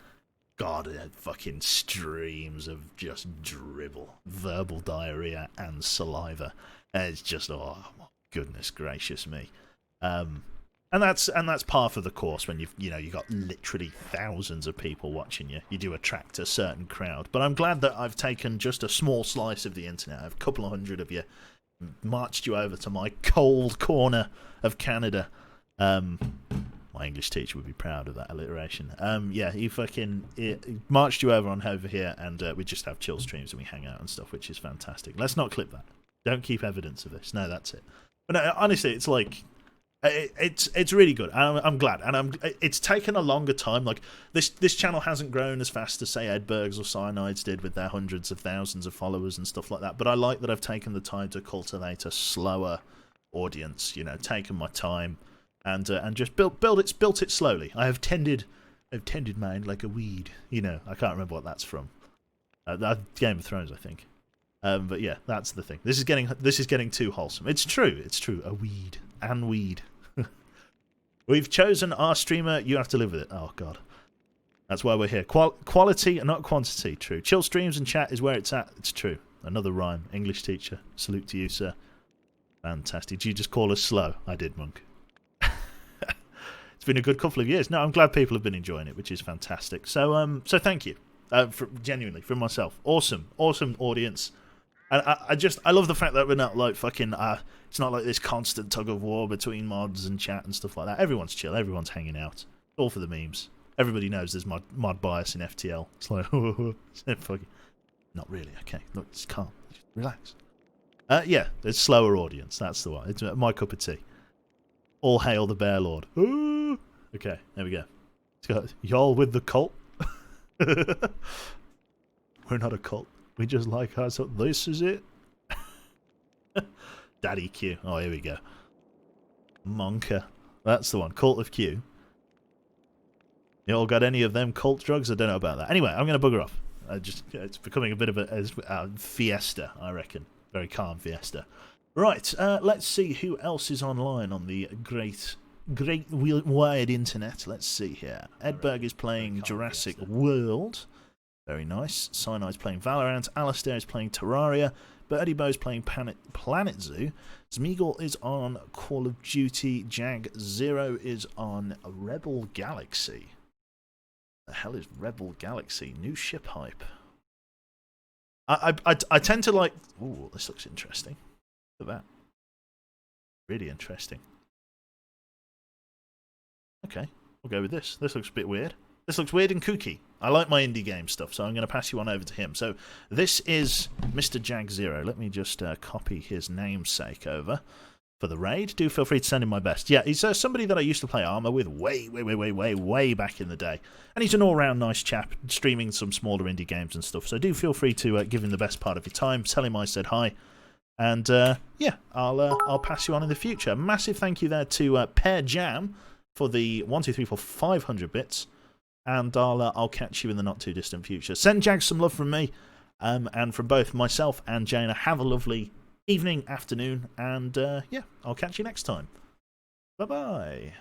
God, fucking streams of just dribble, verbal diarrhea, and saliva. And it's just, oh my goodness gracious me. And that's par for the course when you got literally thousands of people watching you. You do attract a certain crowd. But I'm glad that I've taken just a small slice of the internet. I have a couple of hundred of you, marched you over to my cold corner of Canada. My English teacher would be proud of that alliteration. Yeah, he marched you over here, and we just have chill streams and we hang out and stuff, which is fantastic. Let's not clip that. Don't keep evidence of this. No, that's it. But no, honestly, it's like it's really good. I'm glad, and it's taken a longer time. Like this channel hasn't grown as fast as say Edberg's or Cyanide's did with their hundreds of thousands of followers and stuff like that. But I like that I've taken the time to cultivate a slower audience. You know, taken my time. And just built it slowly. I've tended mine like a weed. You know, I can't remember what that's from. Game of Thrones, I think. But yeah, that's the thing. This is getting too wholesome. It's true. A weed and weed. We've chosen our streamer. You have to live with it. Oh god, that's why we're here. Quality and not quantity. True. Chill streams and chat is where it's at. It's true. Another rhyme. English teacher. Salute to you, sir. Fantastic. Did you just call us slow? I did, Monk. It's been a good couple of years. No, I'm glad people have been enjoying it, which is fantastic. So thank you, genuinely from myself. Awesome audience, and I love the fact that we're not like fucking. It's not like this constant tug of war between mods and chat and stuff like that. Everyone's chill. Everyone's hanging out. All for the memes. Everybody knows there's mod bias in FTL. It's like fucking. Not really. Okay, look, just calm. Just relax. Yeah, it's slower audience. That's the one. It's my cup of tea. All hail the Bear Lord. Ooh. Okay, there we go. It's got y'all with the cult. We're not a cult. We just like us. This is it. Daddy Q. Oh, here we go. Monka. That's the one. Cult of Q. You all got any of them cult drugs? I don't know about that. Anyway, I'm going to bugger off. It's becoming a bit of a fiesta, I reckon. Very calm fiesta. Right, let's see who else is online on the great wide internet. Let's see here. Edberg is playing Jurassic World. Very nice. Cyanide's playing Valorant. Alistair is playing Terraria. Birdie Bow's playing Planet Zoo. Smeagol is on Call of Duty. Jag Zero is on Rebel Galaxy. The hell is Rebel Galaxy? New ship hype. I tend to like... Ooh, this looks interesting. Look at that. Really interesting. Okay, we'll go with this. This looks a bit weird. This looks weird and kooky. I like my indie game stuff, so I'm going to pass you on over to him. So this is Mr. Jag Zero. Let me just copy his namesake over for the raid. Do feel free to send him my best. Yeah, he's somebody that I used to play Arma with way back in the day. And he's an all-round nice chap, streaming some smaller indie games and stuff. So do feel free to give him the best part of your time. Tell him I said hi. And yeah, I'll pass you on in the future. Massive thank you there to Pear Jam for the 1, 2, 3, 4, 500 bits. And I'll catch you in the not too distant future. Send Jag some love from me, and from both myself and Jaina. Have a lovely evening, afternoon, and yeah, I'll catch you next time. Bye bye.